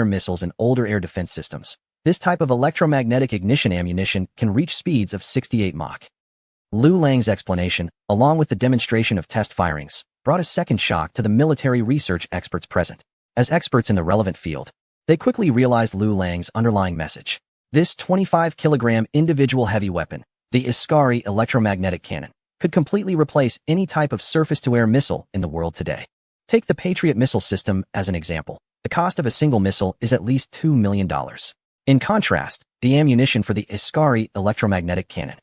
missiles and older air defense systems. This type of electromagnetic ignition ammunition can reach speeds of 68 Mach. Liu Lang's explanation, along with the demonstration of test firings, brought a second shock to the military research experts present. As experts in the relevant field, they quickly realized Liu Lang's underlying message. This 25-kilogram individual heavy weapon, the Iskari electromagnetic cannon, could completely replace any type of surface-to-air missile in the world today. Take the Patriot missile system as an example. The cost of a single missile is at least $2 million. In contrast, the ammunition for the Iskari electromagnetic cannon,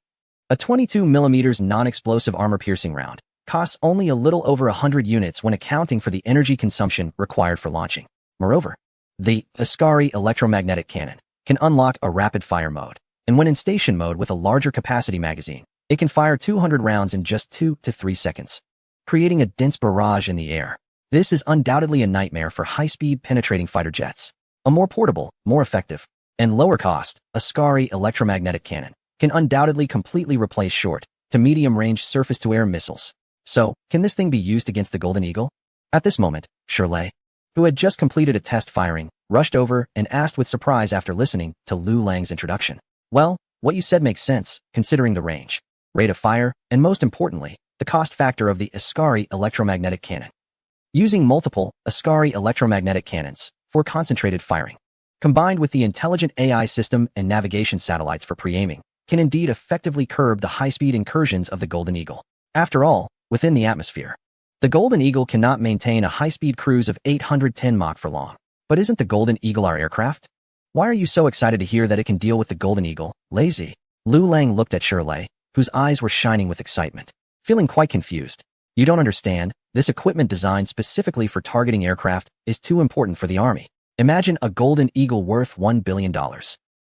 a 22mm non-explosive armor-piercing round, costs only a little over 100 units when accounting for the energy consumption required for launching. Moreover, the Iskari electromagnetic cannon can unlock a rapid-fire mode, and when in station mode with a larger capacity magazine, it can fire 200 rounds in just 2 to 3 seconds, creating a dense barrage in the air. This is undoubtedly a nightmare for high-speed penetrating fighter jets. A more portable, more effective, and lower-cost Iskari electromagnetic cannon can undoubtedly completely replace short to medium-range surface-to-air missiles. So, can this thing be used against the Golden Eagle? At this moment, Shirley, who had just completed a test firing, rushed over and asked with surprise after listening to Liu Lang's introduction. Well, what you said makes sense, considering the range, rate of fire, and most importantly, the cost factor of the Iskari electromagnetic cannon. Using multiple Iskari electromagnetic cannons for concentrated firing, combined with the intelligent AI system and navigation satellites for pre-aiming, can indeed effectively curb the high-speed incursions of the Golden Eagle. After all, within the atmosphere, the Golden Eagle cannot maintain a high-speed cruise of 810 Mach for long. But isn't the Golden Eagle our aircraft? Why are you so excited to hear that it can deal with the Golden Eagle, lazy? Liu Lang looked at Shirley, whose eyes were shining with excitement, feeling quite confused. You don't understand, this equipment designed specifically for targeting aircraft is too important for the Army. Imagine a Golden Eagle worth $1 billion,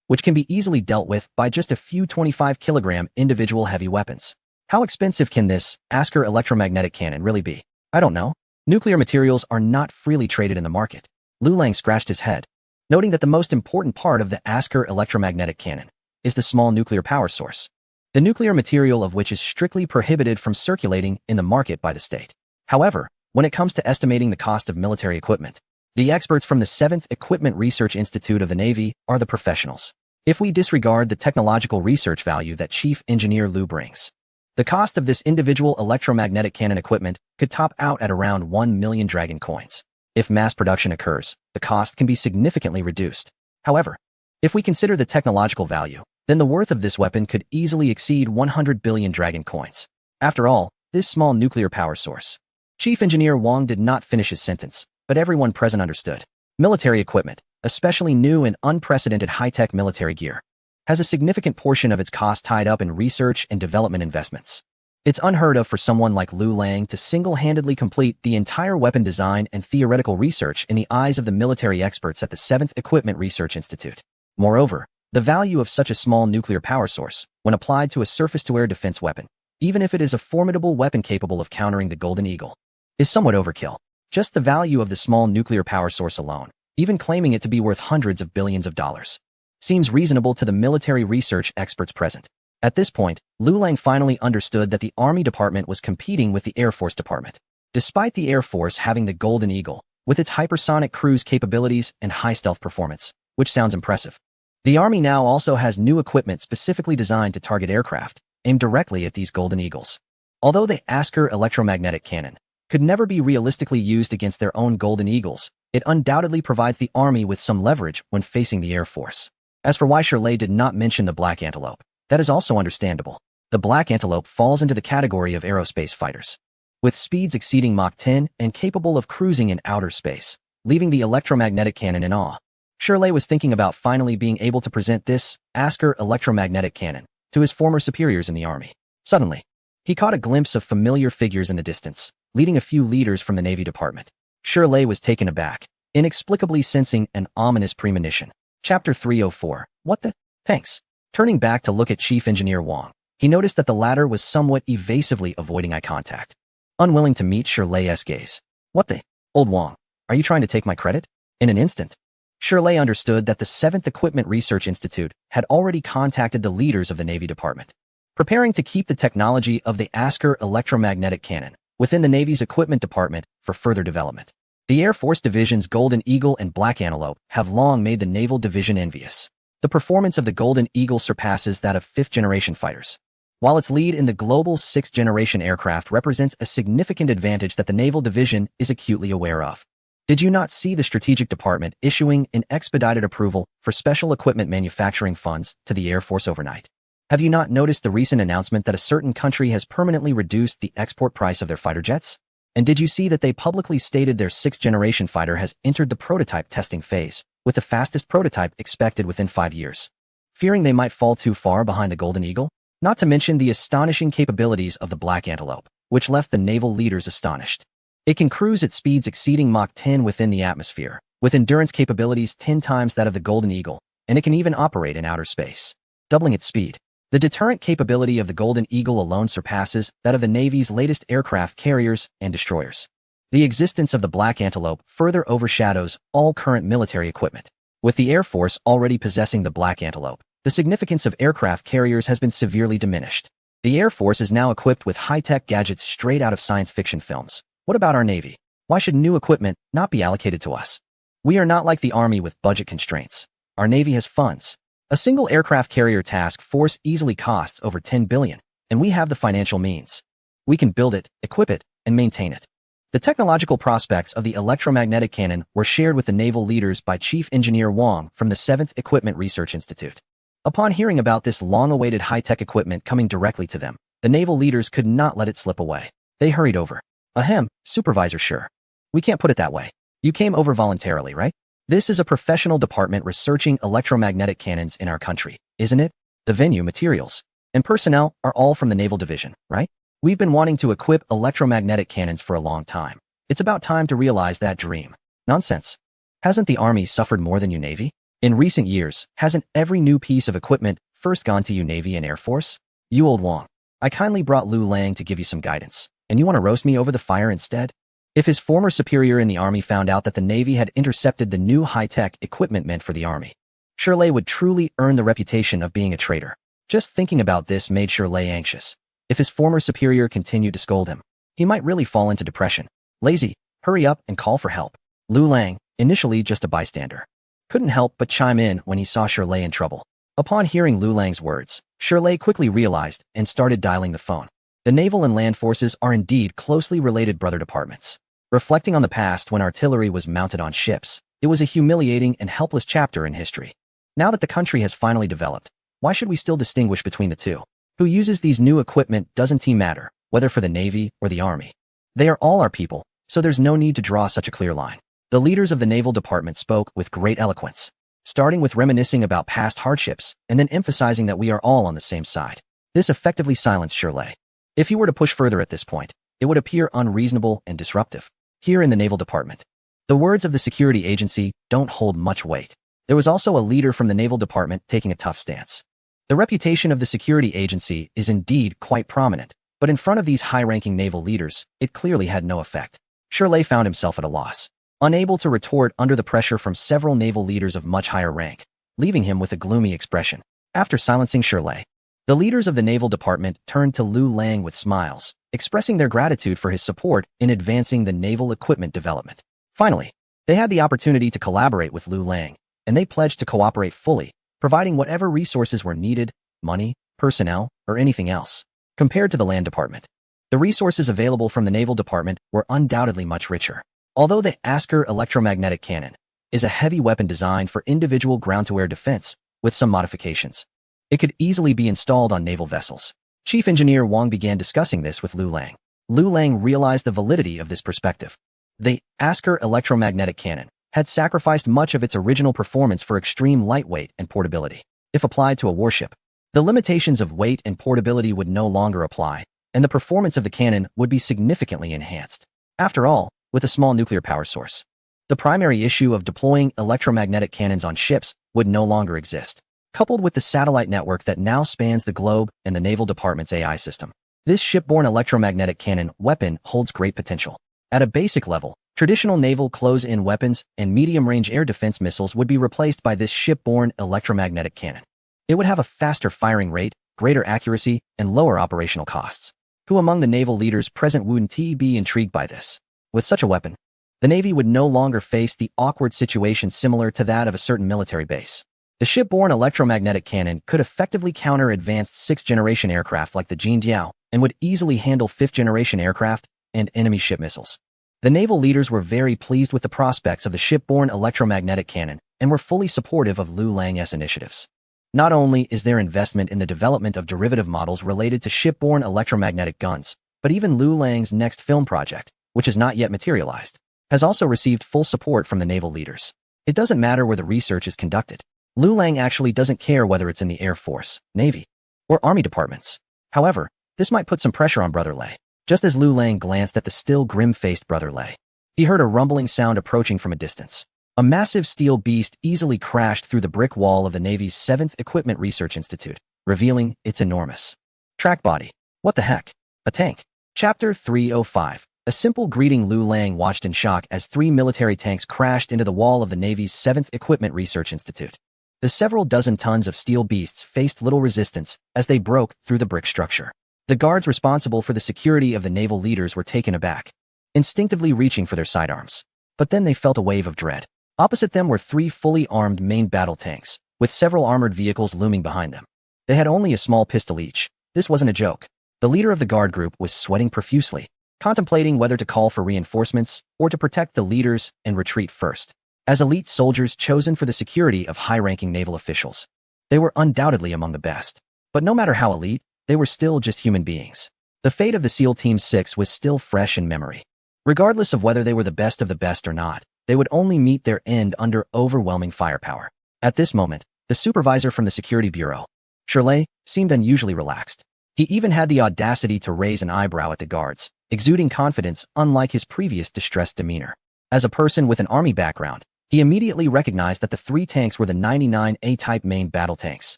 which can be easily dealt with by just a few 25-kilogram individual heavy weapons. How expensive can this Asker electromagnetic cannon really be? I don't know. Nuclear materials are not freely traded in the market. Liu Lang scratched his head, noting that the most important part of the Asker electromagnetic cannon is the small nuclear power source, the nuclear material of which is strictly prohibited from circulating in the market by the state. However, when it comes to estimating the cost of military equipment, the experts from the 7th Equipment Research Institute of the Navy are the professionals. If we disregard the technological research value that Chief Engineer Liu brings, the cost of this individual electromagnetic cannon equipment could top out at around 1 million Dragon coins. If mass production occurs, the cost can be significantly reduced. However, if we consider the technological value, then the worth of this weapon could easily exceed 100 billion Dragon coins. After all, this small nuclear power source. Chief Engineer Wang did not finish his sentence, but everyone present understood. Military equipment, especially new and unprecedented high-tech military gear, has a significant portion of its cost tied up in research and development investments. It's unheard of for someone like Liu Lang to single-handedly complete the entire weapon design and theoretical research in the eyes of the military experts at the 7th Equipment Research Institute. Moreover, the value of such a small nuclear power source, when applied to a surface-to-air defense weapon, even if it is a formidable weapon capable of countering the Golden Eagle, is somewhat overkill. Just the value of the small nuclear power source alone, even claiming it to be worth hundreds of billions of dollars, seems reasonable to the military research experts present. At this point, Liu Lang finally understood that the Army Department was competing with the Air Force Department. Despite the Air Force having the Golden Eagle, with its hypersonic cruise capabilities and high stealth performance, which sounds impressive, the Army now also has new equipment specifically designed to target aircraft, aimed directly at these Golden Eagles. Although the Asker electromagnetic cannon could never be realistically used against their own Golden Eagles, it undoubtedly provides the Army with some leverage when facing the Air Force. As for why Shirley did not mention the Black Antelope, that is also understandable. The Black Antelope falls into the category of aerospace fighters, with speeds exceeding Mach 10 and capable of cruising in outer space, leaving the electromagnetic cannon in awe. Shirley was thinking about finally being able to present this Asker electromagnetic cannon to his former superiors in the Army. Suddenly, he caught a glimpse of familiar figures in the distance, leading a few leaders from the Navy Department. Shirley was taken aback, inexplicably sensing an ominous premonition. Chapter 304. What the? Thanks. Turning back to look at Chief Engineer Wang, he noticed that the latter was somewhat evasively avoiding eye contact, unwilling to meet Shirley's gaze. What the? Old Wang, are you trying to take my credit? In an instant, Shirley understood that the 7th Equipment Research Institute had already contacted the leaders of the Navy Department, preparing to keep the technology of the Asker electromagnetic cannon within the Navy's equipment department for further development. The Air Force Division's Golden Eagle and Black Antelope have long made the Naval Division envious. The performance of the Golden Eagle surpasses that of fifth-generation fighters, while its lead in the global sixth-generation aircraft represents a significant advantage that the Naval Division is acutely aware of. Did you not see the Strategic Department issuing an expedited approval for special equipment manufacturing funds to the Air Force overnight? Have you not noticed the recent announcement that a certain country has permanently reduced the export price of their fighter jets? And did you see that they publicly stated their sixth-generation fighter has entered the prototype testing phase, with the fastest prototype expected within 5 years? Fearing they might fall too far behind the Golden Eagle? Not to mention the astonishing capabilities of the Black Antelope, which left the naval leaders astonished. It can cruise at speeds exceeding Mach 10 within the atmosphere, with endurance capabilities 10 times that of the Golden Eagle, and it can even operate in outer space, doubling its speed. The deterrent capability of the Golden Eagle alone surpasses that of the Navy's latest aircraft carriers and destroyers. The existence of the Black Antelope further overshadows all current military equipment. With the Air Force already possessing the Black Antelope, the significance of aircraft carriers has been severely diminished. The Air Force is now equipped with high-tech gadgets straight out of science fiction films. What about our Navy? Why should new equipment not be allocated to us? We are not like the Army with budget constraints. Our Navy has funds. A single aircraft carrier task force easily costs over $10 billion, and we have the financial means. We can build it, equip it, and maintain it. The technological prospects of the electromagnetic cannon were shared with the naval leaders by Chief Engineer Wang from the 7th Equipment Research Institute. Upon hearing about this long-awaited high-tech equipment coming directly to them, the naval leaders could not let it slip away. They hurried over. Ahem, Supervisor, sure. We can't put it that way. You came over voluntarily, right? This is a professional department researching electromagnetic cannons in our country, isn't it? The venue, materials, and personnel are all from the Naval Division, right? We've been wanting to equip electromagnetic cannons for a long time. It's about time to realize that dream. Nonsense. Hasn't the Army suffered more than you, Navy? In recent years, hasn't every new piece of equipment first gone to you, Navy and Air Force? You old Wang. I kindly brought Lu Lang to give you some guidance, and you want to roast me over the fire instead? If his former superior in the Army found out that the Navy had intercepted the new high-tech equipment meant for the Army, Shirley would truly earn the reputation of being a traitor. Just thinking about this made Shirley anxious. If his former superior continued to scold him, he might really fall into depression. Lazy, hurry up and call for help. Lu Lang, initially just a bystander, couldn't help but chime in when he saw Shirley in trouble. Upon hearing Lu Lang's words, Shirley quickly realized and started dialing the phone. The naval and land forces are indeed closely related brother departments. Reflecting on the past when artillery was mounted on ships, it was a humiliating and helpless chapter in history. Now that the country has finally developed, why should we still distinguish between the two? Who uses these new equipment doesn't matter, whether for the Navy or the Army. They are all our people, so there's no need to draw such a clear line. The leaders of the Naval Department spoke with great eloquence, starting with reminiscing about past hardships and then emphasizing that we are all on the same side. This effectively silenced Shirley. If he were to push further at this point, it would appear unreasonable and disruptive. Here in the Naval Department, the words of the security agency don't hold much weight. There was also a leader from the Naval Department taking a tough stance. The reputation of the security agency is indeed quite prominent, but in front of these high-ranking naval leaders, it clearly had no effect. Shirley found himself at a loss, unable to retort under the pressure from several naval leaders of much higher rank, leaving him with a gloomy expression. After silencing Shirley, the leaders of the Naval Department turned to Lu Lang with smiles, expressing their gratitude for his support in advancing the naval equipment development. Finally, they had the opportunity to collaborate with Lu Lang, and they pledged to cooperate fully, providing whatever resources were needed, money, personnel, or anything else. Compared to the Land Department, the resources available from the Naval Department were undoubtedly much richer. Although the Asker electromagnetic cannon is a heavy weapon designed for individual ground-to-air defense with some modifications, it could easily be installed on naval vessels. Chief Engineer Wang began discussing this with Lu Lang. Lu Lang realized the validity of this perspective. The Asker electromagnetic cannon had sacrificed much of its original performance for extreme lightweight and portability. If applied to a warship, the limitations of weight and portability would no longer apply, and the performance of the cannon would be significantly enhanced. After all, with a small nuclear power source, the primary issue of deploying electromagnetic cannons on ships would no longer exist. Coupled with the satellite network that now spans the globe and the Naval Department's AI system, this shipborne electromagnetic cannon weapon holds great potential. At a basic level, traditional naval close-in weapons and medium-range air defense missiles would be replaced by this shipborne electromagnetic cannon. It would have a faster firing rate, greater accuracy, and lower operational costs. Who among the naval leaders present wouldn't be intrigued by this? With such a weapon, The Navy would no longer face the awkward situation similar to that of a certain military base. The shipborne electromagnetic cannon could effectively counter advanced 6th-generation aircraft like the Jindiao and would easily handle 5th-generation aircraft and enemy ship missiles. The naval leaders were very pleased with the prospects of the shipborne electromagnetic cannon and were fully supportive of Liu Lang's initiatives. Not only is there investment in the development of derivative models related to shipborne electromagnetic guns, but even Liu Lang's next film project, which has not yet materialized, has also received full support from the naval leaders. It doesn't matter where the research is conducted. Liu Lang actually doesn't care whether it's in the Air Force, Navy, or Army departments. However, this might put some pressure on Brother Lei. Just as Liu Lang glanced at the still grim-faced Brother Lei, he heard a rumbling sound approaching from a distance. A massive steel beast easily crashed through the brick wall of the Navy's 7th Equipment Research Institute, revealing its enormous track body. What the heck? A tank. Chapter 305. A simple greeting. Liu Lang watched in shock as 3 military tanks crashed into the wall of the Navy's 7th Equipment Research Institute. The several dozen tons of steel beasts faced little resistance as they broke through the brick structure. The guards responsible for the security of the naval leaders were taken aback, instinctively reaching for their sidearms. But then they felt a wave of dread. Opposite them were 3 fully armed main battle tanks, with several armored vehicles looming behind them. They had only a small pistol each. This wasn't a joke. The leader of the guard group was sweating profusely, contemplating whether to call for reinforcements or to protect the leaders and retreat first. As elite soldiers chosen for the security of high-ranking naval officials, they were undoubtedly among the best. But no matter how elite, they were still just human beings. The fate of the SEAL Team 6 was still fresh in memory. Regardless of whether they were the best of the best or not, they would only meet their end under overwhelming firepower. At this moment, the supervisor from the Security Bureau, Shirley, seemed unusually relaxed. He even had the audacity to raise an eyebrow at the guards, exuding confidence unlike his previous distressed demeanor. As a person with an army background, he immediately recognized that the 3 tanks were the 99A-type main battle tanks,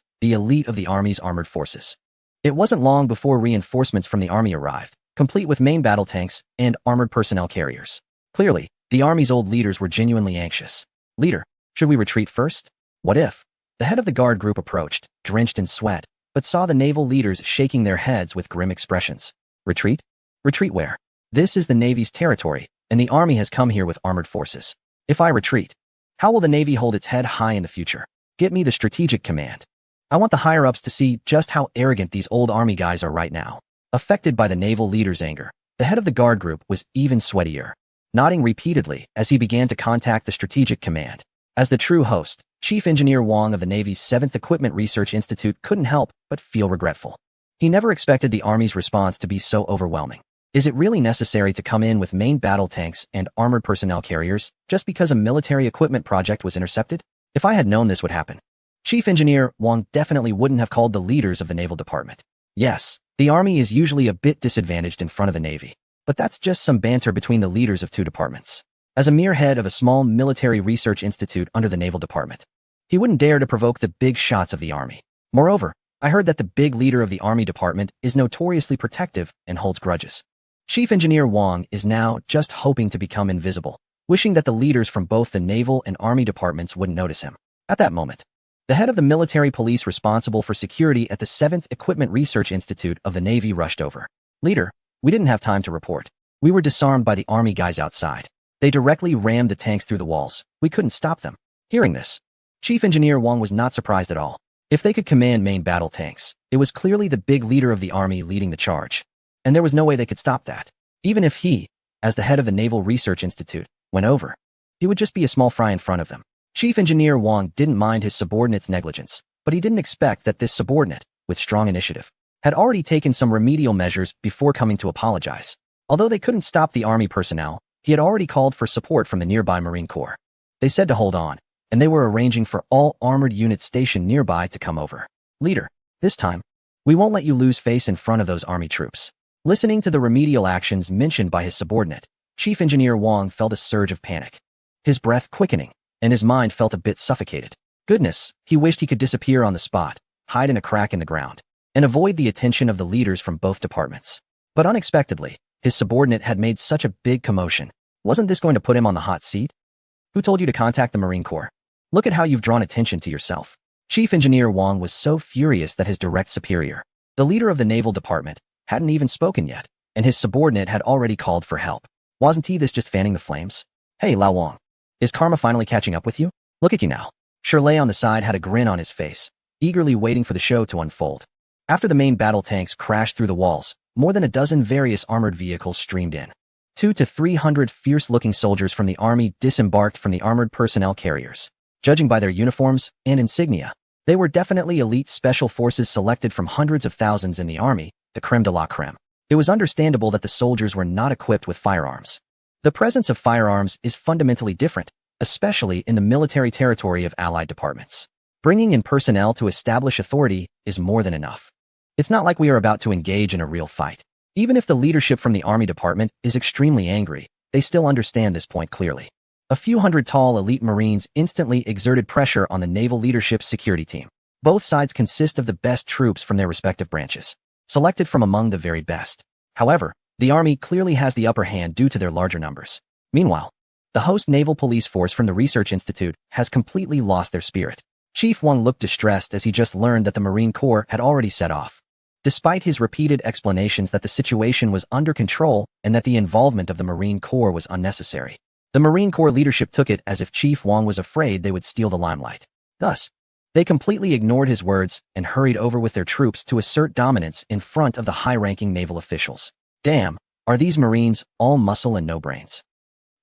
the elite of the Army's armored forces. It wasn't long before reinforcements from the Army arrived, complete with main battle tanks and armored personnel carriers. Clearly, the Army's old leaders were genuinely anxious. Leader, should we retreat first? What if? The head of the guard group approached, drenched in sweat, but saw the naval leaders shaking their heads with grim expressions. Retreat? Retreat where? This is the Navy's territory, and the Army has come here with armored forces. If I retreat, how will the Navy hold its head high in the future? Get me the strategic command. I want the higher-ups to see just how arrogant these old Army guys are right now. Affected by the naval leader's anger, the head of the guard group was even sweatier, nodding repeatedly as he began to contact the strategic command. As the true host, Chief Engineer Wang of the Navy's 7th Equipment Research Institute couldn't help but feel regretful. He never expected the Army's response to be so overwhelming. Is it really necessary to come in with main battle tanks and armored personnel carriers just because a military equipment project was intercepted? If I had known this would happen, Chief Engineer Wang definitely wouldn't have called the leaders of the Naval Department. Yes, the Army is usually a bit disadvantaged in front of the Navy, but that's just some banter between the leaders of 2 departments. As a mere head of a small military research institute under the Naval Department, he wouldn't dare to provoke the big shots of the Army. Moreover, I heard that the big leader of the Army Department is notoriously protective and holds grudges. Chief Engineer Wang is now just hoping to become invisible, wishing that the leaders from both the Naval and Army departments wouldn't notice him. At that moment, the head of the military police responsible for security at the 7th Equipment Research Institute of the Navy rushed over. Leader, we didn't have time to report. We were disarmed by the Army guys outside. They directly rammed the tanks through the walls. We couldn't stop them. Hearing this, Chief Engineer Wang was not surprised at all. If they could command main battle tanks, it was clearly the big leader of the Army leading the charge. And there was no way they could stop that. Even if he, as the head of the Naval Research Institute, went over, he would just be a small fry in front of them. Chief Engineer Wang didn't mind his subordinate's negligence, but he didn't expect that this subordinate, with strong initiative, had already taken some remedial measures before coming to apologize. Although they couldn't stop the Army personnel, he had already called for support from the nearby Marine Corps. They said to hold on, and they were arranging for all armored units stationed nearby to come over. Leader, this time, we won't let you lose face in front of those Army troops. Listening to the remedial actions mentioned by his subordinate, Chief Engineer Wang felt a surge of panic, his breath quickening, and his mind felt a bit suffocated. Goodness, he wished he could disappear on the spot, hide in a crack in the ground, and avoid the attention of the leaders from both departments. But unexpectedly, his subordinate had made such a big commotion. Wasn't this going to put him on the hot seat? Who told you to contact the Marine Corps? Look at how you've drawn attention to yourself. Chief Engineer Wang was so furious that his direct superior, the leader of the Naval Department, hadn't even spoken yet, and his subordinate had already called for help. Wasn't he just fanning the flames? Hey, Lao Wang. Is karma finally catching up with you? Look at you now. Shirley on the side had a grin on his face, eagerly waiting for the show to unfold. After the main battle tanks crashed through the walls, more than a dozen various armored vehicles streamed in. 200 to 300 fierce-looking soldiers from the army disembarked from the armored personnel carriers. Judging by their uniforms and insignia, they were definitely elite special forces selected from hundreds of thousands in the army, the creme de la creme. It was understandable that the soldiers were not equipped with firearms. The presence of firearms is fundamentally different, especially in the military territory of allied departments. Bringing in personnel to establish authority is more than enough. It's not like we are about to engage in a real fight. Even if the leadership from the army department is extremely angry, they still understand this point clearly. A few hundred tall elite Marines instantly exerted pressure on the naval leadership's security team. Both sides consist of the best troops from their respective branches, selected from among the very best. However, the army clearly has the upper hand due to their larger numbers. Meanwhile, the host naval police force from the Research Institute has completely lost their spirit. Chief Wang looked distressed as he just learned that the Marine Corps had already set off. Despite his repeated explanations that the situation was under control and that the involvement of the Marine Corps was unnecessary, the Marine Corps leadership took it as if Chief Wang was afraid they would steal the limelight. Thus, they completely ignored his words and hurried over with their troops to assert dominance in front of the high-ranking naval officials. Damn, are these Marines all muscle and no brains?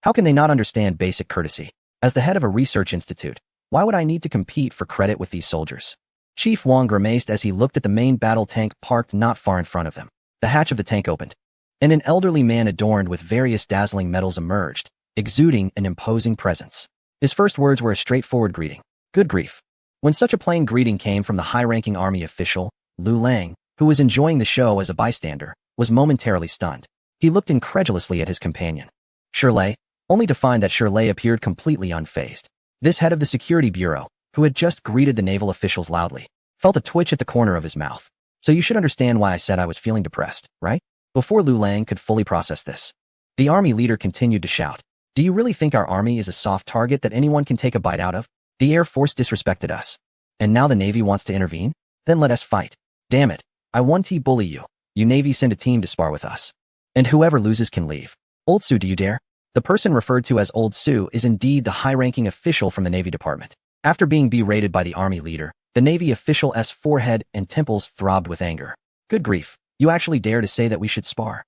How can they not understand basic courtesy? As the head of a research institute, why would I need to compete for credit with these soldiers? Chief Wang grimaced as he looked at the main battle tank parked not far in front of them. The hatch of the tank opened, and an elderly man adorned with various dazzling medals emerged, exuding an imposing presence. His first words were a straightforward greeting. Good grief. When such a plain greeting came from the high-ranking army official, Lu Lang, who was enjoying the show as a bystander, was momentarily stunned. He looked incredulously at his companion, Shirley, only to find that Shirley appeared completely unfazed. This head of the security bureau, who had just greeted the naval officials loudly, felt a twitch at the corner of his mouth. So you should understand why I said I was feeling depressed, right? Before Lu Lang could fully process this, the army leader continued to shout, Do you really think our army is a soft target that anyone can take a bite out of? The Air Force disrespected us. And now the Navy wants to intervene? Then let us fight. Damn it. I won't bully you. You Navy send a team to spar with us. And whoever loses can leave. Old Sue, do you dare? The person referred to as Old Sue is indeed the high-ranking official from the Navy Department. After being berated by the Army leader, the Navy official's forehead and temples throbbed with anger. Good grief, you actually dare to say that we should spar?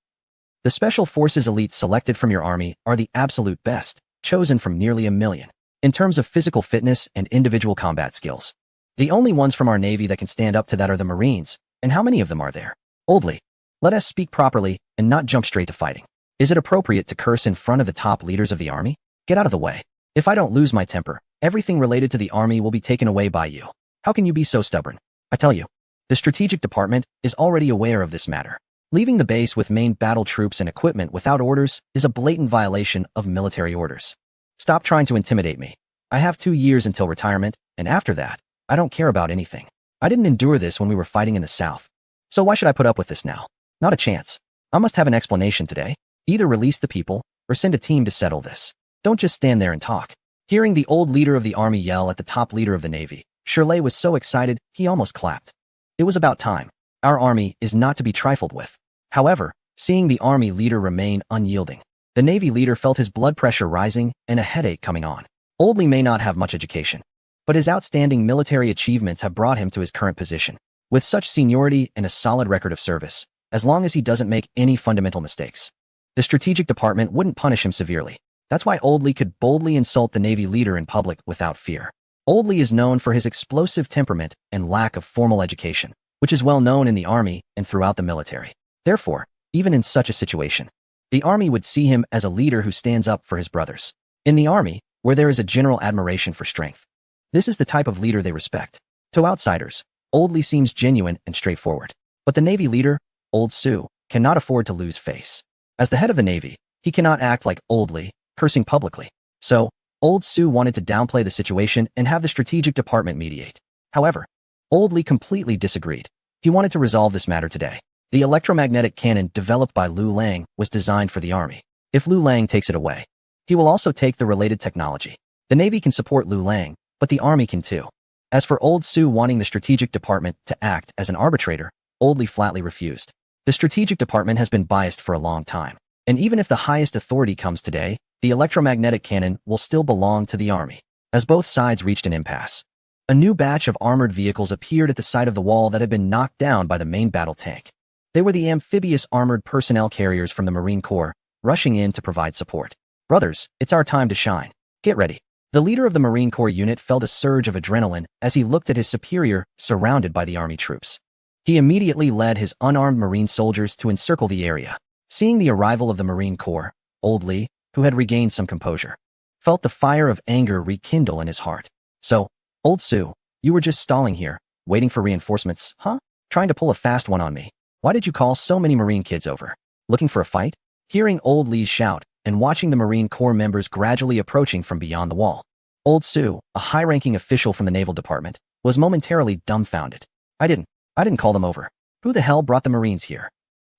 The Special Forces elites selected from your Army are the absolute best, chosen from nearly 1 million. In terms of physical fitness and individual combat skills, the only ones from our Navy that can stand up to that are the Marines, and how many of them are there? Oldly, let us speak properly and not jump straight to fighting. Is it appropriate to curse in front of the top leaders of the Army? Get out of the way. If I don't lose my temper, everything related to the Army will be taken away by you. How can you be so stubborn? I tell you, the Strategic Department is already aware of this matter. Leaving the base with main battle troops and equipment without orders is a blatant violation of military orders. Stop trying to intimidate me. I have 2 years until retirement, and after that, I don't care about anything. I didn't endure this when we were fighting in the South. So why should I put up with this now? Not a chance. I must have an explanation today. Either release the people, or send a team to settle this. Don't just stand there and talk. Hearing the old leader of the Army yell at the top leader of the Navy, Shirley was so excited, he almost clapped. It was about time. Our Army is not to be trifled with. However, seeing the Army leader remain unyielding, the Navy leader felt his blood pressure rising and a headache coming on. Oldly may not have much education, but his outstanding military achievements have brought him to his current position. With such seniority and a solid record of service, as long as he doesn't make any fundamental mistakes, the Strategic Department wouldn't punish him severely. That's why Oldly could boldly insult the Navy leader in public without fear. Oldly is known for his explosive temperament and lack of formal education, which is well known in the Army and throughout the military. Therefore, even in such a situation, the Army would see him as a leader who stands up for his brothers. In the Army, where there is a general admiration for strength, this is the type of leader they respect. To outsiders, Oldly seems genuine and straightforward. But the Navy leader, Old Sue, cannot afford to lose face. As the head of the Navy, he cannot act like Oldly, cursing publicly. So, Old Sue wanted to downplay the situation and have the Strategic Department mediate. However, Oldly completely disagreed. He wanted to resolve this matter today. The electromagnetic cannon developed by Lu Lang was designed for the Army. If Lu Lang takes it away, he will also take the related technology. The Navy can support Lu Lang, but the Army can too. As for Old Sue wanting the Strategic Department to act as an arbitrator, Oldly flatly refused. The Strategic Department has been biased for a long time, and even if the highest authority comes today, the electromagnetic cannon will still belong to the Army. As both sides reached an impasse, a new batch of armored vehicles appeared at the side of the wall that had been knocked down by the main battle tank. They were the amphibious armored personnel carriers from the Marine Corps, rushing in to provide support. Brothers, it's our time to shine. Get ready. The leader of the Marine Corps unit felt a surge of adrenaline as he looked at his superior, surrounded by the Army troops. He immediately led his unarmed Marine soldiers to encircle the area. Seeing the arrival of the Marine Corps, Old Lee, who had regained some composure, felt the fire of anger rekindle in his heart. So, Old Sue, you were just stalling here, waiting for reinforcements, huh? Trying to pull a fast one on me. Why did you call so many Marine kids over? Looking for a fight? Hearing Old Lee's shout, and watching the Marine Corps members gradually approaching from beyond the wall, Old Sue, a high-ranking official from the Naval Department, was momentarily dumbfounded. I didn't call them over. Who the hell brought the Marines here?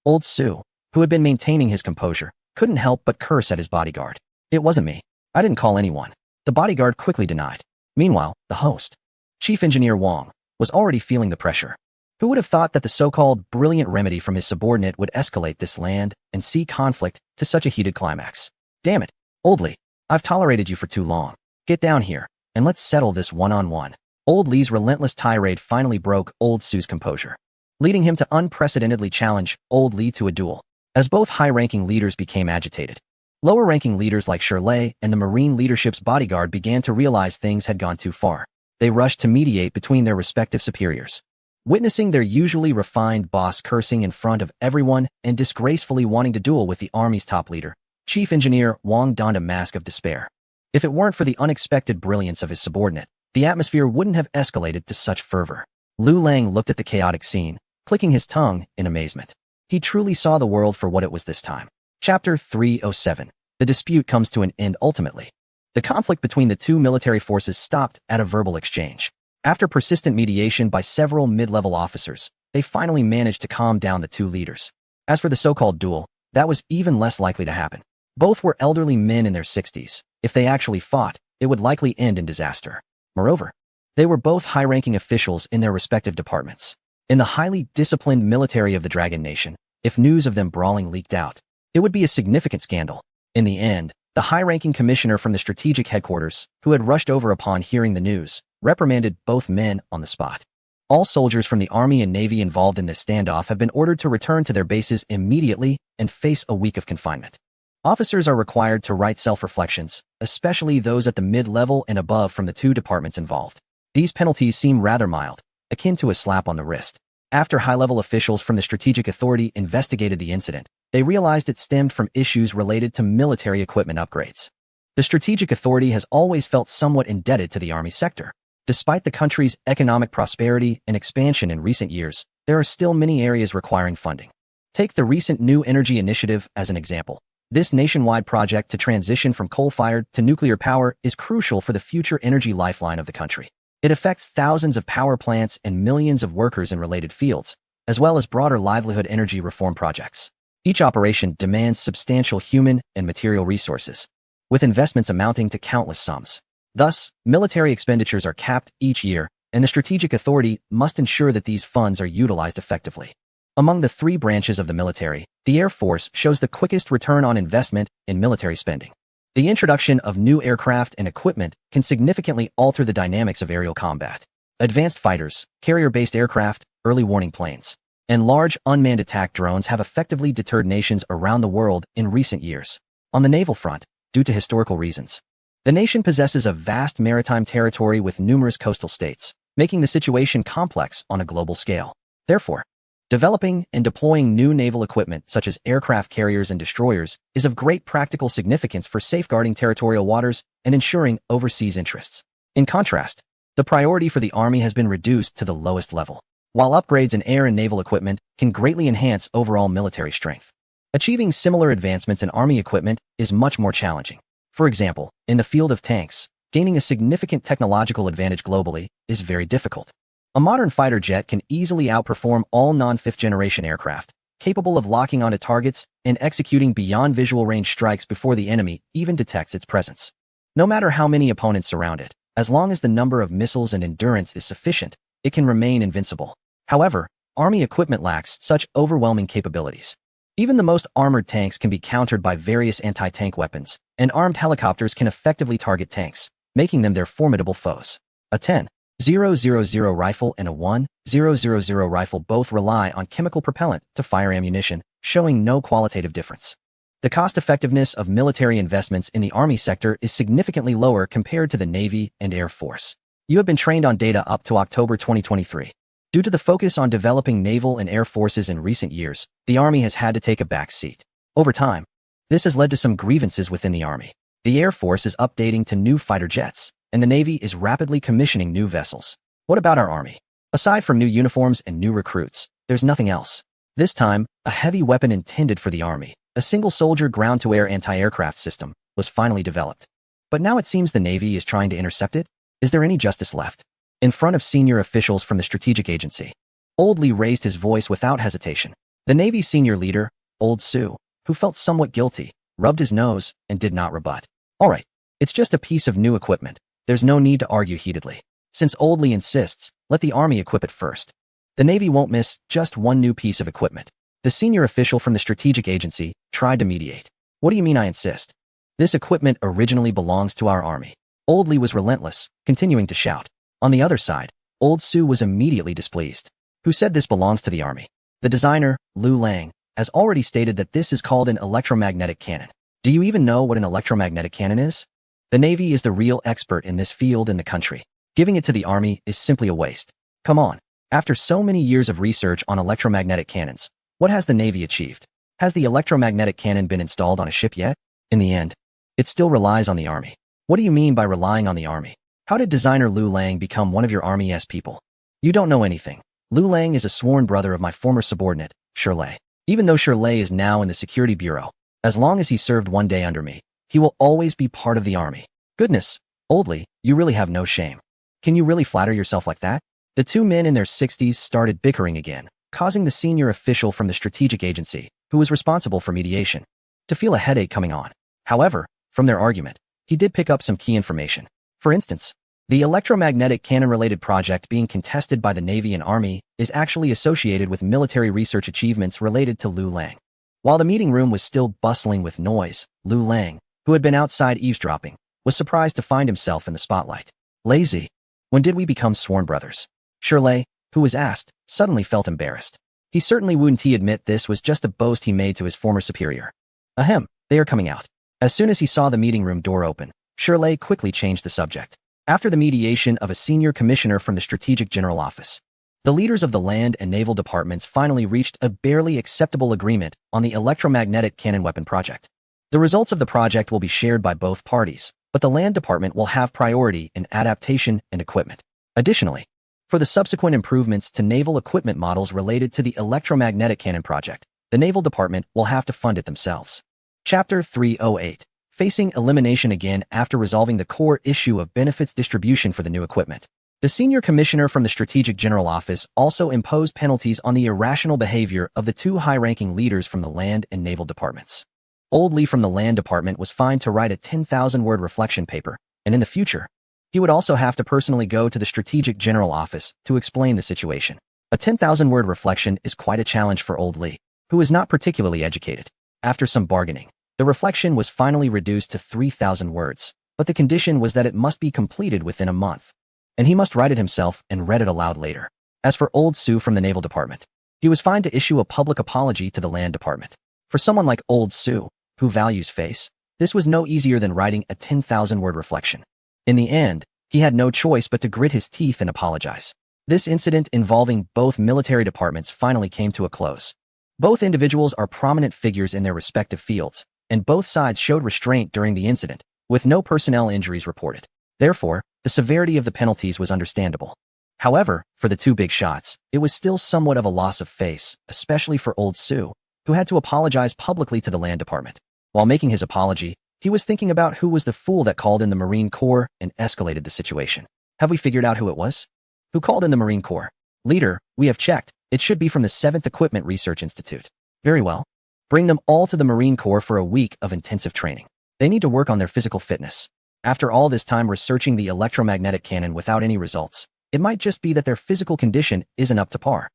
Old Sue, who had been maintaining his composure, couldn't help but curse at his bodyguard. It wasn't me. I didn't call anyone. The bodyguard quickly denied. Meanwhile, the host, Chief Engineer Wong, was already feeling the pressure. Who would have thought that the so-called brilliant remedy from his subordinate would escalate this land and sea conflict to such a heated climax? Damn it, Old Lee, I've tolerated you for too long. Get down here, and let's settle this one-on-one. Old Lee's relentless tirade finally broke Old Sue's composure, leading him to unprecedentedly challenge Old Lee to a duel. As both high-ranking leaders became agitated, lower-ranking leaders like Shirley and the Marine leadership's bodyguard began to realize things had gone too far. They rushed to mediate between their respective superiors. Witnessing their usually refined boss cursing in front of everyone and disgracefully wanting to duel with the Army's top leader, Chief Engineer Wong donned a mask of despair. If it weren't for the unexpected brilliance of his subordinate, the atmosphere wouldn't have escalated to such fervor. Lu Lang looked at the chaotic scene, clicking his tongue in amazement. He truly saw the world for what it was this time. Chapter 307. The dispute comes to an end ultimately. The conflict between the two military forces stopped at a verbal exchange. After persistent mediation by several mid-level officers, they finally managed to calm down the two leaders. As for the so-called duel, that was even less likely to happen. Both were elderly men in their 60s. If they actually fought, it would likely end in disaster. Moreover, they were both high-ranking officials in their respective departments. In the highly disciplined military of the Dragon Nation, if news of them brawling leaked out, it would be a significant scandal. In the end, the high-ranking commissioner from the strategic headquarters, who had rushed over upon hearing the news, reprimanded both men on the spot. All soldiers from the Army and Navy involved in this standoff have been ordered to return to their bases immediately and face a week of confinement. Officers are required to write self-reflections, especially those at the mid-level and above from the two departments involved. These penalties seem rather mild, akin to a slap on the wrist. After high-level officials from the Strategic Authority investigated the incident, they realized it stemmed from issues related to military equipment upgrades. The Strategic Authority has always felt somewhat indebted to the Army sector. Despite the country's economic prosperity and expansion in recent years, there are still many areas requiring funding. Take the recent New Energy Initiative as an example. This nationwide project to transition from coal-fired to nuclear power is crucial for the future energy lifeline of the country. It affects thousands of power plants and millions of workers in related fields, as well as broader livelihood energy reform projects. Each operation demands substantial human and material resources, with investments amounting to countless sums. Thus, military expenditures are capped each year, and the Strategic Authority must ensure that these funds are utilized effectively. Among the three branches of the military, the Air Force shows the quickest return on investment in military spending. The introduction of new aircraft and equipment can significantly alter the dynamics of aerial combat. Advanced fighters, carrier-based aircraft, early warning planes, and large unmanned attack drones have effectively deterred nations around the world in recent years. On the naval front, due to historical reasons, the nation possesses a vast maritime territory with numerous coastal states, making the situation complex on a global scale. Therefore, developing and deploying new naval equipment such as aircraft carriers and destroyers is of great practical significance for safeguarding territorial waters and ensuring overseas interests. In contrast, the priority for the Army has been reduced to the lowest level, while upgrades in air and naval equipment can greatly enhance overall military strength. Achieving similar advancements in Army equipment is much more challenging. For example, in the field of tanks, gaining a significant technological advantage globally is very difficult. A modern fighter jet can easily outperform all non-fifth-generation aircraft, capable of locking onto targets and executing beyond visual range strikes before the enemy even detects its presence. No matter how many opponents surround it, as long as the number of missiles and endurance is sufficient, it can remain invincible. However, Army equipment lacks such overwhelming capabilities. Even the most armored tanks can be countered by various anti-tank weapons, and armed helicopters can effectively target tanks, making them their formidable foes. A 10.000 rifle and a 1.000 rifle both rely on chemical propellant to fire ammunition, showing no qualitative difference. The cost-effectiveness of military investments in the Army sector is significantly lower compared to the Navy and Air Force. You have been trained on data up to October 2023. Due to the focus on developing naval and air forces in recent years, the Army has had to take a back seat. Over time, this has led to some grievances within the Army. The Air Force is updating to new fighter jets, and the Navy is rapidly commissioning new vessels. What about our Army? Aside from new uniforms and new recruits, there's nothing else. This time, a heavy weapon intended for the Army, a single-soldier ground-to-air anti-aircraft system, was finally developed. But now it seems the Navy is trying to intercept it? Is there any justice left? In front of senior officials from the Strategic Agency, Old Lee raised his voice without hesitation. The Navy's senior leader, Old Sue, who felt somewhat guilty, rubbed his nose and did not rebut. All right, it's just a piece of new equipment. There's no need to argue heatedly. Since Old Lee insists, let the Army equip it first. The Navy won't miss just one new piece of equipment. The senior official from the Strategic Agency tried to mediate. What do you mean I insist? This equipment originally belongs to our Army. Old Lee was relentless, continuing to shout. On the other side, Old Sue was immediately displeased. Who said this belongs to the Army? The designer, Liu Lang, has already stated that this is called an electromagnetic cannon. Do you even know what an electromagnetic cannon is? The Navy is the real expert in this field in the country. Giving it to the Army is simply a waste. Come on. After so many years of research on electromagnetic cannons, what has the Navy achieved? Has the electromagnetic cannon been installed on a ship yet? In the end, it still relies on the Army. What do you mean by relying on the Army? How did designer Liu Lang become one of your Army-s people? You don't know anything. Liu Lang is a sworn brother of my former subordinate, Shirley. Even though Shirley is now in the Security Bureau, as long as he served one day under me, he will always be part of the Army. Goodness, Old Lee, you really have no shame. Can you really flatter yourself like that? The two men in their 60s started bickering again, causing the senior official from the Strategic Agency, who was responsible for mediation, to feel a headache coming on. However, from their argument, he did pick up some key information. For instance, the electromagnetic cannon-related project being contested by the Navy and Army is actually associated with military research achievements related to Liu Lang. While the meeting room was still bustling with noise, Liu Lang, who had been outside eavesdropping, was surprised to find himself in the spotlight. Lazy. When did we become sworn brothers? Shirley, who was asked, suddenly felt embarrassed. He certainly wouldn't admit this was just a boast he made to his former superior. Ahem, they are coming out. As soon as he saw the meeting room door open, Shirley quickly changed the subject. After the mediation of a senior commissioner from the Strategic General Office, the leaders of the Land and Naval Departments finally reached a barely acceptable agreement on the electromagnetic cannon weapon project. The results of the project will be shared by both parties, but the Land Department will have priority in adaptation and equipment. Additionally, for the subsequent improvements to naval equipment models related to the electromagnetic cannon project, the Naval Department will have to fund it themselves. Chapter 308. Facing elimination again after resolving the core issue of benefits distribution for the new equipment. The senior commissioner from the Strategic General Office also imposed penalties on the irrational behavior of the two high-ranking leaders from the Land and Naval Departments. Old Lee from the Land Department was fined to write a 10,000-word reflection paper, and in the future, he would also have to personally go to the Strategic General Office to explain the situation. A 10,000-word reflection is quite a challenge for Old Lee, who is not particularly educated. After some bargaining, the reflection was finally reduced to 3,000 words, but the condition was that it must be completed within a month, and he must write it himself and read it aloud later. As for Old Sue from the Naval Department, he was fined to issue a public apology to the Land Department. For someone like Old Sue, who values face, this was no easier than writing a 10,000-word reflection. In the end, he had no choice but to grit his teeth and apologize. This incident involving both military departments finally came to a close. Both individuals are prominent figures in their respective fields, and both sides showed restraint during the incident, with no personnel injuries reported. Therefore, the severity of the penalties was understandable. However, for the two big shots, it was still somewhat of a loss of face, especially for Old Sue, who had to apologize publicly to the Land Department. While making his apology, he was thinking about who was the fool that called in the Marine Corps and escalated the situation. Have we figured out who it was? Who called in the Marine Corps? Leader, we have checked. It should be from the 7th Equipment Research Institute. Very well. Bring them all to the Marine Corps for a week of intensive training. They need to work on their physical fitness. After all this time researching the electromagnetic cannon without any results, it might just be that their physical condition isn't up to par.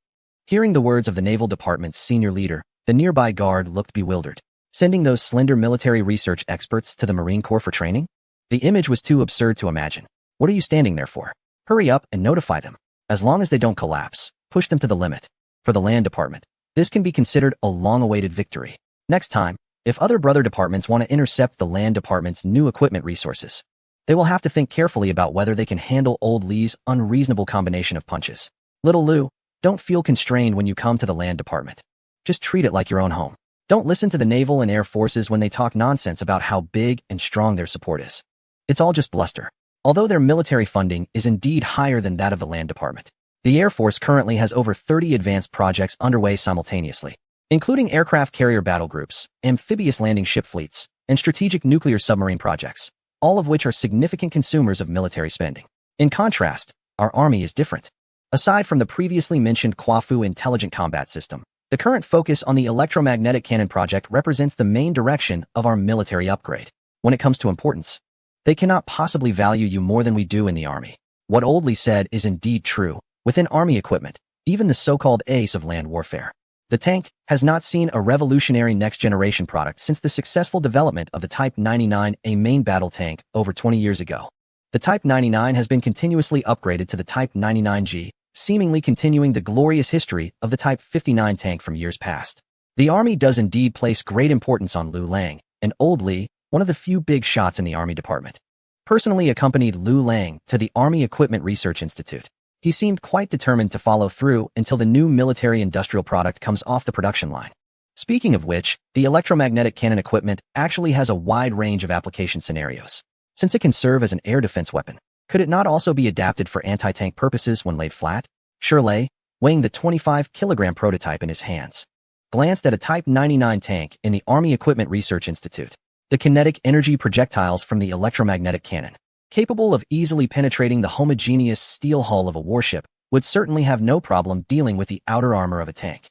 Hearing the words of the Naval Department's senior leader, The nearby guard looked bewildered. Sending those slender military research experts to the Marine Corps for training? The image was too absurd to imagine. What are you standing there for? Hurry up and notify them. As long as they don't collapse, push them to the limit. For the land department, this can be considered a long-awaited victory. Next time, if other brother departments want to intercept the land department's new equipment resources, they will have to think carefully about whether they can handle old Lee's unreasonable combination of punches. Little Lou, don't feel constrained when you come to the land department. Just treat it like your own home. Don't listen to the naval and air forces when they talk nonsense about how big and strong their support is. It's all just bluster. Although their military funding is indeed higher than that of the land department, the Air Force currently has over 30 advanced projects underway simultaneously, including aircraft carrier battle groups, amphibious landing ship fleets, and strategic nuclear submarine projects, all of which are significant consumers of military spending. In contrast, our Army is different. Aside from the previously mentioned Kwafu intelligent combat system, the current focus on the electromagnetic cannon project represents the main direction of our military upgrade. When it comes to importance, they cannot possibly value you more than we do in the Army. What Old Lee said is indeed true. Within Army equipment, even the so-called ace of land warfare, the tank, has not seen a revolutionary next-generation product since the successful development of the Type 99, a main battle tank, over 20 years ago. The Type 99 has been continuously upgraded to the Type 99G, seemingly continuing the glorious history of the Type 59 tank from years past. The Army does indeed place great importance on Liu Lang, and Old Lee, one of the few big shots in the Army department, personally accompanied Liu Lang to the Army Equipment Research Institute. He seemed quite determined to follow through until the new military industrial product comes off the production line. Speaking of which, the electromagnetic cannon equipment actually has a wide range of application scenarios. Since it can serve as an air defense weapon, could it not also be adapted for anti-tank purposes when laid flat? Shirley, weighing the 25-kilogram prototype in his hands, glanced at a Type 99 tank in the Army Equipment Research Institute. The kinetic energy projectiles from the electromagnetic cannon, capable of easily penetrating the homogeneous steel hull of a warship, would certainly have no problem dealing with the outer armor of a tank.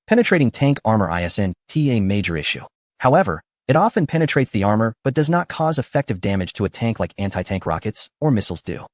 Penetrating tank armor isn't a major issue. However, it often penetrates the armor but does not cause effective damage to a tank like anti-tank rockets or missiles do.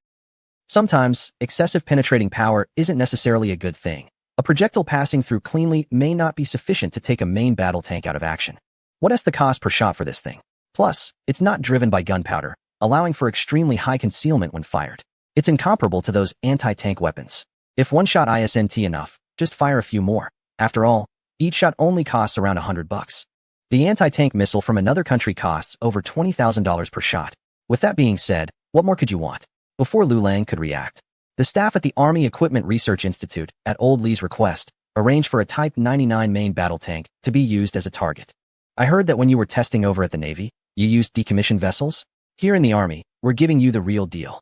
Sometimes, excessive penetrating power isn't necessarily a good thing. A projectile passing through cleanly may not be sufficient to take a main battle tank out of action. What's the cost per shot for this thing? Plus, it's not driven by gunpowder, allowing for extremely high concealment when fired. It's incomparable to those anti-tank weapons. If one shot isn't enough, just fire a few more. After all, each shot only costs around $100. The anti-tank missile from another country costs over $20,000 per shot. With that being said, what more could you want? Before Liu Lang could react, the staff at the Army Equipment Research Institute, at Old Lee's request, arranged for a Type 99 main battle tank to be used as a target. I heard that when you were testing over at the Navy, you used decommissioned vessels? Here in the Army, we're giving you the real deal.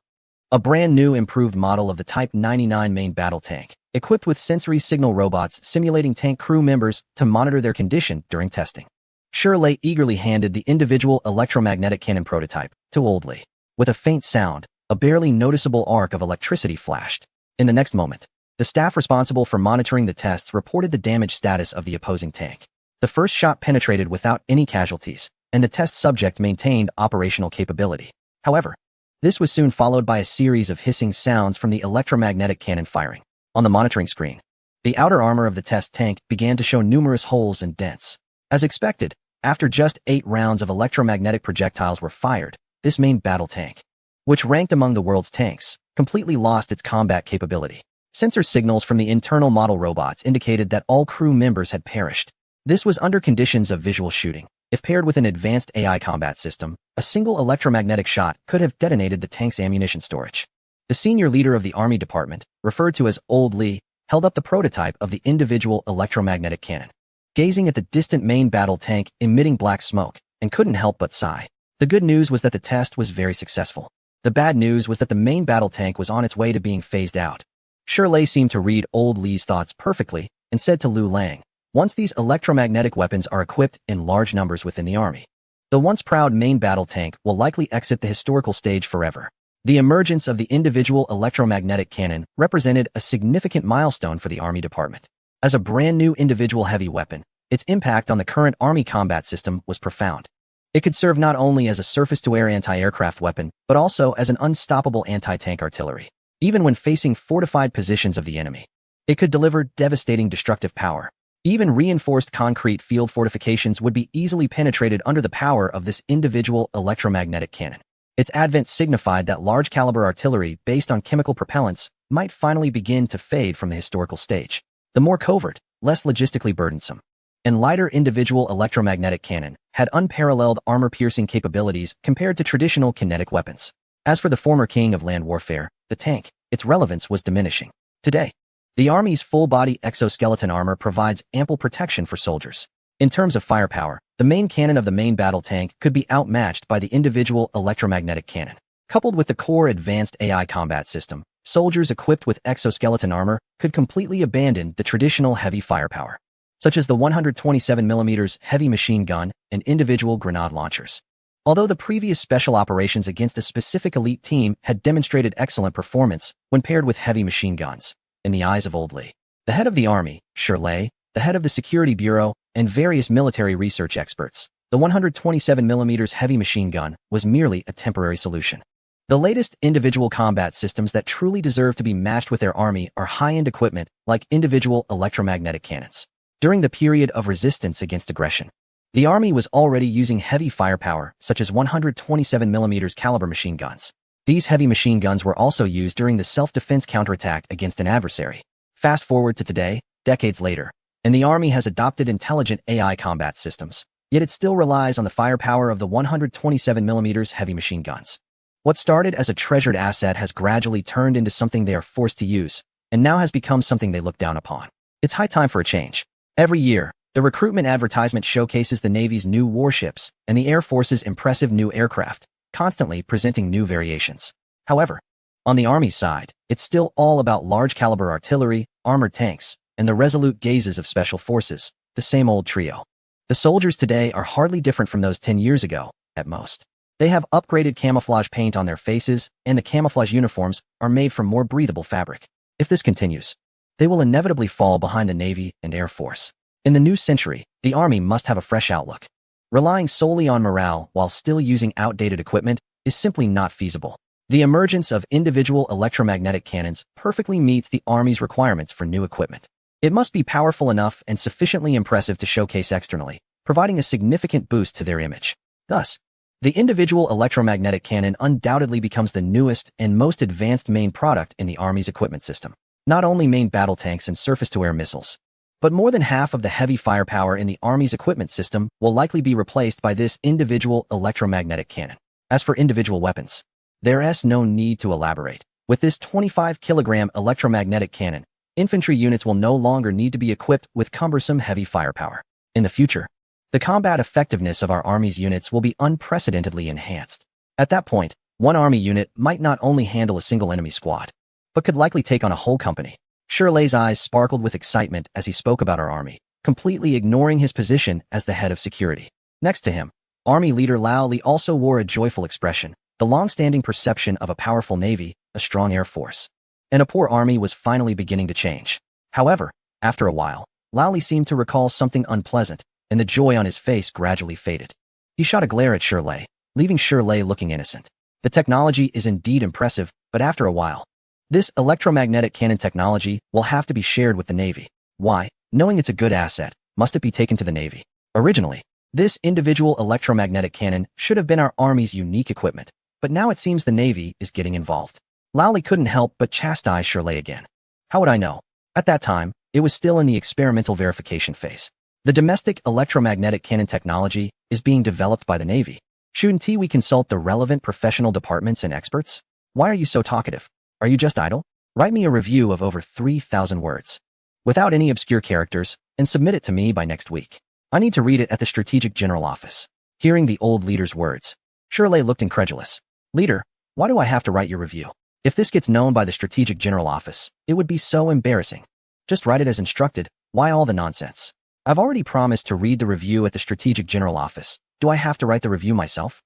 A brand new improved model of the Type 99 main battle tank, equipped with sensory signal robots simulating tank crew members to monitor their condition during testing. Shirley eagerly handed the individual electromagnetic cannon prototype to Old Lee. With a faint sound, a barely noticeable arc of electricity flashed. In the next moment, the staff responsible for monitoring the tests reported the damage status of the opposing tank. The first shot penetrated without any casualties, and the test subject maintained operational capability. However, this was soon followed by a series of hissing sounds from the electromagnetic cannon firing. On the monitoring screen, the outer armor of the test tank began to show numerous holes and dents. As expected, after just 8 rounds of electromagnetic projectiles were fired, this main battle tank, which ranked among the world's tanks, completely lost its combat capability. Sensor signals from the internal model robots indicated that all crew members had perished. This was under conditions of visual shooting. If paired with an advanced AI combat system, a single electromagnetic shot could have detonated the tank's ammunition storage. The senior leader of the Army Department, referred to as Old Lee, held up the prototype of the individual electromagnetic cannon, gazing at the distant main battle tank emitting black smoke, and couldn't help but sigh. The good news was that the test was very successful. The bad news was that the main battle tank was on its way to being phased out. Shirley seemed to read Old Lee's thoughts perfectly and said to Liu Lang, once these electromagnetic weapons are equipped in large numbers within the Army, the once proud main battle tank will likely exit the historical stage forever. The emergence of the individual electromagnetic cannon represented a significant milestone for the Army Department. As a brand new individual heavy weapon, its impact on the current Army combat system was profound. It could serve not only as a surface-to-air anti-aircraft weapon, but also as an unstoppable anti-tank artillery. Even when facing fortified positions of the enemy, it could deliver devastating destructive power. Even reinforced concrete field fortifications would be easily penetrated under the power of this individual electromagnetic cannon. Its advent signified that large-caliber artillery based on chemical propellants might finally begin to fade from the historical stage. The more covert, less logistically burdensome, and lighter individual electromagnetic cannon had unparalleled armor-piercing capabilities compared to traditional kinetic weapons. As for the former king of land warfare, the tank, its relevance was diminishing. Today, the Army's full-body exoskeleton armor provides ample protection for soldiers. In terms of firepower, the main cannon of the main battle tank could be outmatched by the individual electromagnetic cannon. Coupled with the core advanced AI combat system, soldiers equipped with exoskeleton armor could completely abandon the traditional heavy firepower, such as the 127mm heavy machine gun and individual grenade launchers. Although the previous special operations against a specific elite team had demonstrated excellent performance when paired with heavy machine guns, in the eyes of Old Lee, the head of the Army, Shirley, the head of the Security Bureau, and various military research experts, the 127mm heavy machine gun was merely a temporary solution. The latest individual combat systems that truly deserve to be matched with their army are high-end equipment like individual electromagnetic cannons. During the period of resistance against aggression, the Army was already using heavy firepower such as 127mm caliber machine guns. These heavy machine guns were also used during the self-defense counterattack against an adversary. Fast forward to today, decades later, and the Army has adopted intelligent AI combat systems, yet it still relies on the firepower of the 127mm heavy machine guns. What started as a treasured asset has gradually turned into something they are forced to use, and now has become something they look down upon. It's high time for a change. Every year, the recruitment advertisement showcases the Navy's new warships and the Air Force's impressive new aircraft, constantly presenting new variations. However, on the Army's side, it's still all about large-caliber artillery, armored tanks, and the resolute gazes of special forces, the same old trio. The soldiers today are hardly different from those 10 years ago, at most. They have upgraded camouflage paint on their faces, and the camouflage uniforms are made from more breathable fabric. If this continues, they will inevitably fall behind the Navy and Air Force. In the new century, the Army must have a fresh outlook. Relying solely on morale while still using outdated equipment is simply not feasible. The emergence of individual electromagnetic cannons perfectly meets the Army's requirements for new equipment. It must be powerful enough and sufficiently impressive to showcase externally, providing a significant boost to their image. Thus, the individual electromagnetic cannon undoubtedly becomes the newest and most advanced main product in the Army's equipment system. Not only main battle tanks and surface-to-air missiles, but more than half of the heavy firepower in the Army's equipment system will likely be replaced by this individual electromagnetic cannon. As for individual weapons, there's no need to elaborate. With this 25-kilogram electromagnetic cannon, infantry units will no longer need to be equipped with cumbersome heavy firepower. In the future, the combat effectiveness of our Army's units will be unprecedentedly enhanced. At that point, one Army unit might not only handle a single enemy squad, but could likely take on a whole company. Shirley's eyes sparkled with excitement as he spoke about our Army, completely ignoring his position as the head of security. Next to him, Army leader Lao Li also wore a joyful expression, the long-standing perception of a powerful Navy, a strong Air Force, and a poor Army was finally beginning to change. However, after a while, Lao Li seemed to recall something unpleasant, and the joy on his face gradually faded. He shot a glare at Shirley, leaving Shirley looking innocent. The technology is indeed impressive, but after a while, this electromagnetic cannon technology will have to be shared with the Navy. Why, knowing it's a good asset, must it be taken to the Navy? Originally, this individual electromagnetic cannon should have been our Army's unique equipment, but now it seems the Navy is getting involved. Lao Li couldn't help but chastise Shirley again. How would I know? At that time, it was still in the experimental verification phase. The domestic electromagnetic cannon technology is being developed by the Navy. Shouldn't we consult the relevant professional departments and experts? Why are you so talkative? Are you just idle? Write me a review of over 3,000 words, without any obscure characters, and submit it to me by next week. I need to read it at the Strategic General Office. Hearing the old leader's words, Shirley looked incredulous. Leader, why do I have to write your review? If this gets known by the Strategic General Office, it would be so embarrassing. Just write it as instructed. Why all the nonsense? I've already promised to read the review at the Strategic General Office. Do I have to write the review myself?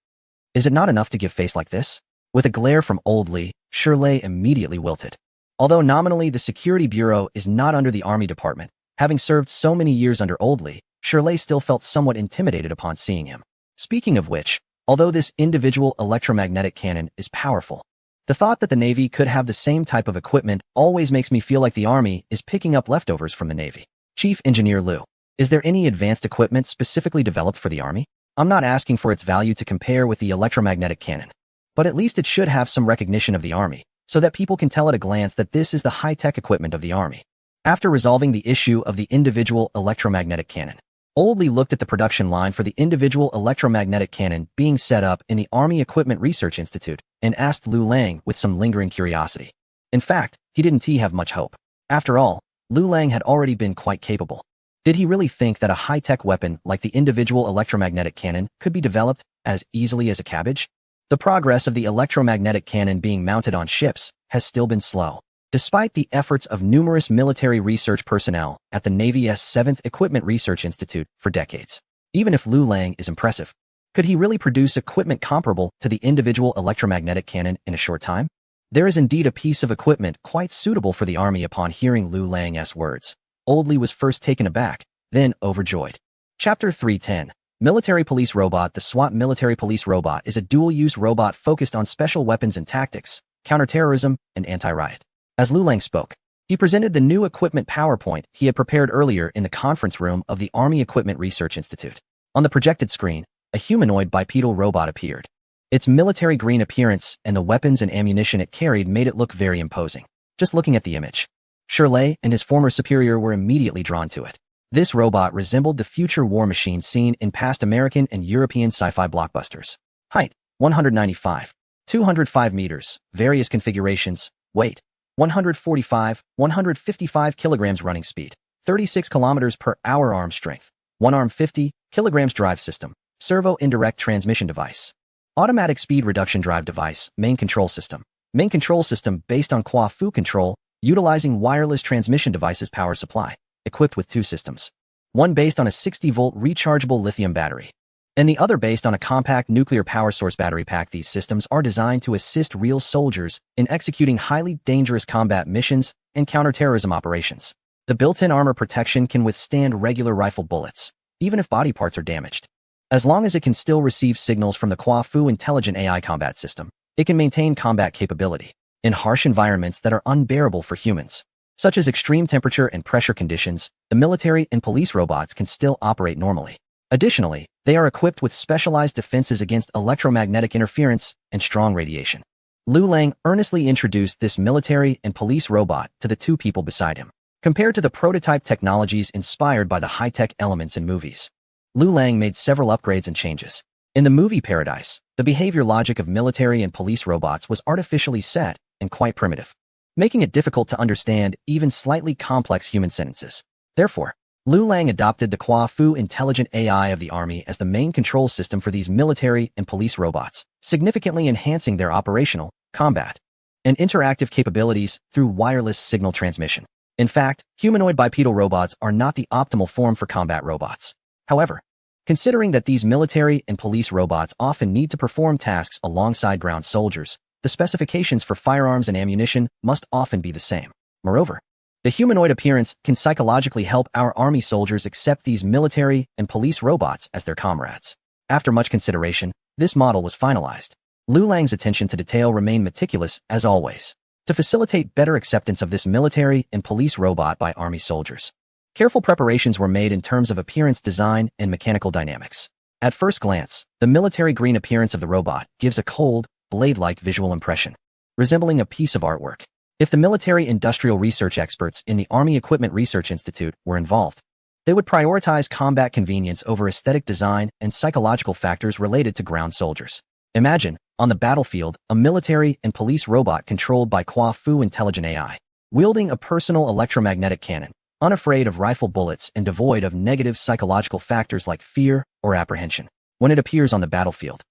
Is it not enough to give face like this? With a glare from Old Lee, Shirley immediately wilted. Although nominally the Security Bureau is not under the Army Department, having served so many years under Old Lee, Shirley still felt somewhat intimidated upon seeing him. Speaking of which, although this individual electromagnetic cannon is powerful, the thought that the Navy could have the same type of equipment always makes me feel like the Army is picking up leftovers from the Navy. Chief Engineer Liu, is there any advanced equipment specifically developed for the Army? I'm not asking for its value to compare with the electromagnetic cannon, but at least it should have some recognition of the Army, so that people can tell at a glance that this is the high-tech equipment of the Army. After resolving the issue of the individual electromagnetic cannon, Oldley looked at the production line for the individual electromagnetic cannon being set up in the Army Equipment Research Institute and asked Lu Lang with some lingering curiosity. In fact, he didn't have much hope. After all, Lu Lang had already been quite capable. Did he really think that a high-tech weapon like the individual electromagnetic cannon could be developed as easily as a cabbage? The progress of the electromagnetic cannon being mounted on ships has still been slow, despite the efforts of numerous military research personnel at the Navy's 7th Equipment Research Institute for decades. Even if Lu Lang is impressive, could he really produce equipment comparable to the individual electromagnetic cannon in a short time? There is indeed a piece of equipment quite suitable for the Army. Upon hearing Lu Lang's words, Oldley was first taken aback, then overjoyed. Chapter 310. Military Police Robot. The SWAT Military Police Robot is a dual-use robot focused on special weapons and tactics, counterterrorism, and anti-riot. As Lu Lang spoke, he presented the new equipment PowerPoint he had prepared earlier in the conference room of the Army Equipment Research Institute. On the projected screen, a humanoid bipedal robot appeared. Its military green appearance and the weapons and ammunition it carried made it look very imposing. Just looking at the image, Shirley and his former superior were immediately drawn to it. This robot resembled the future war machine seen in past American and European sci-fi blockbusters. Height, 195, 205 meters, various configurations, weight, 145, 155 kilograms running speed, 36 kilometers per hour arm strength, one arm 50 kilograms drive system, servo indirect transmission device. Automatic speed reduction drive device, main control system. Main control system based on Qua-Fu control, utilizing wireless transmission devices power supply, equipped with two systems. One based on a 60-volt rechargeable lithium battery, and the other based on a compact nuclear power source battery pack. These systems are designed to assist real soldiers in executing highly dangerous combat missions and counterterrorism operations. The built-in armor protection can withstand regular rifle bullets, even if body parts are damaged. As long as it can still receive signals from the Qua-Fu intelligent AI combat system, it can maintain combat capability in harsh environments that are unbearable for humans, such as extreme temperature and pressure conditions. The military and police robots can still operate normally. Additionally, they are equipped with specialized defenses against electromagnetic interference and strong radiation. Lu Lang earnestly introduced this military and police robot to the two people beside him. Compared to the prototype technologies inspired by the high-tech elements in movies, Lu Lang made several upgrades and changes. In the movie Paradise, the behavior logic of military and police robots was artificially set and quite primitive, making it difficult to understand even slightly complex human sentences. Therefore, Lu Lang adopted the Qua-Fu intelligent AI of the Army as the main control system for these military and police robots, significantly enhancing their operational, combat, and interactive capabilities through wireless signal transmission. In fact, humanoid bipedal robots are not the optimal form for combat robots. However, considering that these military and police robots often need to perform tasks alongside ground soldiers, the specifications for firearms and ammunition must often be the same. Moreover, the humanoid appearance can psychologically help our Army soldiers accept these military and police robots as their comrades. After much consideration, this model was finalized. Lu Lang's attention to detail remained meticulous as always, to facilitate better acceptance of this military and police robot by Army soldiers. Careful preparations were made in terms of appearance design and mechanical dynamics. At first glance, the military green appearance of the robot gives a cold, blade-like visual impression, resembling a piece of artwork. If the military industrial research experts in the Army Equipment Research Institute were involved, they would prioritize combat convenience over aesthetic design and psychological factors related to ground soldiers. Imagine, on the battlefield, a military and police robot controlled by Qua-Fu intelligent AI, wielding a personal electromagnetic cannon, unafraid of rifle bullets and devoid of negative psychological factors like fear or apprehension. When it appears on the battlefield,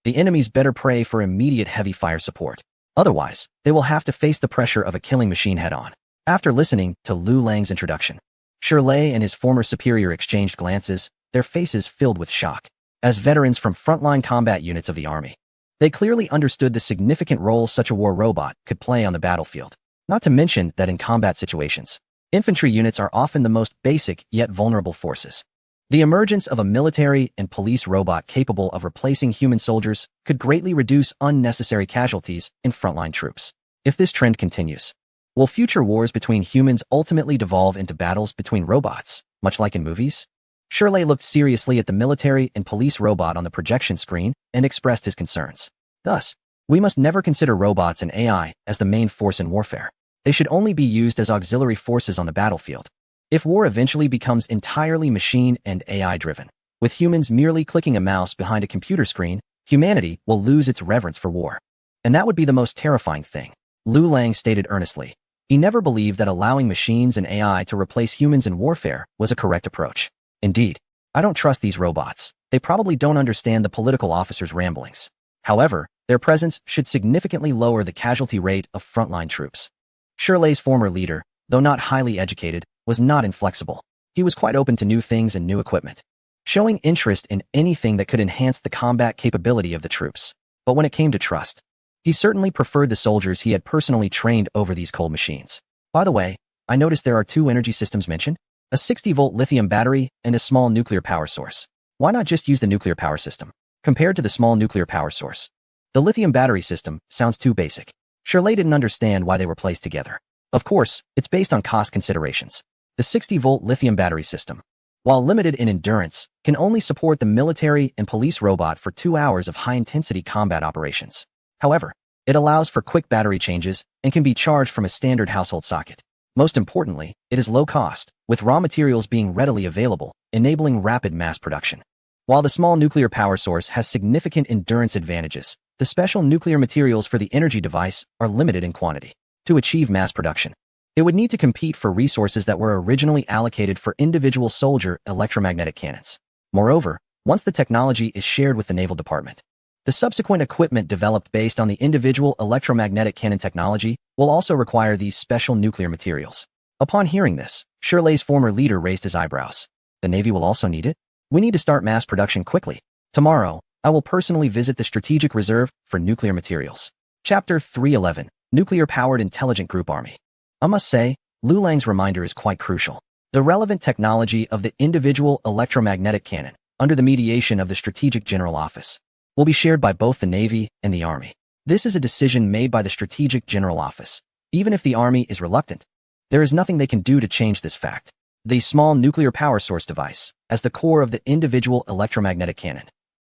the enemies better pray for immediate heavy fire support. Otherwise, they will have to face the pressure of a killing machine head-on. After listening to Lu Lang's introduction, Shirley and his former superior exchanged glances, their faces filled with shock. As veterans from frontline combat units of the Army, they clearly understood the significant role such a war robot could play on the battlefield. Not to mention that in combat situations, infantry units are often the most basic yet vulnerable forces. The emergence of a military and police robot capable of replacing human soldiers could greatly reduce unnecessary casualties in frontline troops. If this trend continues, Will future wars between humans ultimately devolve into battles between robots, much like in movies? Shirley looked seriously at the military and police robot on the projection screen and expressed his concerns. Thus, we must never consider robots and AI as the main force in warfare. They should only be used as auxiliary forces on the battlefield. If war eventually becomes entirely machine and AI-driven, with humans merely clicking a mouse behind a computer screen, humanity will lose its reverence for war. And that would be the most terrifying thing, Liu Lang stated earnestly. He never believed that allowing machines and AI to replace humans in warfare was a correct approach. Indeed, I don't trust these robots. They probably don't understand the political officers' ramblings. However, their presence should significantly lower the casualty rate of frontline troops. Shirley's former leader, though not highly educated, was not inflexible. He was quite open to new things and new equipment, showing interest in anything that could enhance the combat capability of the troops. But when it came to trust, he certainly preferred the soldiers he had personally trained over these cold machines. By the way, I noticed there are two energy systems mentioned, a 60-volt lithium battery and a small nuclear power source. Why not just use the nuclear power system, compared to the small nuclear power source? The lithium battery system sounds too basic. Shirley didn't understand why they were placed together. Of course, it's based on cost considerations. The 60-volt lithium battery system, while limited in endurance, can only support the military and police robot for 2 hours of high-intensity combat operations. However, it allows for quick battery changes and can be charged from a standard household socket. Most importantly, it is low cost, with raw materials being readily available, enabling rapid mass production. While the small nuclear power source has significant endurance advantages, the special nuclear materials for the energy device are limited in quantity. To achieve mass production, it would need to compete for resources that were originally allocated for individual soldier electromagnetic cannons. Moreover, once the technology is shared with the Naval Department, the subsequent equipment developed based on the individual electromagnetic cannon technology will also require these special nuclear materials. Upon hearing this, Shirley's former leader raised his eyebrows. The Navy will also need it? We need to start mass production quickly. Tomorrow, I will personally visit the Strategic Reserve for Nuclear Materials. Chapter 311, Nuclear-Powered Intelligent Group Army. I must say, Liu Lang's reminder is quite crucial. The relevant technology of the individual electromagnetic cannon, under the mediation of the Strategic General Office, will be shared by both the Navy and the Army. This is a decision made by the Strategic General Office. Even if the Army is reluctant, there is nothing they can do to change this fact. The small nuclear power source device, as the core of the individual electromagnetic cannon,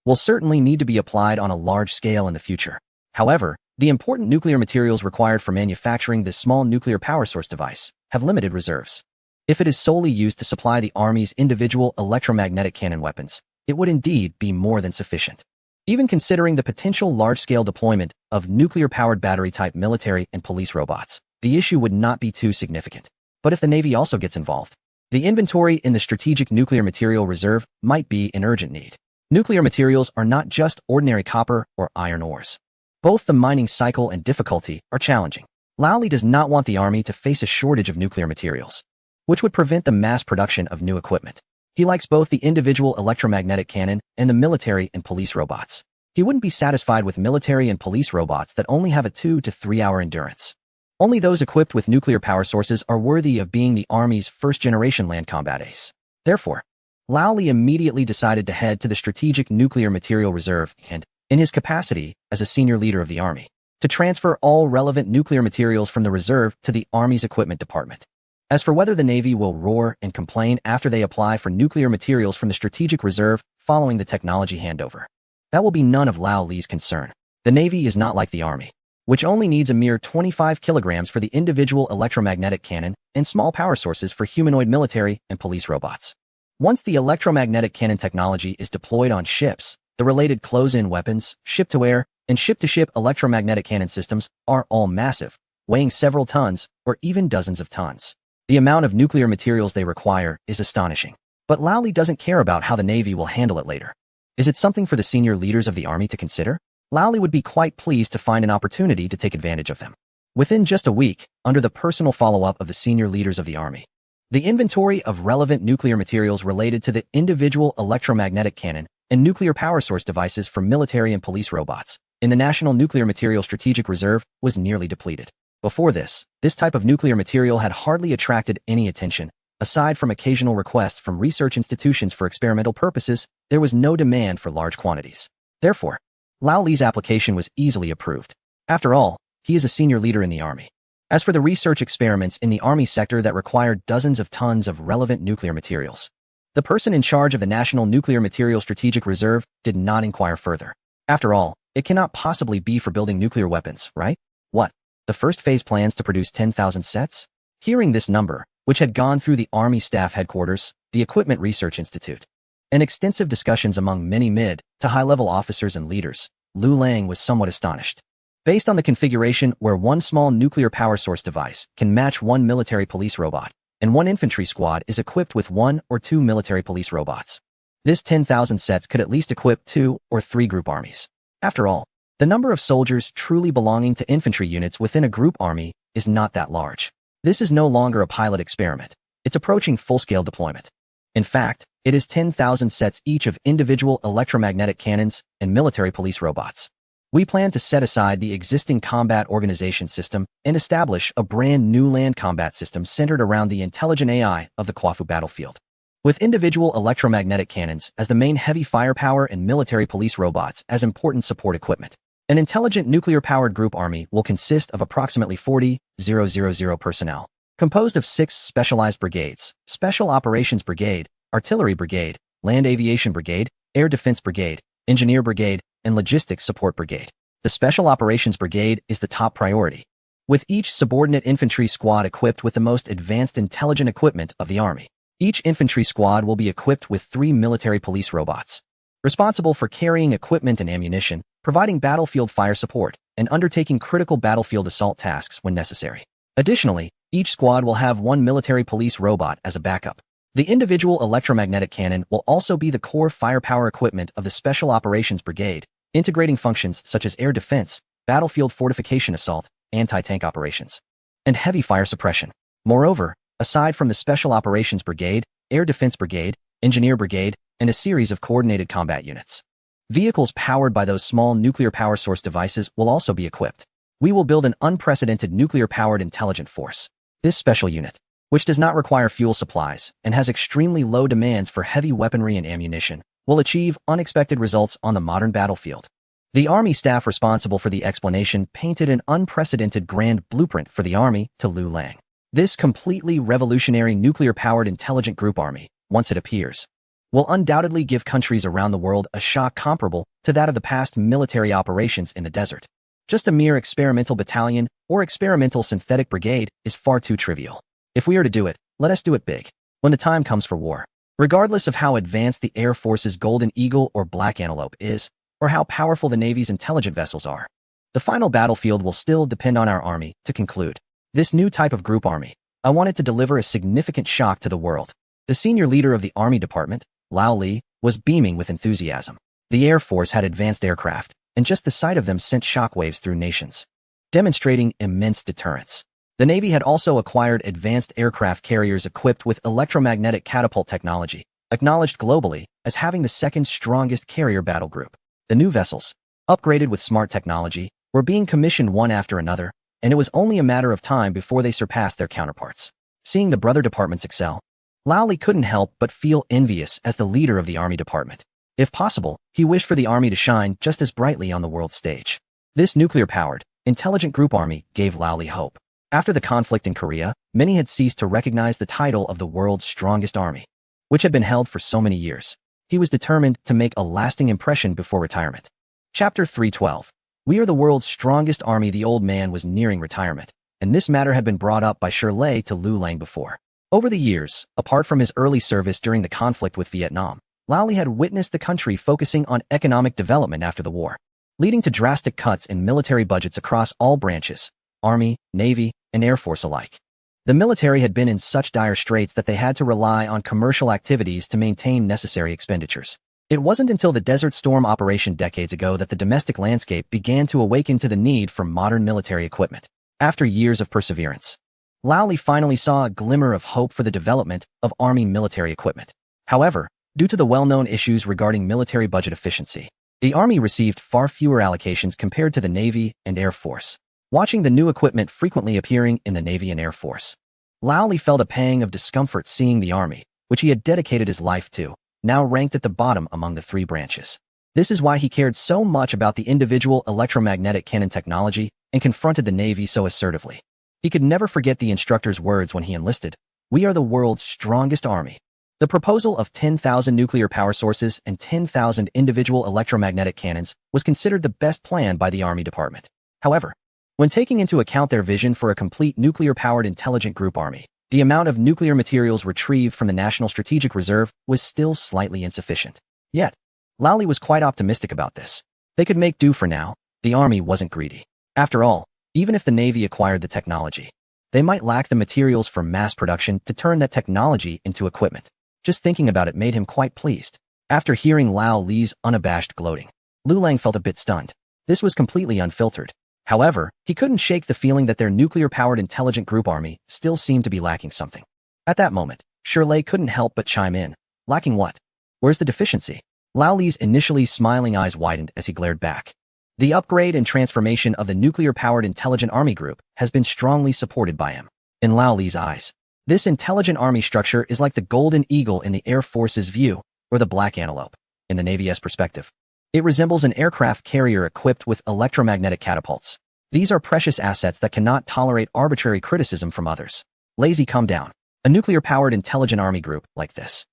will certainly need to be applied on a large scale in the future. However, the important nuclear materials required for manufacturing this small nuclear power source device have limited reserves. If it is solely used to supply the Army's individual electromagnetic cannon weapons, it would indeed be more than sufficient. Even considering the potential large-scale deployment of nuclear-powered battery-type military and police robots, the issue would not be too significant. But if the Navy also gets involved, the inventory in the Strategic Nuclear Material Reserve might be in urgent need. Nuclear materials are not just ordinary copper or iron ores. Both the mining cycle and difficulty are challenging. Lowley does not want the Army to face a shortage of nuclear materials, which would prevent the mass production of new equipment. He likes both the individual electromagnetic cannon and the military and police robots. He wouldn't be satisfied with military and police robots that only have a 2 to 3 hour endurance. Only those equipped with nuclear power sources are worthy of being the Army's first-generation land combat ace. Therefore, Lowley immediately decided to head to the Strategic Nuclear Material Reserve and, in his capacity as a senior leader of the Army, to transfer all relevant nuclear materials from the reserve to the Army's equipment department. As for whether the Navy will roar and complain after they apply for nuclear materials from the Strategic Reserve following the technology handover, that will be none of Lowley's concern. The Navy is not like the Army, which only needs a mere 25 kilograms for the individual electromagnetic cannon and small power sources for humanoid military and police robots. Once the electromagnetic cannon technology is deployed on ships, the related close-in weapons, ship-to-air, and ship-to-ship electromagnetic cannon systems are all massive, weighing several tons or even dozens of tons. The amount of nuclear materials they require is astonishing. But Lowley doesn't care about how the Navy will handle it later. Is it something for the senior leaders of the Army to consider? Lowley would be quite pleased to find an opportunity to take advantage of them. Within just a week, under the personal follow-up of the senior leaders of the Army, the inventory of relevant nuclear materials related to the individual electromagnetic cannon and nuclear power source devices for military and police robots in the National Nuclear Material Strategic Reserve was nearly depleted. Before this type of nuclear material had hardly attracted any attention. Aside from occasional requests from research institutions for experimental purposes, there was no demand for large quantities. Therefore, Lowley's application was easily approved. After all, he is a senior leader in the Army. As for the research experiments in the Army sector that required dozens of tons of relevant nuclear materials, the person in charge of the National Nuclear Material Strategic Reserve did not inquire further. After all, it cannot possibly be for building nuclear weapons, right? What? The first phase plans to produce 10,000 sets? Hearing this number, which had gone through the Army Staff Headquarters, the Equipment Research Institute, and extensive discussions among many mid to high-level officers and leaders, Liu Lang was somewhat astonished. Based on the configuration where one small nuclear power source device can match one military police robot, and one infantry squad is equipped with 1 or 2 military police robots, this 10,000 sets could at least equip 2 or 3 group armies. After all, the number of soldiers truly belonging to infantry units within a group army is not that large. This is no longer a pilot experiment. It's approaching full-scale deployment. In fact, it is 10,000 sets each of individual electromagnetic cannons and military police robots. We plan to set aside the existing combat organization system and establish a brand new land combat system centered around the intelligent AI of the Kwafu battlefield. With individual electromagnetic cannons as the main heavy firepower and military police robots as important support equipment, an intelligent nuclear-powered group army will consist of approximately 40,000 personnel, composed of 6 specialized brigades: Special Operations Brigade, Artillery Brigade, Land Aviation Brigade, Air Defense Brigade, Engineer Brigade, and Logistics Support Brigade. The Special Operations Brigade is the top priority, with each subordinate infantry squad equipped with the most advanced intelligent equipment of the Army. Each infantry squad will be equipped with 3 military police robots, responsible for carrying equipment and ammunition, providing battlefield fire support, and undertaking critical battlefield assault tasks when necessary. Additionally, each squad will have 1 military police robot as a backup. The individual electromagnetic cannon will also be the core firepower equipment of the Special Operations Brigade, integrating functions such as air defense, battlefield fortification assault, anti-tank operations, and heavy fire suppression. Moreover, aside from the Special Operations Brigade, Air Defense Brigade, Engineer Brigade, and a series of coordinated combat units, vehicles powered by those small nuclear power source devices will also be equipped. We will build an unprecedented nuclear-powered intelligent force. This special unit, which does not require fuel supplies and has extremely low demands for heavy weaponry and ammunition, will achieve unexpected results on the modern battlefield. The Army staff responsible for the explanation painted an unprecedented grand blueprint for the Army to Liu Lang. This completely revolutionary nuclear-powered intelligent group army, once it appears, will undoubtedly give countries around the world a shock comparable to that of the past military operations in the desert. Just a mere experimental battalion or experimental synthetic brigade is far too trivial. If we are to do it, let us do it big, when the time comes for war. Regardless of how advanced the Air Force's Golden Eagle or Black Antelope is, or how powerful the Navy's intelligent vessels are, the final battlefield will still depend on our Army to conclude. This new type of group army, I wanted to deliver a significant shock to the world. The senior leader of the Army Department, Lao Li, was beaming with enthusiasm. The Air Force had advanced aircraft, and just the sight of them sent shockwaves through nations, demonstrating immense deterrence. The Navy had also acquired advanced aircraft carriers equipped with electromagnetic catapult technology, acknowledged globally as having the second strongest carrier battle group. The new vessels, upgraded with smart technology, were being commissioned one after another, and it was only a matter of time before they surpassed their counterparts. Seeing the brother departments excel, Lao Li couldn't help but feel envious as the leader of the Army Department. If possible, he wished for the Army to shine just as brightly on the world stage. This nuclear-powered, intelligent group army gave Lao Li hope. After the conflict in Korea, many had ceased to recognize the title of the world's strongest army, which had been held for so many years. He was determined to make a lasting impression before retirement. Chapter 312. We are the world's strongest army. The old man was nearing retirement, and this matter had been brought up by Shirley to Liu Lang before. Over the years, apart from his early service during the conflict with Vietnam, Lao Li had witnessed the country focusing on economic development after the war, leading to drastic cuts in military budgets across all branches, Army, Navy, and Air Force alike. The military had been in such dire straits that they had to rely on commercial activities to maintain necessary expenditures. It wasn't until the Desert Storm operation decades ago that the domestic landscape began to awaken to the need for modern military equipment. After years of perseverance, Lao Li finally saw a glimmer of hope for the development of Army military equipment. However, due to the well-known issues regarding military budget efficiency, the Army received far fewer allocations compared to the Navy and Air Force. Watching the new equipment frequently appearing in the Navy and Air Force, Lao Li felt a pang of discomfort seeing the Army, which he had dedicated his life to, now ranked at the bottom among the 3 branches. This is why he cared so much about the individual electromagnetic cannon technology and confronted the Navy so assertively. He could never forget the instructor's words when he enlisted. "We are the world's strongest army." The proposal of 10,000 nuclear power sources and 10,000 individual electromagnetic cannons was considered the best plan by the Army Department. However, when taking into account their vision for a complete nuclear-powered intelligent group army, the amount of nuclear materials retrieved from the National Strategic Reserve was still slightly insufficient. Yet, Lowley was quite optimistic about this. They could make do for now. The Army wasn't greedy. After all, even if the Navy acquired the technology, they might lack the materials for mass production to turn that technology into equipment. Just thinking about it made him quite pleased. After hearing Lao Li's unabashed gloating, Lu Lang felt a bit stunned. This was completely unfiltered. However, he couldn't shake the feeling that their nuclear-powered intelligent group army still seemed to be lacking something. At that moment, Shirley couldn't help but chime in. Lacking what? Where's the deficiency? Lao Li's initially smiling eyes widened as he glared back. The upgrade and transformation of the nuclear-powered intelligent army group has been strongly supported by him. In Lao Li's eyes, this intelligent army structure is like the golden eagle in the Air Force's view, or the black antelope in the Navy's perspective. It resembles an aircraft carrier equipped with electromagnetic catapults. These are precious assets that cannot tolerate arbitrary criticism from others. Lazy, calm down. A nuclear-powered intelligent army group like this.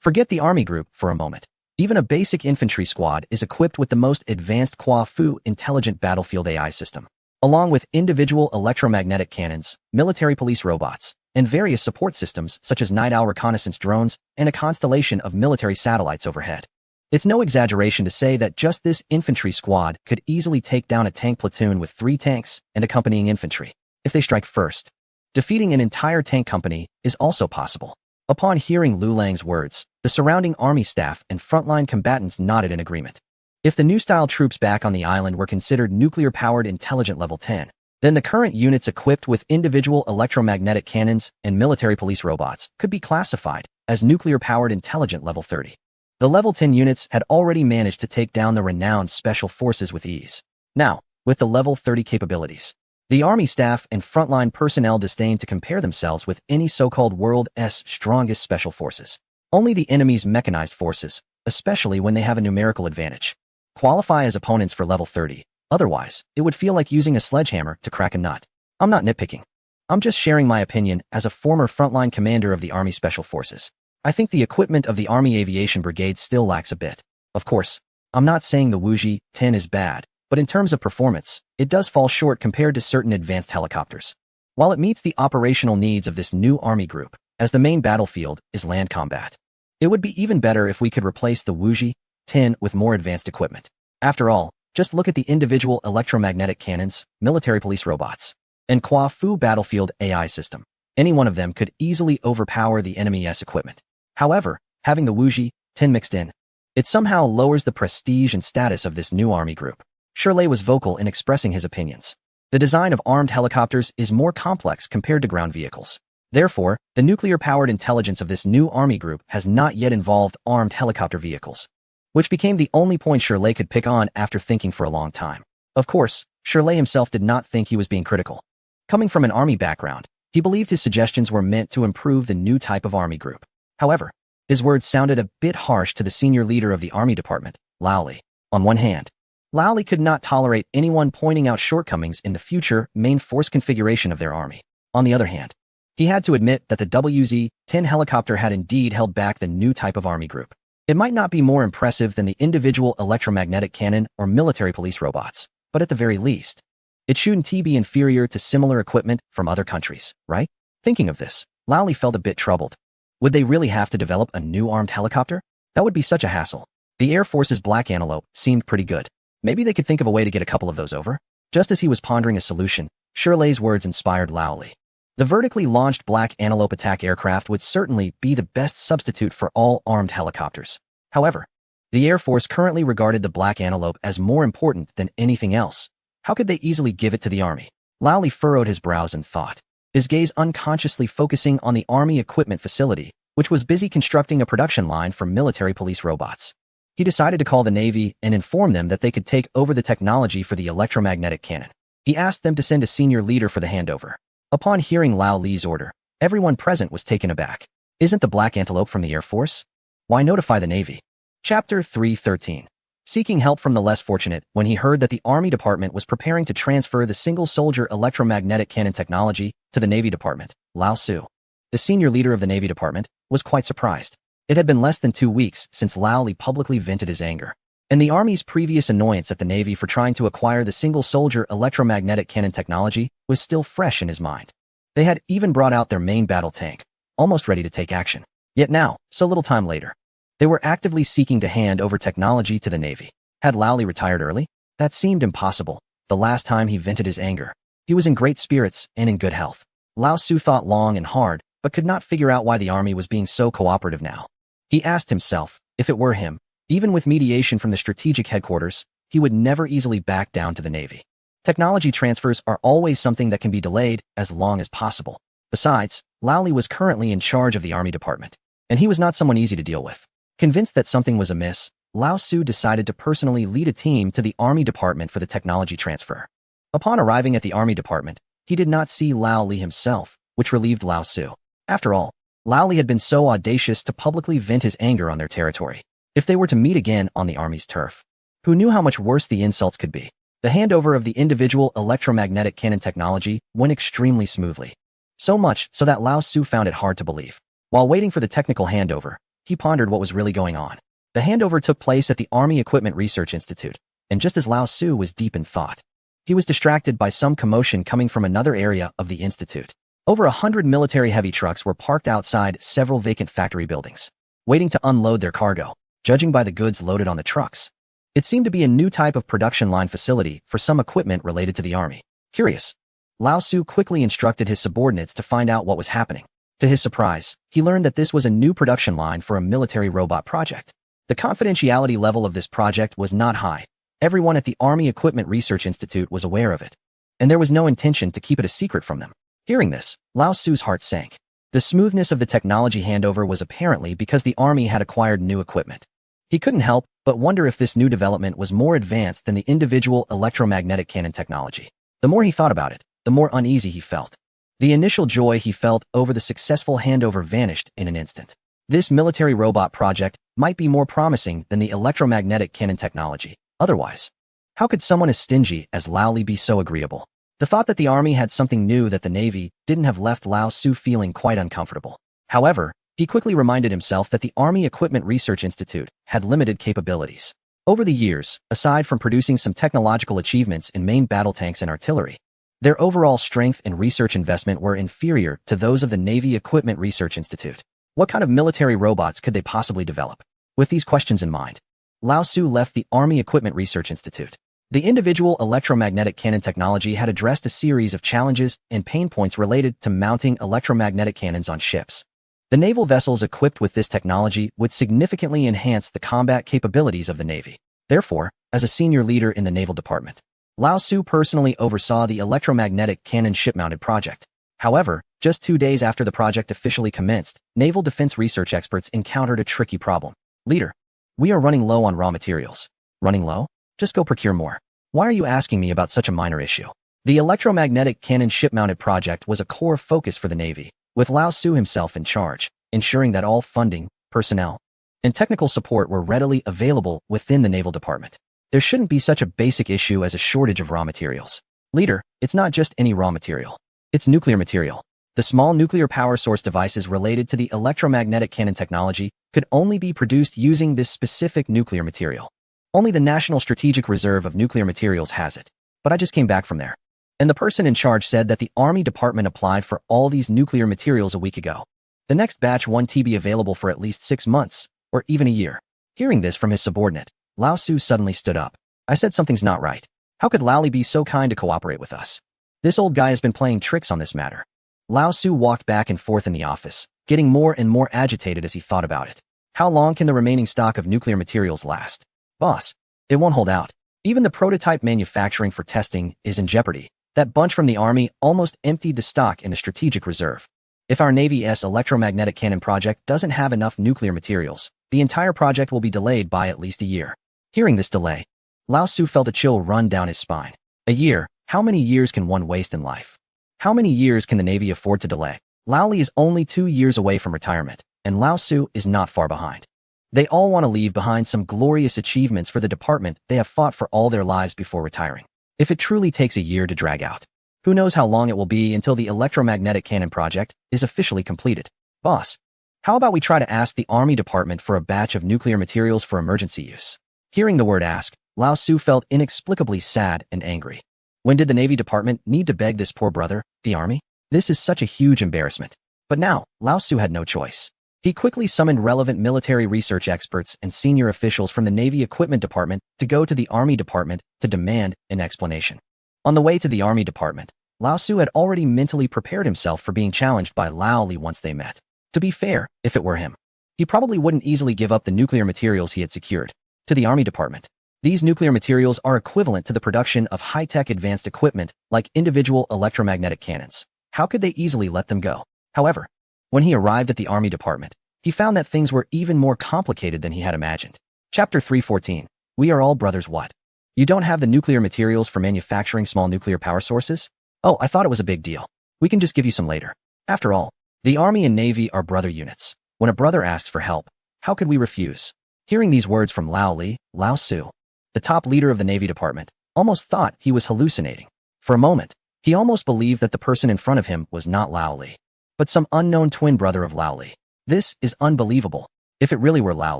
Forget the army group for a moment. Even a basic infantry squad is equipped with the most advanced Qua-Fu intelligent battlefield AI system, along with individual electromagnetic cannons, military police robots, and various support systems such as night owl reconnaissance drones and a constellation of military satellites overhead. It's no exaggeration to say that just this infantry squad could easily take down a tank platoon with 3 tanks and accompanying infantry, if they strike first. Defeating an entire tank company is also possible. Upon hearing Lu Lang's words, the surrounding army staff and frontline combatants nodded in agreement. If the new-style troops back on the island were considered nuclear-powered intelligent level 10, then the current units equipped with individual electromagnetic cannons and military police robots could be classified as nuclear-powered intelligent level 30. The level 10 units had already managed to take down the renowned special forces with ease. Now, with the level 30 capabilities, the army staff and frontline personnel disdained to compare themselves with any so-called world's strongest special forces. Only the enemy's mechanized forces, especially when they have a numerical advantage, qualify as opponents for level 30. Otherwise, it would feel like using a sledgehammer to crack a nut. I'm not nitpicking. I'm just sharing my opinion as a former frontline commander of the Army Special Forces. I think the equipment of the Army Aviation Brigade still lacks a bit. Of course, I'm not saying the Wuji 10 is bad, but in terms of performance, it does fall short compared to certain advanced helicopters. While it meets the operational needs of this new Army group, as the main battlefield is land combat, it would be even better if we could replace the Wuji 10 with more advanced equipment. After all, just look at the individual electromagnetic cannons, military police robots, and Qua-Fu battlefield AI system. Any one of them could easily overpower the enemy's equipment. However, having the Wuji 10 mixed in, it somehow lowers the prestige and status of this new army group. Shirley was vocal in expressing his opinions. The design of armed helicopters is more complex compared to ground vehicles. Therefore, the nuclear-powered intelligence of this new army group has not yet involved armed helicopter vehicles, which became the only point Shirley could pick on after thinking for a long time. Of course, Shirley himself did not think he was being critical. Coming from an army background, he believed his suggestions were meant to improve the new type of army group. However, his words sounded a bit harsh to the senior leader of the army department, Lowley. On one hand, Lowley could not tolerate anyone pointing out shortcomings in the future main force configuration of their army. On the other hand, he had to admit that the WZ-10 helicopter had indeed held back the new type of army group. It might not be more impressive than the individual electromagnetic cannon or military police robots, but at the very least, it shouldn't be inferior to similar equipment from other countries, right? Thinking of this, Lowley felt a bit troubled. Would they really have to develop a new armed helicopter? That would be such a hassle. The Air Force's Black Antelope seemed pretty good. Maybe they could think of a way to get a couple of those over. Just as he was pondering a solution, Shirley's words inspired Lowley. The vertically launched Black Antelope attack aircraft would certainly be the best substitute for all armed helicopters. However, the Air Force currently regarded the Black Antelope as more important than anything else. How could they easily give it to the Army? Lowley furrowed his brows in thought, his gaze unconsciously focusing on the Army equipment facility, which was busy constructing a production line for military police robots. He decided to call the Navy and inform them that they could take over the technology for the electromagnetic cannon. He asked them to send a senior leader for the handover. Upon hearing Lao Li's order, everyone present was taken aback. Isn't the Black Antelope from the Air Force? Why notify the Navy? Chapter 313. seeking help from the less fortunate when he heard that the Army Department was preparing to transfer the single-soldier electromagnetic cannon technology to the Navy Department. Lao Su, the senior leader of the Navy Department, was quite surprised. It had been less than 2 weeks since Lao Li publicly vented his anger, and the Army's previous annoyance at the Navy for trying to acquire the single-soldier electromagnetic cannon technology was still fresh in his mind. They had even brought out their main battle tank, almost ready to take action. Yet now, so little time later, they were actively seeking to hand over technology to the Navy. Had Lao Li retired early? That seemed impossible. The last time he vented his anger, he was in great spirits and in good health. Lao Su thought long and hard, but could not figure out why the Army was being so cooperative now. He asked himself, if it were him, even with mediation from the strategic headquarters, he would never easily back down to the Navy. Technology transfers are always something that can be delayed as long as possible. Besides, Lao Li was currently in charge of the Army Department, and he was not someone easy to deal with. Convinced that something was amiss, Lao Su decided to personally lead a team to the Army Department for the technology transfer. Upon arriving at the Army Department, he did not see Lao Li himself, which relieved Lao Su. After all, Lao Li had been so audacious to publicly vent his anger on their territory. If they were to meet again on the Army's turf, who knew how much worse the insults could be? The handover of the individual electromagnetic cannon technology went extremely smoothly. So much so that Lao Su found it hard to believe. While waiting for the technical handover, he pondered what was really going on. The handover took place at the Army Equipment Research Institute, and just as Lao Su was deep in thought, he was distracted by some commotion coming from another area of the institute. Over 100 military heavy trucks were parked outside several vacant factory buildings, waiting to unload their cargo, judging by the goods loaded on the trucks. It seemed to be a new type of production line facility for some equipment related to the Army. Curious, Lao Su quickly instructed his subordinates to find out what was happening. To his surprise, he learned that this was a new production line for a military robot project. The confidentiality level of this project was not high. Everyone at the Army Equipment Research Institute was aware of it, and there was no intention to keep it a secret from them. Hearing this, Lao Su's heart sank. The smoothness of the technology handover was apparently because the Army had acquired new equipment. He couldn't help but wonder if this new development was more advanced than the individual electromagnetic cannon technology. The more he thought about it, the more uneasy he felt. The initial joy he felt over the successful handover vanished in an instant. This military robot project might be more promising than the electromagnetic cannon technology. Otherwise, how could someone as stingy as Lao Li be so agreeable? The thought that the Army had something new that the Navy didn't have left Lao Su feeling quite uncomfortable. However, he quickly reminded himself that the Army Equipment Research Institute had limited capabilities. Over the years, aside from producing some technological achievements in main battle tanks and artillery, their overall strength and research investment were inferior to those of the Navy Equipment Research Institute. What kind of military robots could they possibly develop? With these questions in mind, Lao Su left the Army Equipment Research Institute. The individual electromagnetic cannon technology had addressed a series of challenges and pain points related to mounting electromagnetic cannons on ships. The naval vessels equipped with this technology would significantly enhance the combat capabilities of the Navy. Therefore, as a senior leader in the Naval Department, Lao Su personally oversaw the electromagnetic cannon ship-mounted project. However, just 2 days after the project officially commenced, naval defense research experts encountered a tricky problem. Leader, we are running low on raw materials. Running low? Just go procure more. Why are you asking me about such a minor issue? The electromagnetic cannon ship-mounted project was a core focus for the Navy, with Lao Su himself in charge, ensuring that all funding, personnel, and technical support were readily available within the Naval Department. There shouldn't be such a basic issue as a shortage of raw materials. Leader, it's not just any raw material. It's nuclear material. The small nuclear power source devices related to the electromagnetic cannon technology could only be produced using this specific nuclear material. Only the National Strategic Reserve of Nuclear Materials has it. But I just came back from there, and the person in charge said that the Army Department applied for all these nuclear materials a week ago. The next batch won't be available for at least 6 months, or even a year. Hearing this from his subordinate, Lao Su suddenly stood up. I said something's not right. How could Lao Li be so kind to cooperate with us? This old guy has been playing tricks on this matter. Lao Su walked back and forth in the office, getting more and more agitated as he thought about it. How long can the remaining stock of nuclear materials last? Boss, it won't hold out. Even the prototype manufacturing for testing is in jeopardy. That bunch from the Army almost emptied the stock in the strategic reserve. If our Navy's electromagnetic cannon project doesn't have enough nuclear materials, the entire project will be delayed by at least a year. Hearing this delay, Lao Su felt a chill run down his spine. A year? How many years can one waste in life? How many years can the Navy afford to delay? Lao Li is only 2 years away from retirement, and Lao Su is not far behind. They all want to leave behind some glorious achievements for the department they have fought for all their lives before retiring. If it truly takes a year to drag out, who knows how long it will be until the electromagnetic cannon project is officially completed. Boss, how about we try to ask the Army Department for a batch of nuclear materials for emergency use? Hearing the word ask, Lao Su felt inexplicably sad and angry. When did the Navy Department need to beg this poor brother, the Army? This is such a huge embarrassment. But now, Lao Su had no choice. He quickly summoned relevant military research experts and senior officials from the Navy Equipment Department to go to the Army Department to demand an explanation. On the way to the Army Department, Lao Su had already mentally prepared himself for being challenged by Lao Li once they met. To be fair, if it were him, he probably wouldn't easily give up the nuclear materials he had secured. To the Army Department, these nuclear materials are equivalent to the production of high-tech advanced equipment like individual electromagnetic cannons. How could they easily let them go? However, when he arrived at the Army Department, he found that things were even more complicated than he had imagined. Chapter 314. We are all brothers. What? You don't have the nuclear materials for manufacturing small nuclear power sources? Oh, I thought it was a big deal. We can just give you some later. After all, the Army and Navy are brother units. When a brother asks for help, how could we refuse? Hearing these words from Lao Li, Lao Su, the top leader of the Navy Department, almost thought he was hallucinating. For a moment, he almost believed that the person in front of him was not Lao Li, but some unknown twin brother of Lao Li. This is unbelievable. If it really were Lao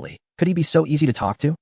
Li, could he be so easy to talk to?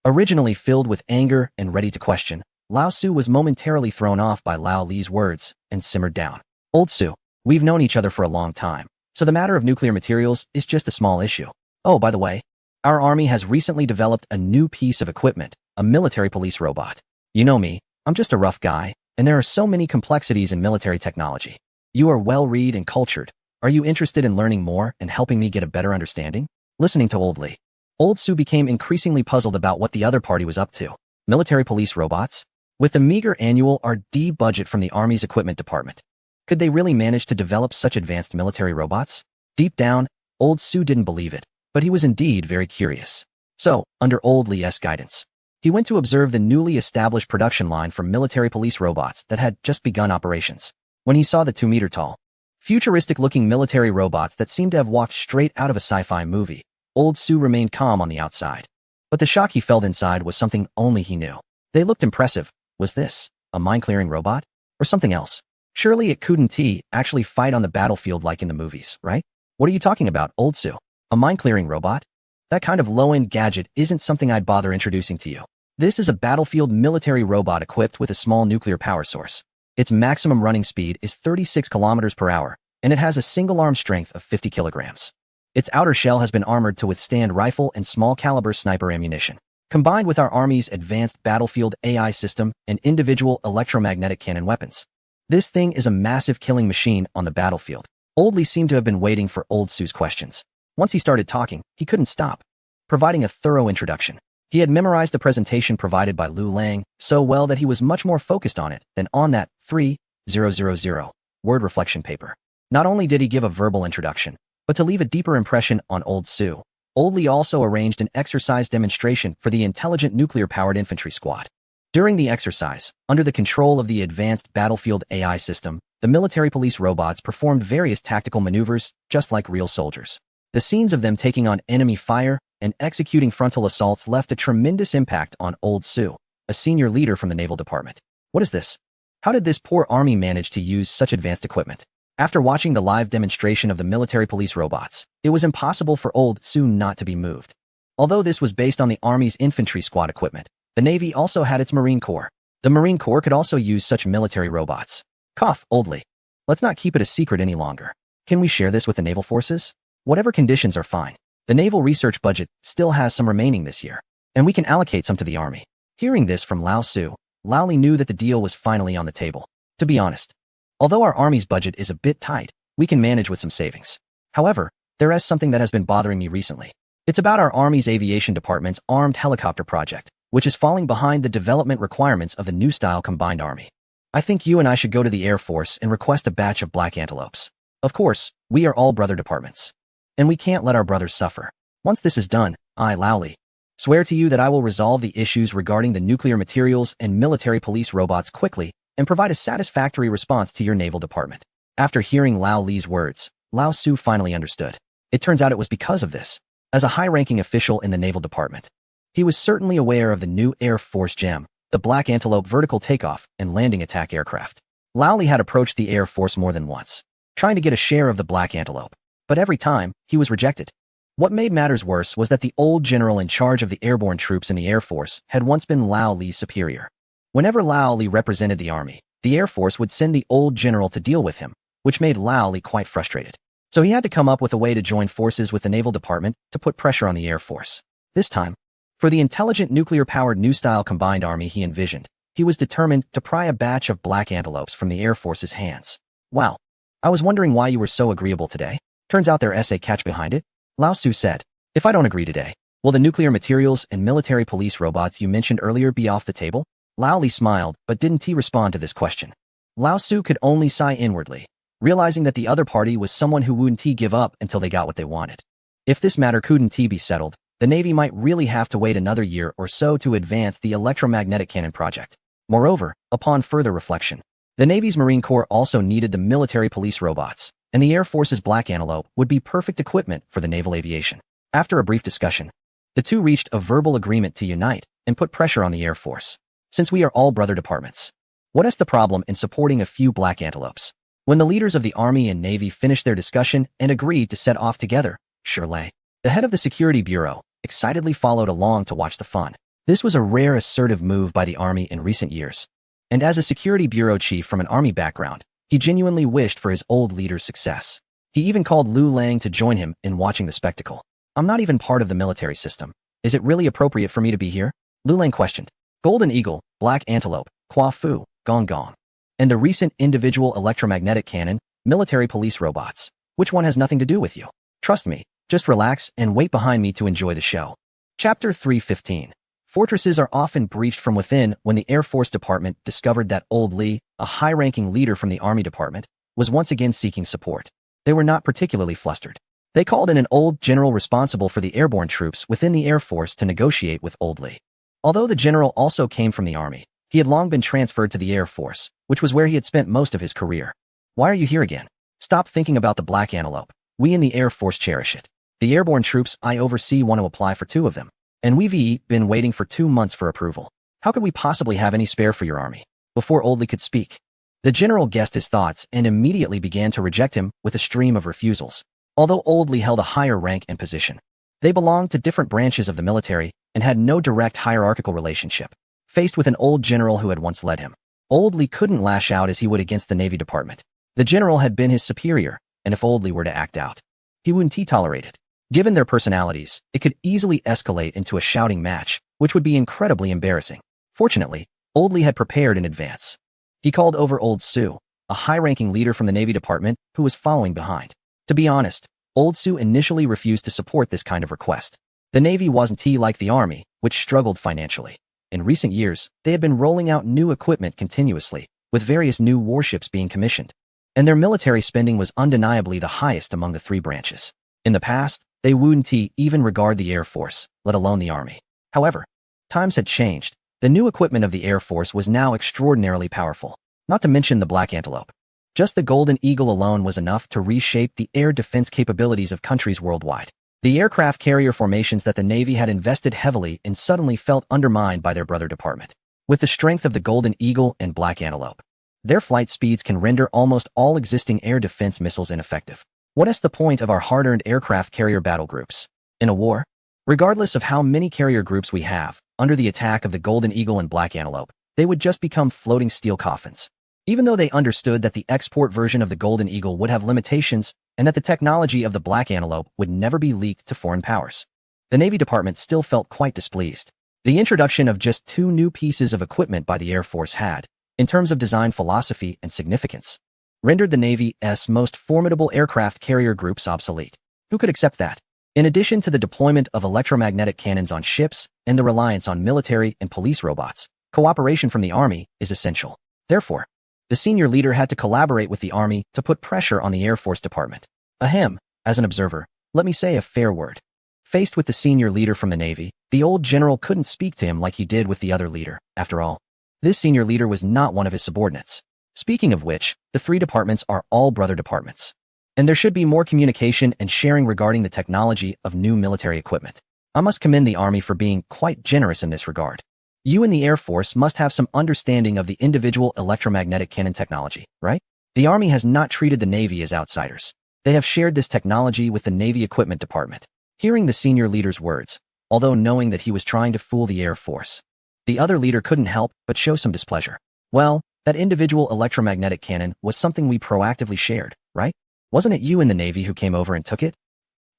Originally filled with anger and ready to question, Lao Su was momentarily thrown off by Lao Li's words and simmered down. Old Su, we've known each other for a long time, so the matter of nuclear materials is just a small issue. Oh, by the way, our Army has recently developed a new piece of equipment, a military police robot. You know me, I'm just a rough guy, and there are so many complexities in military technology. You are well-read and cultured. Are you interested in learning more and helping me get a better understanding? Listening to Old Li, Old Su became increasingly puzzled about what the other party was up to. Military police robots? With the meager annual R&D budget from the Army's equipment department, could they really manage to develop such advanced military robots? Deep down, Old Su didn't believe it, but he was indeed very curious. So, under Old Li's guidance, he went to observe the newly established production line for military police robots that had just begun operations. When he saw the 2-meter-tall, futuristic-looking military robots that seemed to have walked straight out of a sci-fi movie, Old Su remained calm on the outside. But the shock he felt inside was something only he knew. They looked impressive. Was this a mind-clearing robot? Or something else? Surely it couldn't actually fight on the battlefield like in the movies, right? What are you talking about, Old Su? A mind-clearing robot? That kind of low-end gadget isn't something I'd bother introducing to you. This is a battlefield military robot equipped with a small nuclear power source. Its maximum running speed is 36 kilometers per hour, and it has a single-arm strength of 50 kilograms. Its outer shell has been armored to withstand rifle and small-caliber sniper ammunition. Combined with our Army's advanced battlefield AI system and individual electromagnetic cannon weapons, this thing is a massive killing machine on the battlefield. Old Li seemed to have been waiting for Old Su's questions. Once he started talking, he couldn't stop, providing a thorough introduction. He had memorized the presentation provided by Lu Lang so well that he was much more focused on it than on that 3,000 word reflection paper. Not only did he give a verbal introduction, but to leave a deeper impression on Old Su, Old Li also arranged an exercise demonstration for the intelligent nuclear-powered infantry squad. During the exercise, under the control of the advanced battlefield AI system, the military police robots performed various tactical maneuvers just like real soldiers. The scenes of them taking on enemy fire and executing frontal assaults left a tremendous impact on Old Su, a senior leader from the Naval Department. What is this? How did this poor Army manage to use such advanced equipment? After watching the live demonstration of the military police robots, it was impossible for Old Su not to be moved. Although this was based on the Army's infantry squad equipment, the Navy also had its Marine Corps. The Marine Corps could also use such military robots. Cough, Old Li. Let's not keep it a secret any longer. Can we share this with the naval forces? Whatever conditions are fine. The naval research budget still has some remaining this year, and we can allocate some to the Army. Hearing this from Lao Su, Lao Li knew that the deal was finally on the table. To be honest, although our Army's budget is a bit tight, we can manage with some savings. However, there is something that has been bothering me recently. It's about our Army's aviation department's armed helicopter project, which is falling behind the development requirements of the new style combined Army. I think you and I should go to the Air Force and request a batch of black antelopes. Of course, we are all brother departments, and we can't let our brothers suffer. Once this is done, I, Lao Li, swear to you that I will resolve the issues regarding the nuclear materials and military police robots quickly and provide a satisfactory response to your naval department. After hearing Lao Li's words, Lao Su finally understood. It turns out it was because of this. As a high-ranking official in the Naval Department, he was certainly aware of the new Air Force gem, the Black Antelope vertical takeoff and landing attack aircraft. Lowley had approached the Air Force more than once, trying to get a share of the Black Antelope, but every time, he was rejected. What made matters worse was that the old general in charge of the airborne troops in the Air Force had once been Lowley's superior. Whenever Lowley represented the Army, the Air Force would send the old general to deal with him, which made Lowley quite frustrated. So he had to come up with a way to join forces with the Naval Department to put pressure on the Air Force. This time, for the intelligent nuclear-powered new-style combined army he envisioned, he was determined to pry a batch of Black Antelopes from the Air Force's hands. Wow. I was wondering why you were so agreeable today. Turns out there's a catch behind it. Lao Tzu said, if I don't agree today, will the nuclear materials and military police robots you mentioned earlier be off the table? Lowley smiled, but didn't he respond to this question? Lao Tzu could only sigh inwardly, realizing that the other party was someone who wouldn't give up until they got what they wanted. If this matter couldn't be settled, the Navy might really have to wait another year or so to advance the electromagnetic cannon project. Moreover, upon further reflection, the Navy's Marine Corps also needed the military police robots, and the Air Force's Black Antelope would be perfect equipment for the naval aviation. After a brief discussion, the two reached a verbal agreement to unite and put pressure on the Air Force. Since we are all brother departments, what is the problem in supporting a few Black Antelopes? When the leaders of the Army and Navy finished their discussion and agreed to set off together, Shirley, the head of the Security Bureau, excitedly followed along to watch the fun. This was a rare assertive move by the Army in recent years, and as a Security Bureau chief from an Army background, he genuinely wished for his old leader's success. He even called Lu Lang to join him in watching the spectacle. I'm not even part of the military system. Is it really appropriate for me to be here? Lu Lang questioned. Golden Eagle, Black Antelope, Kwa Fu, Gong Gong, and the recent individual electromagnetic cannon, military police robots. Which one has nothing to do with you? Trust me, just relax and wait behind me to enjoy the show. Chapter 315. Fortresses are often breached from within. When the Air Force Department discovered that Old Lee, a high-ranking leader from the Army Department, was once again seeking support, they were not particularly flustered. They called in an old general responsible for the airborne troops within the Air Force to negotiate with Old Lee. Although the general also came from the Army, he had long been transferred to the Air Force, which was where he had spent most of his career. Why are you here again? Stop thinking about the Black Antelope. We in the Air Force cherish it. The airborne troops I oversee want to apply for 2 of them, and we've been waiting for 2 months for approval. How could we possibly have any spare for your army? Before Old Lee could speak, the general guessed his thoughts and immediately began to reject him with a stream of refusals. Although Old Lee held a higher rank and position, they belonged to different branches of the military and had no direct hierarchical relationship. Faced with an old general who had once led him, Old Lee couldn't lash out as he would against the Navy Department. The general had been his superior, and if Old Lee were to act out, he wouldn't tolerate it. Given their personalities, it could easily escalate into a shouting match, which would be incredibly embarrassing. Fortunately, Old Lee had prepared in advance. He called over Old Sue, a high-ranking leader from the Navy Department who was following behind. To be honest, Old Sue initially refused to support this kind of request. The Navy wasn't like the Army, which struggled financially. In recent years, they had been rolling out new equipment continuously, with various new warships being commissioned, and their military spending was undeniably the highest among the 3 branches. In the past, they wouldn't even regard the Air Force, let alone the Army. However, times had changed. The new equipment of the Air Force was now extraordinarily powerful, not to mention the Black Antelope. Just the Golden Eagle alone was enough to reshape the air defense capabilities of countries worldwide. The aircraft carrier formations that the Navy had invested heavily in suddenly felt undermined by their brother department. With the strength of the Golden Eagle and Black Antelope, their flight speeds can render almost all existing air defense missiles ineffective. What is the point of our hard-earned aircraft carrier battle groups? In a war, regardless of how many carrier groups we have, under the attack of the Golden Eagle and Black Antelope, they would just become floating steel coffins. Even though they understood that the export version of the Golden Eagle would have limitations and that the technology of the Black Antelope would never be leaked to foreign powers, the Navy Department still felt quite displeased. The introduction of just 2 new pieces of equipment by the Air Force had, in terms of design philosophy and significance, rendered the Navy's most formidable aircraft carrier groups obsolete. Who could accept that? In addition to the deployment of electromagnetic cannons on ships and the reliance on military and police robots, cooperation from the Army is essential. Therefore, the senior leader had to collaborate with the Army to put pressure on the Air Force Department. Ahem, as an observer, let me say a fair word. Faced with the senior leader from the Navy, the old general couldn't speak to him like he did with the other leader. After all, this senior leader was not one of his subordinates. Speaking of which, the 3 departments are all brother departments. And there should be more communication and sharing regarding the technology of new military equipment. I must commend the Army for being quite generous in this regard. You in the Air Force must have some understanding of the individual electromagnetic cannon technology, right? The Army has not treated the Navy as outsiders. They have shared this technology with the Navy Equipment Department. Hearing the senior leader's words, although knowing that he was trying to fool the Air Force, the other leader couldn't help but show some displeasure. Well, that individual electromagnetic cannon was something we proactively shared, right? Wasn't it you in the Navy who came over and took it?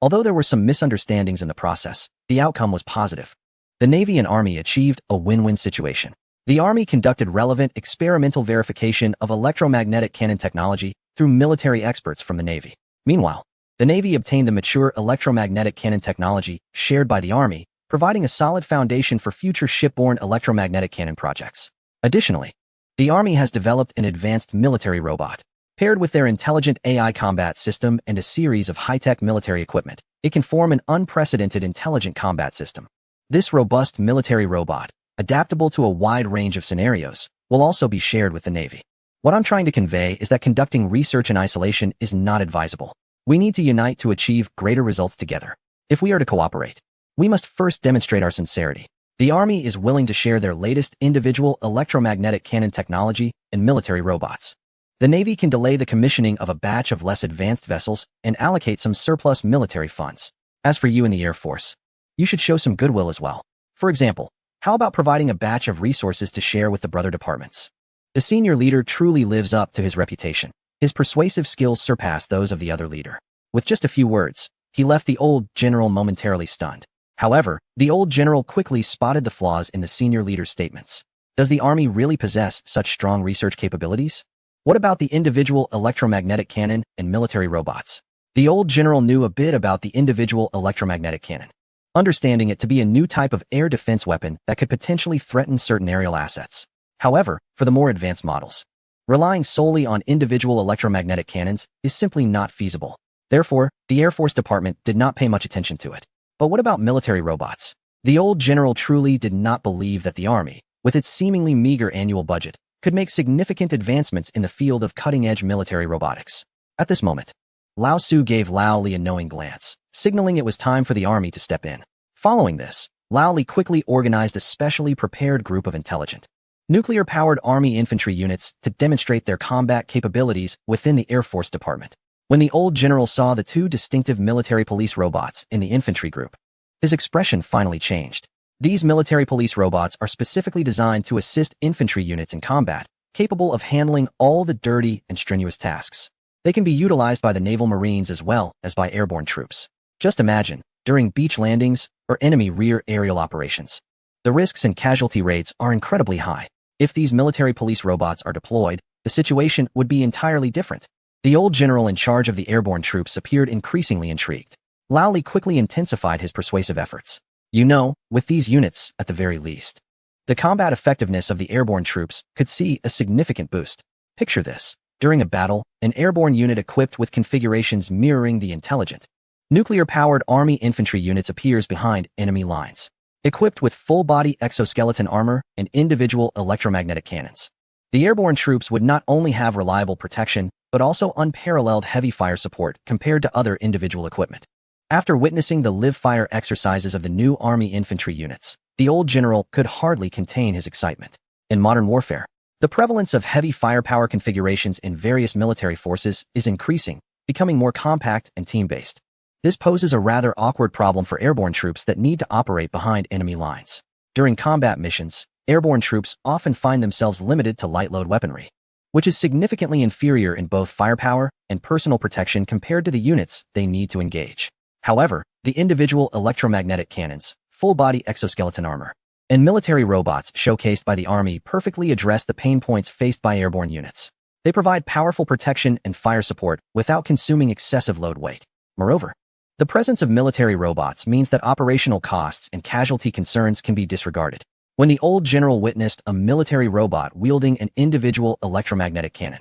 Although there were some misunderstandings in the process, the outcome was positive. The Navy and Army achieved a win-win situation. The Army conducted relevant experimental verification of electromagnetic cannon technology through military experts from the Navy. Meanwhile, the Navy obtained the mature electromagnetic cannon technology shared by the Army, providing a solid foundation for future shipborne electromagnetic cannon projects. Additionally, the Army has developed an advanced military robot. Paired with their intelligent AI combat system and a series of high-tech military equipment, it can form an unprecedented intelligent combat system. This robust military robot, adaptable to a wide range of scenarios, will also be shared with the Navy. What I'm trying to convey is that conducting research in isolation is not advisable. We need to unite to achieve greater results together. If we are to cooperate, we must first demonstrate our sincerity. The Army is willing to share their latest individual electromagnetic cannon technology and military robots. The Navy can delay the commissioning of a batch of less advanced vessels and allocate some surplus military funds. As for you in the Air Force, you should show some goodwill as well. For example, how about providing a batch of resources to share with the brother departments? The senior leader truly lives up to his reputation. His persuasive skills surpass those of the other leader. With just a few words, he left the old general momentarily stunned. However, the old general quickly spotted the flaws in the senior leader's statements. Does the Army really possess such strong research capabilities? What about the individual electromagnetic cannon and military robots? The old general knew a bit about the individual electromagnetic cannon, understanding it to be a new type of air defense weapon that could potentially threaten certain aerial assets. However, for the more advanced models, relying solely on individual electromagnetic cannons is simply not feasible. Therefore, the Air Force Department did not pay much attention to it. But what about military robots? The old general truly did not believe that the Army, with its seemingly meager annual budget, could make significant advancements in the field of cutting-edge military robotics. At this moment, Lao Su gave Lao Li a knowing glance, signaling it was time for the Army to step in. Following this, Lao Li quickly organized a specially prepared group of intelligent, nuclear-powered Army infantry units to demonstrate their combat capabilities within the Air Force Department. When the old general saw the two distinctive military police robots in the infantry group, his expression finally changed. These military police robots are specifically designed to assist infantry units in combat, capable of handling all the dirty and strenuous tasks. They can be utilized by the Naval Marines as well as by airborne troops. Just imagine, during beach landings or enemy rear aerial operations, the risks and casualty rates are incredibly high. If these military police robots are deployed, the situation would be entirely different. The old general in charge of the airborne troops appeared increasingly intrigued. Lao Li quickly intensified his persuasive efforts. You know, with these units, at the very least, the combat effectiveness of the airborne troops could see a significant boost. Picture this. During a battle, an airborne unit equipped with configurations mirroring the intelligent, nuclear-powered Army infantry units appears behind enemy lines, equipped with full-body exoskeleton armor and individual electromagnetic cannons. The airborne troops would not only have reliable protection, but also unparalleled heavy fire support compared to other individual equipment. After witnessing the live-fire exercises of the new Army infantry units, the old general could hardly contain his excitement. In modern warfare, the prevalence of heavy firepower configurations in various military forces is increasing, becoming more compact and team-based. This poses a rather awkward problem for airborne troops that need to operate behind enemy lines. During combat missions, airborne troops often find themselves limited to light-load weaponry, which is significantly inferior in both firepower and personal protection compared to the units they need to engage. However, the individual electromagnetic cannons, full-body exoskeleton armor, and military robots showcased by the Army perfectly address the pain points faced by airborne units. They provide powerful protection and fire support without consuming excessive load weight. Moreover, the presence of military robots means that operational costs and casualty concerns can be disregarded. When the old general witnessed a military robot wielding an individual electromagnetic cannon,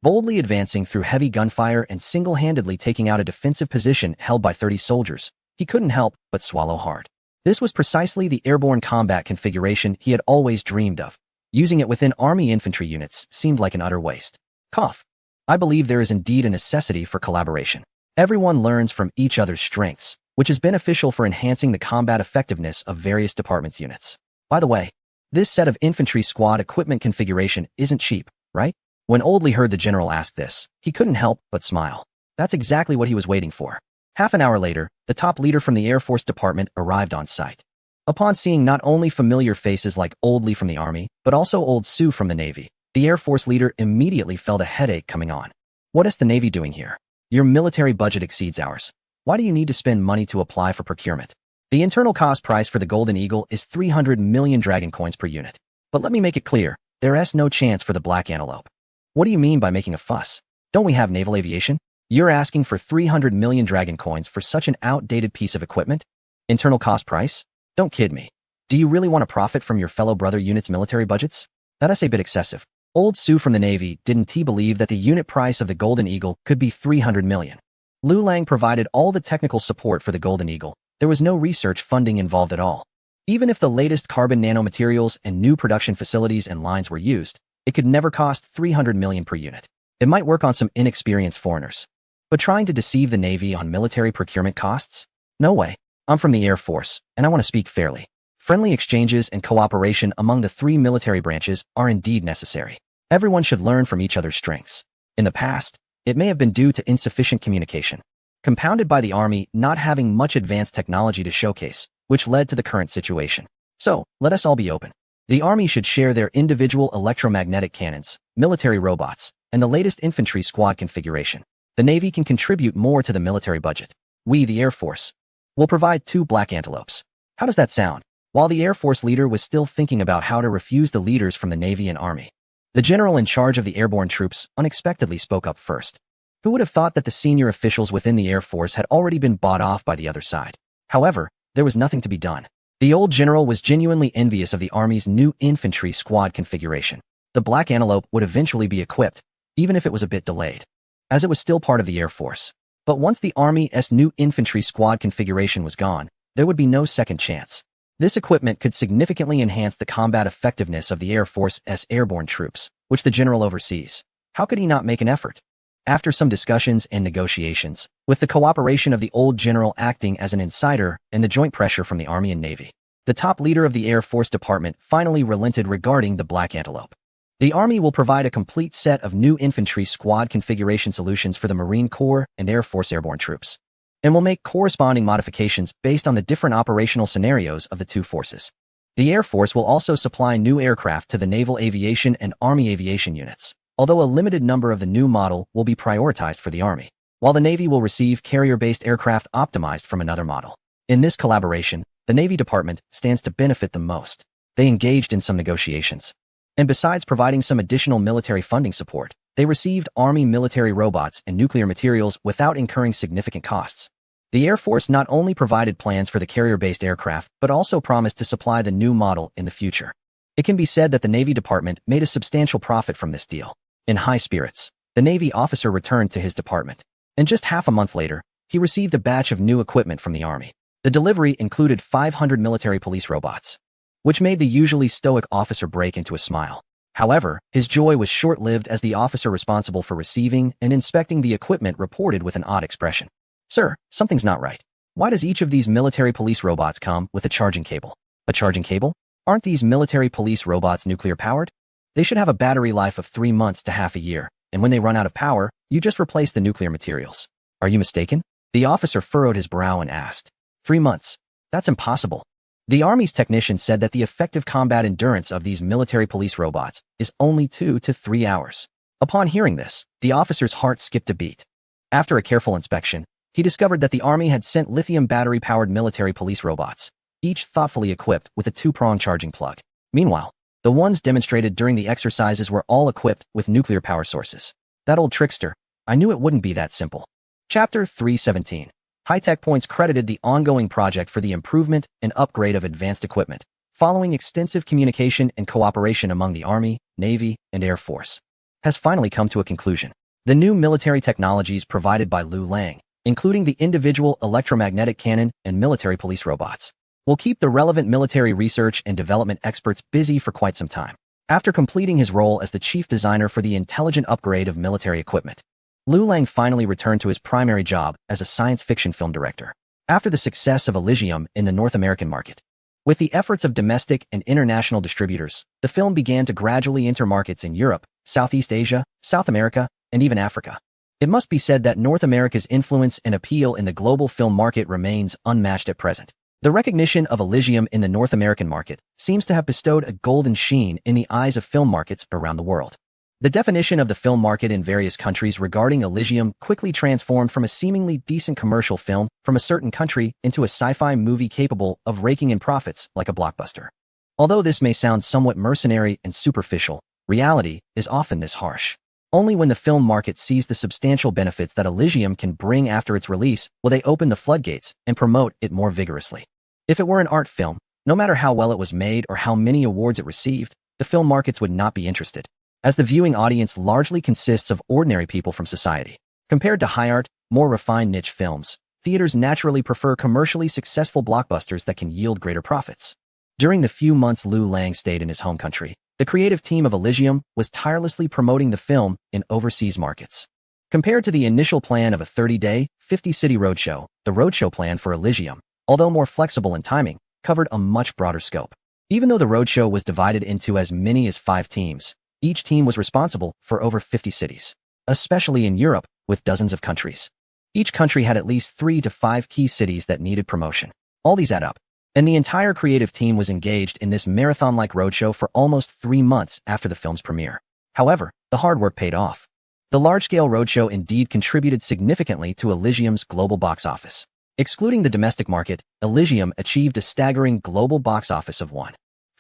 boldly advancing through heavy gunfire and single-handedly taking out a defensive position held by 30 soldiers, he couldn't help but swallow hard. This was precisely the airborne combat configuration he had always dreamed of. Using it within Army infantry units seemed like an utter waste. Cough. I believe there is indeed a necessity for collaboration. Everyone learns from each other's strengths, which is beneficial for enhancing the combat effectiveness of various departments' units. By the way, this set of infantry squad equipment configuration isn't cheap, right? When Oldley heard the general ask this, he couldn't help but smile. That's exactly what he was waiting for. Half an hour later, the top leader from the Air Force Department arrived on site. Upon seeing not only familiar faces like Oldley from the Army, but also Old Sue from the Navy, the Air Force leader immediately felt a headache coming on. What is the Navy doing here? Your military budget exceeds ours. Why do you need to spend money to apply for procurement? The internal cost price for the Golden Eagle is 300 million dragon coins per unit. But let me make it clear, there is no chance for the Black Antelope. What do you mean by making a fuss? Don't we have naval aviation? You're asking for 300 million dragon coins for such an outdated piece of equipment? Internal cost price? Don't kid me. Do you really want to profit from your fellow brother units' military budgets? That is a bit excessive. Old Sue from the Navy didn't he believe that the unit price of the Golden Eagle could be 300 million. Lu Lang provided all the technical support for the Golden Eagle. There was no research funding involved at all. Even if the latest carbon nanomaterials and new production facilities and lines were used, it could never cost 300 million per unit. It might work on some inexperienced foreigners. But trying to deceive the Navy on military procurement costs? No way. I'm from the Air Force, and I want to speak fairly. Friendly exchanges and cooperation among the three military branches are indeed necessary. Everyone should learn from each other's strengths. In the past, it may have been due to insufficient communication, compounded by the Army not having much advanced technology to showcase, which led to the current situation. So, let us all be open. The Army should share their individual electromagnetic cannons, military robots, and the latest infantry squad configuration. The Navy can contribute more to the military budget. We, the Air Force, will provide 2 Black Antelopes. How does that sound? While the Air Force leader was still thinking about how to refuse the leaders from the Navy and Army, the general in charge of the airborne troops unexpectedly spoke up first. Who would have thought that the senior officials within the Air Force had already been bought off by the other side? However, there was nothing to be done. The old general was genuinely envious of the Army's new infantry squad configuration. The Black Antelope would eventually be equipped, even if it was a bit delayed, as it was still part of the Air Force. But once the Army's new infantry squad configuration was gone, there would be no second chance. This equipment could significantly enhance the combat effectiveness of the Air Force's airborne troops, which the general oversees. How could he not make an effort? After some discussions and negotiations, with the cooperation of the old general acting as an insider and the joint pressure from the Army and Navy, the top leader of the Air Force Department finally relented regarding the Black Antelope. The Army will provide a complete set of new infantry squad configuration solutions for the Marine Corps and Air Force airborne troops, and will make corresponding modifications based on the different operational scenarios of the two forces. The Air Force will also supply new aircraft to the Naval Aviation and Army Aviation units, although a limited number of the new model will be prioritized for the Army, while the Navy will receive carrier-based aircraft optimized from another model. In this collaboration, the Navy Department stands to benefit the most. They engaged in some negotiations, and besides providing some additional military funding support, they received Army military robots and nuclear materials without incurring significant costs. The Air Force not only provided plans for the carrier-based aircraft, but also promised to supply the new model in the future. It can be said that the Navy Department made a substantial profit from this deal. In high spirits, the Navy officer returned to his department, and just half a month later, he received a batch of new equipment from the Army. The delivery included 500 military police robots, which made the usually stoic officer break into a smile. However, his joy was short-lived as the officer responsible for receiving and inspecting the equipment reported with an odd expression. Sir, something's not right. Why does each of these military police robots come with a charging cable? A charging cable? Aren't these military police robots nuclear-powered? They should have a battery life of 3 months to half a year, and when they run out of power, you just replace the nuclear materials. Are you mistaken? The officer furrowed his brow and asked. 3 months? That's impossible. The Army's technician said that the effective combat endurance of these military police robots is only 2 to 3 hours. Upon hearing this, the officer's heart skipped a beat. After a careful inspection, he discovered that the Army had sent lithium battery-powered military police robots, each thoughtfully equipped with a 2-prong charging plug. Meanwhile, the ones demonstrated during the exercises were all equipped with nuclear power sources. That old trickster. I knew it wouldn't be that simple. Chapter 317. High-Tech Points credited the ongoing project for the improvement and upgrade of advanced equipment, following extensive communication and cooperation among the Army, Navy, and Air Force, has finally come to a conclusion. The new military technologies provided by Lu Lang, including the individual electromagnetic cannon and military police robots, will keep the relevant military research and development experts busy for quite some time. After completing his role as the chief designer for the intelligent upgrade of military equipment, Liu Lang finally returned to his primary job as a science fiction film director. After the success of Elysium in the North American market, with the efforts of domestic and international distributors, the film began to gradually enter markets in Europe, Southeast Asia, South America, and even Africa. It must be said that North America's influence and appeal in the global film market remains unmatched at present. The recognition of Elysium in the North American market seems to have bestowed a golden sheen in the eyes of film markets around the world. The definition of the film market in various countries regarding Elysium quickly transformed from a seemingly decent commercial film from a certain country into a sci-fi movie capable of raking in profits like a blockbuster. Although this may sound somewhat mercenary and superficial, reality is often this harsh. Only when the film market sees the substantial benefits that Elysium can bring after its release will they open the floodgates and promote it more vigorously. If it were an art film, no matter how well it was made or how many awards it received, the film markets would not be interested, as the viewing audience largely consists of ordinary people from society. Compared to high art, more refined niche films, theaters naturally prefer commercially successful blockbusters that can yield greater profits. During the few months Liu Lang stayed in his home country, the creative team of Elysium was tirelessly promoting the film in overseas markets. Compared to the initial plan of a 30-day, 50-city roadshow, the roadshow plan for Elysium, although more flexible in timing, covered a much broader scope. Even though the roadshow was divided into as many as 5 teams, each team was responsible for over 50 cities, especially in Europe, with dozens of countries. Each country had at least 3 to 5 key cities that needed promotion. All these add up, and the entire creative team was engaged in this marathon-like roadshow for almost 3 months after the film's premiere. However, the hard work paid off. The large-scale roadshow indeed contributed significantly to Elysium's global box office. Excluding the domestic market, Elysium achieved a staggering global box office of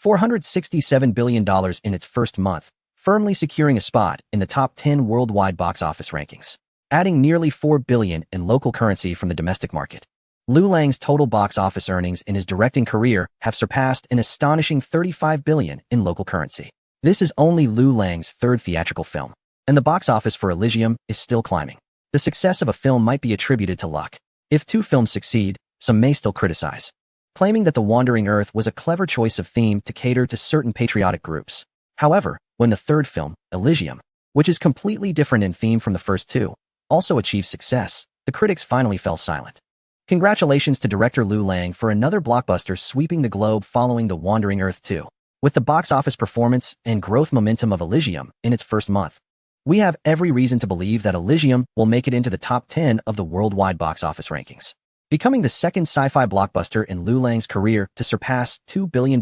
$467 billion in its first month, firmly securing a spot in the top 10 worldwide box office rankings, adding nearly $4 billion in local currency from the domestic market. Liu Lang's total box office earnings in his directing career have surpassed an astonishing $35 billion in local currency. This is only Liu Lang's 3rd theatrical film, and the box office for Elysium is still climbing. The success of a film might be attributed to luck. If 2 films succeed, some may still criticize, claiming that The Wandering Earth was a clever choice of theme to cater to certain patriotic groups. However, when the 3rd film, Elysium, which is completely different in theme from the first 2, also achieved success, the critics finally fell silent. Congratulations to director Liu Lang for another blockbuster sweeping the globe following The Wandering Earth 2. With the box office performance and growth momentum of Elysium in its first month, we have every reason to believe that Elysium will make it into the top 10 of the worldwide box office rankings, becoming the 2nd sci-fi blockbuster in Liu Lang's career to surpass $2 billion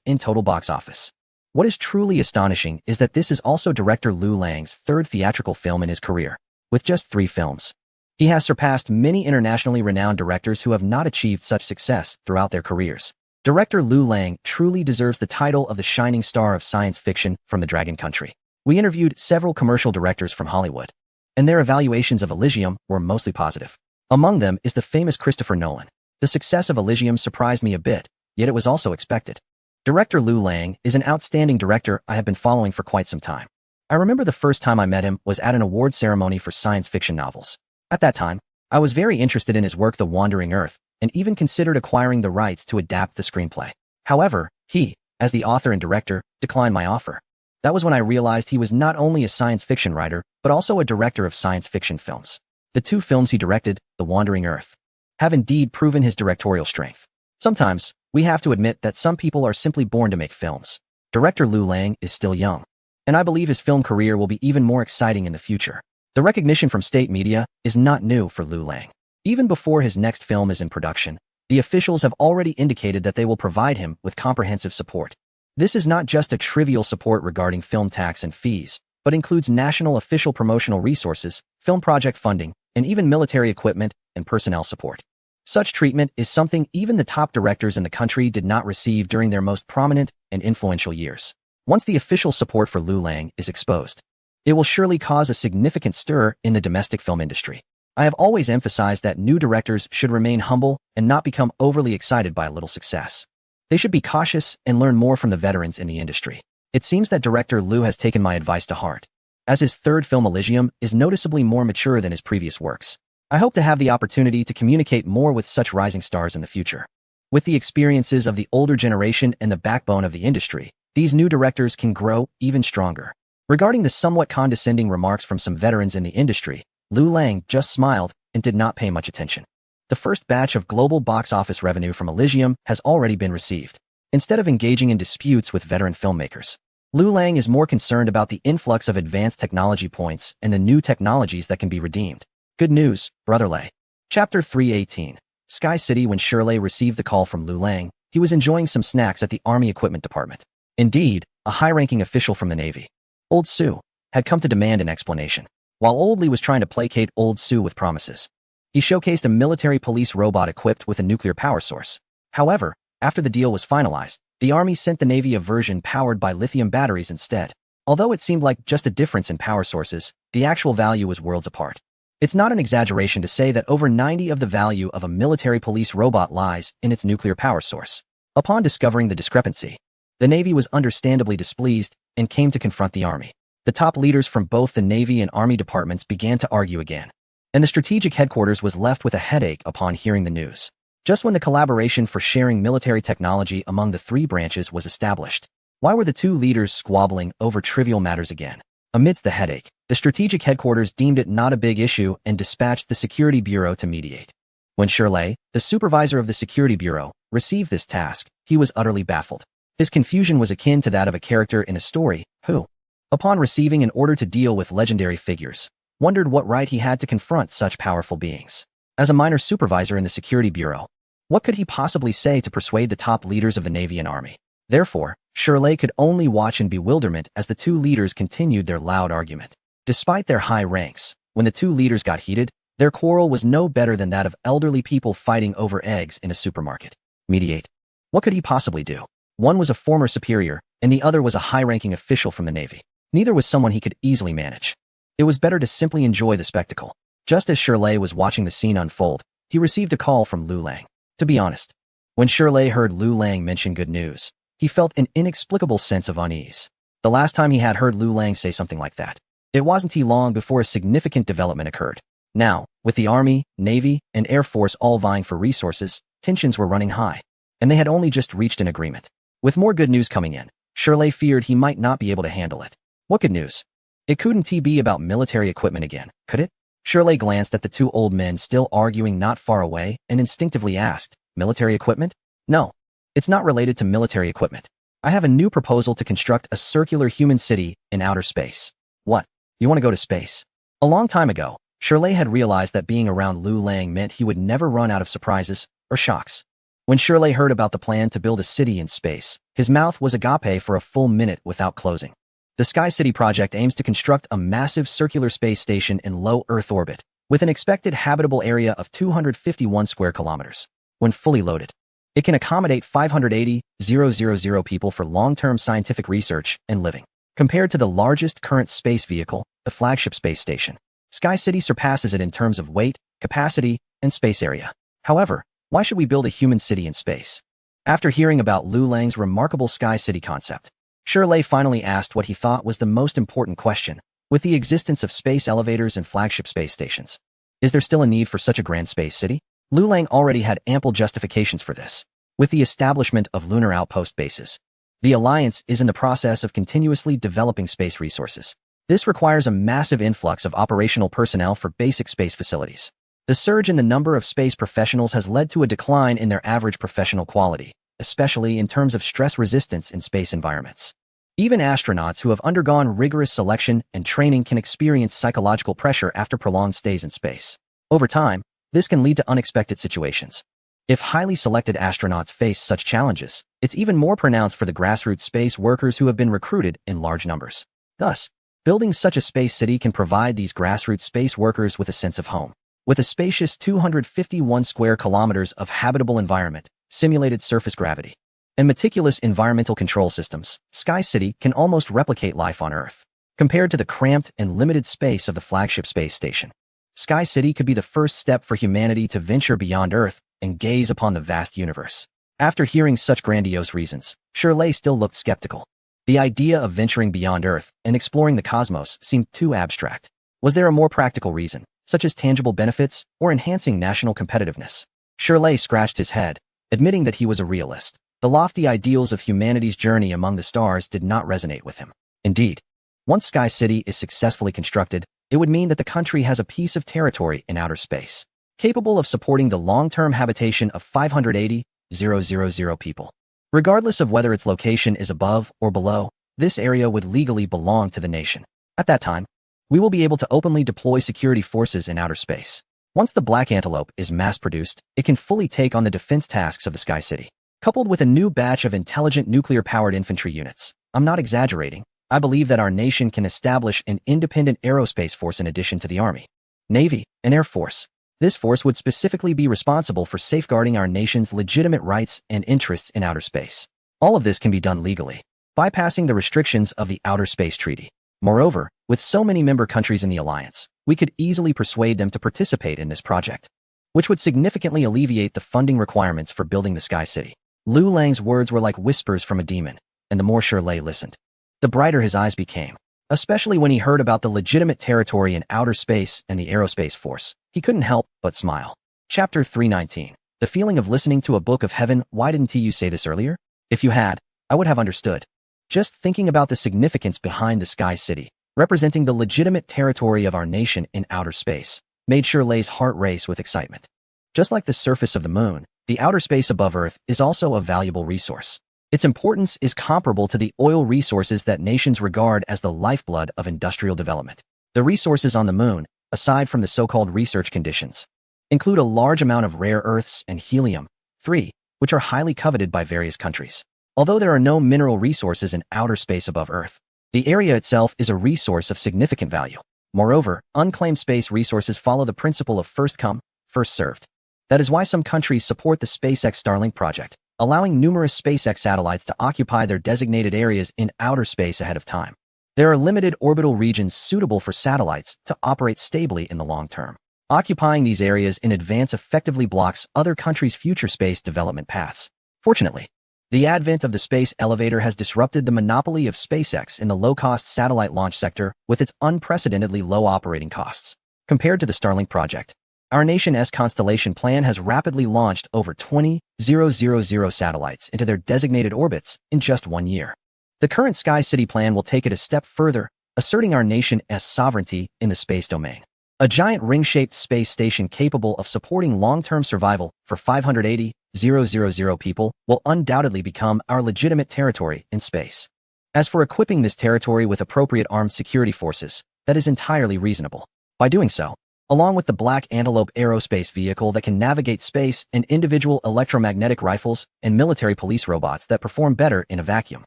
in total box office. What is truly astonishing is that this is also director Liu Lang's 3rd theatrical film in his career, with just 3 films. He has surpassed many internationally renowned directors who have not achieved such success throughout their careers. Director Liu Lang truly deserves the title of the shining star of science fiction from the Dragon Country. We interviewed several commercial directors from Hollywood, and their evaluations of Elysium were mostly positive. Among them is the famous Christopher Nolan. The success of Elysium surprised me a bit, yet it was also expected. Director Liu Lang is an outstanding director I have been following for quite some time. I remember the first time I met him was at an award ceremony for science fiction novels. At that time, I was very interested in his work The Wandering Earth, and even considered acquiring the rights to adapt the screenplay. However, he, as the author and director, declined my offer. That was when I realized he was not only a science fiction writer, but also a director of science fiction films. The 2 films he directed, The Wandering Earth, have indeed proven his directorial strength. Sometimes, we have to admit that some people are simply born to make films. Director Liu Lang is still young, and I believe his film career will be even more exciting in the future. The recognition from state media is not new for Liu Lang. Even before his next film is in production, the officials have already indicated that they will provide him with comprehensive support. This is not just a trivial support regarding film tax and fees, but includes national official promotional resources, film project funding, and even military equipment and personnel support. Such treatment is something even the top directors in the country did not receive during their most prominent and influential years. Once the official support for Liu Lang is exposed, it will surely cause a significant stir in the domestic film industry. I have always emphasized that new directors should remain humble and not become overly excited by a little success. They should be cautious and learn more from the veterans in the industry. It seems that director Liu has taken my advice to heart, as his 3rd film Elysium is noticeably more mature than his previous works. I hope to have the opportunity to communicate more with such rising stars in the future. With the experiences of the older generation and the backbone of the industry, these new directors can grow even stronger. Regarding the somewhat condescending remarks from some veterans in the industry, Liu Lang just smiled and did not pay much attention. The first batch of global box office revenue from Elysium has already been received. Instead of engaging in disputes with veteran filmmakers, Liu Lang is more concerned about the influx of advanced technology points and the new technologies that can be redeemed. Good news, Brother Lei. Chapter 318. Sky City. When Shirley received the call from Liu Lang, he was enjoying some snacks at the Army Equipment Department. Indeed, a high-ranking official from the Navy, Old Su, had come to demand an explanation. While Old Li was trying to placate Old Su with promises, he showcased a military police robot equipped with a nuclear power source. However, after the deal was finalized, the Army sent the Navy a version powered by lithium batteries instead. Although it seemed like just a difference in power sources, the actual value was worlds apart. It's not an exaggeration to say that over 90% of the value of a military police robot lies in its nuclear power source. Upon discovering the discrepancy, the Navy was understandably displeased and came to confront the Army. The top leaders from both the Navy and Army departments began to argue again, and the strategic headquarters was left with a headache upon hearing the news. Just when the collaboration for sharing military technology among the three branches was established, why were the two leaders squabbling over trivial matters again? Amidst the headache, the strategic headquarters deemed it not a big issue and dispatched the Security Bureau to mediate. When Shirley, the supervisor of the Security Bureau, received this task, he was utterly baffled. His confusion was akin to that of a character in a story who, upon receiving an order to deal with legendary figures, wondered what right he had to confront such powerful beings. As a minor supervisor in the Security Bureau, what could he possibly say to persuade the top leaders of the Navy and Army? Therefore, Shirley could only watch in bewilderment as the two leaders continued their loud argument. Despite their high ranks, when the two leaders got heated, their quarrel was no better than that of elderly people fighting over eggs in a supermarket. Mediate. What could he possibly do? One was a former superior, and the other was a high-ranking official from the Navy. Neither was someone he could easily manage. It was better to simply enjoy the spectacle. Just as Shirley was watching the scene unfold, he received a call from Liu Lang. To be honest, when Shirley heard Liu Lang mention good news, he felt an inexplicable sense of unease. The last time he had heard Liu Lang say something like that, it wasn't long before a significant development occurred. Now, with the Army, Navy, and Air Force all vying for resources, tensions were running high, and they had only just reached an agreement. With more good news coming in, Shirley feared he might not be able to handle it. What good news? It couldn't be about military equipment again, could it? Shirley glanced at the two old men still arguing not far away and instinctively asked, military equipment? No, it's not related to military equipment. I have a new proposal to construct a circular human city in outer space. What? You want to go to space? A long time ago, Shirley had realized that being around Liu Lang meant he would never run out of surprises or shocks. When Shirley heard about the plan to build a city in space, his mouth was agape for a full minute without closing. The Sky City project aims to construct a massive circular space station in low Earth orbit, with an expected habitable area of 251 square kilometers. When fully loaded, it can accommodate 580,000 people for long-term scientific research and living. Compared to the largest current space vehicle, the flagship space station, Sky City surpasses it in terms of weight, capacity, and space area. However, why should we build a human city in space? After hearing about Liu Lang's remarkable Sky City concept, Shirley finally asked what he thought was the most important question. With the existence of space elevators and flagship space stations, is there still a need for such a grand space city? Liu Lang already had ample justifications for this. With the establishment of lunar outpost bases, the Alliance is in the process of continuously developing space resources. This requires a massive influx of operational personnel for basic space facilities. The surge in the number of space professionals has led to a decline in their average professional quality, especially in terms of stress resistance in space environments. Even astronauts who have undergone rigorous selection and training can experience psychological pressure after prolonged stays in space. Over time, this can lead to unexpected situations. If highly selected astronauts face such challenges, it's even more pronounced for the grassroots space workers who have been recruited in large numbers. Thus, building such a space city can provide these grassroots space workers with a sense of home. With a spacious 251 square kilometers of habitable environment, simulated surface gravity, and meticulous environmental control systems, Sky City can almost replicate life on Earth. Compared to the cramped and limited space of the flagship space station, Sky City could be the first step for humanity to venture beyond Earth and gaze upon the vast universe. After hearing such grandiose reasons, Shirley still looked skeptical. The idea of venturing beyond Earth and exploring the cosmos seemed too abstract. Was there a more practical reason, such as tangible benefits or enhancing national competitiveness? Shirley scratched his head, admitting that he was a realist. The lofty ideals of humanity's journey among the stars did not resonate with him. Indeed, once Sky City is successfully constructed, it would mean that the country has a piece of territory in outer space, capable of supporting the long-term habitation of 580,000 people. Regardless of whether its location is above or below, this area would legally belong to the nation. At that time, we will be able to openly deploy security forces in outer space. Once the Black Antelope is mass-produced, it can fully take on the defense tasks of the Sky City. Coupled with a new batch of intelligent nuclear-powered infantry units, I'm not exaggerating, I believe that our nation can establish an independent aerospace force in addition to the Army, Navy, and Air Force. This force would specifically be responsible for safeguarding our nation's legitimate rights and interests in outer space. All of this can be done legally, bypassing the restrictions of the Outer Space Treaty. Moreover, with so many member countries in the alliance, we could easily persuade them to participate in this project, which would significantly alleviate the funding requirements for building the Sky City. Lu Lang's words were like whispers from a demon, and the more Shirley listened, the brighter his eyes became. Especially when he heard about the legitimate territory in outer space and the aerospace force, he couldn't help but smile. Chapter 319. The feeling of listening to a book of heaven. Why didn't you say this earlier? If you had, I would have understood. Just thinking about the significance behind the Sky City, representing the legitimate territory of our nation in outer space, made Shirley's heart race with excitement. Just like the surface of the moon, the outer space above Earth is also a valuable resource. Its importance is comparable to the oil resources that nations regard as the lifeblood of industrial development. The resources on the moon, aside from the so-called research conditions, include a large amount of rare earths and helium-3, which are highly coveted by various countries. Although there are no mineral resources in outer space above Earth, the area itself is a resource of significant value. Moreover, unclaimed space resources follow the principle of first come, first served. That is why some countries support the SpaceX Starlink project, allowing numerous SpaceX satellites to occupy their designated areas in outer space ahead of time. There are limited orbital regions suitable for satellites to operate stably in the long term. Occupying these areas in advance effectively blocks other countries' future space development paths. Fortunately, the advent of the space elevator has disrupted the monopoly of SpaceX in the low-cost satellite launch sector with its unprecedentedly low operating costs. Compared to the Starlink project, our nation's constellation plan has rapidly launched over 20,000 satellites into their designated orbits in just 1 year. The current Sky City plan will take it a step further, asserting our nation's sovereignty in the space domain. A giant ring-shaped space station capable of supporting long-term survival for 580,000 people will undoubtedly become our legitimate territory in space. As for equipping this territory with appropriate armed security forces, that is entirely reasonable. By doing so, along with the Black Antelope aerospace vehicle that can navigate space and individual electromagnetic rifles and military police robots that perform better in a vacuum,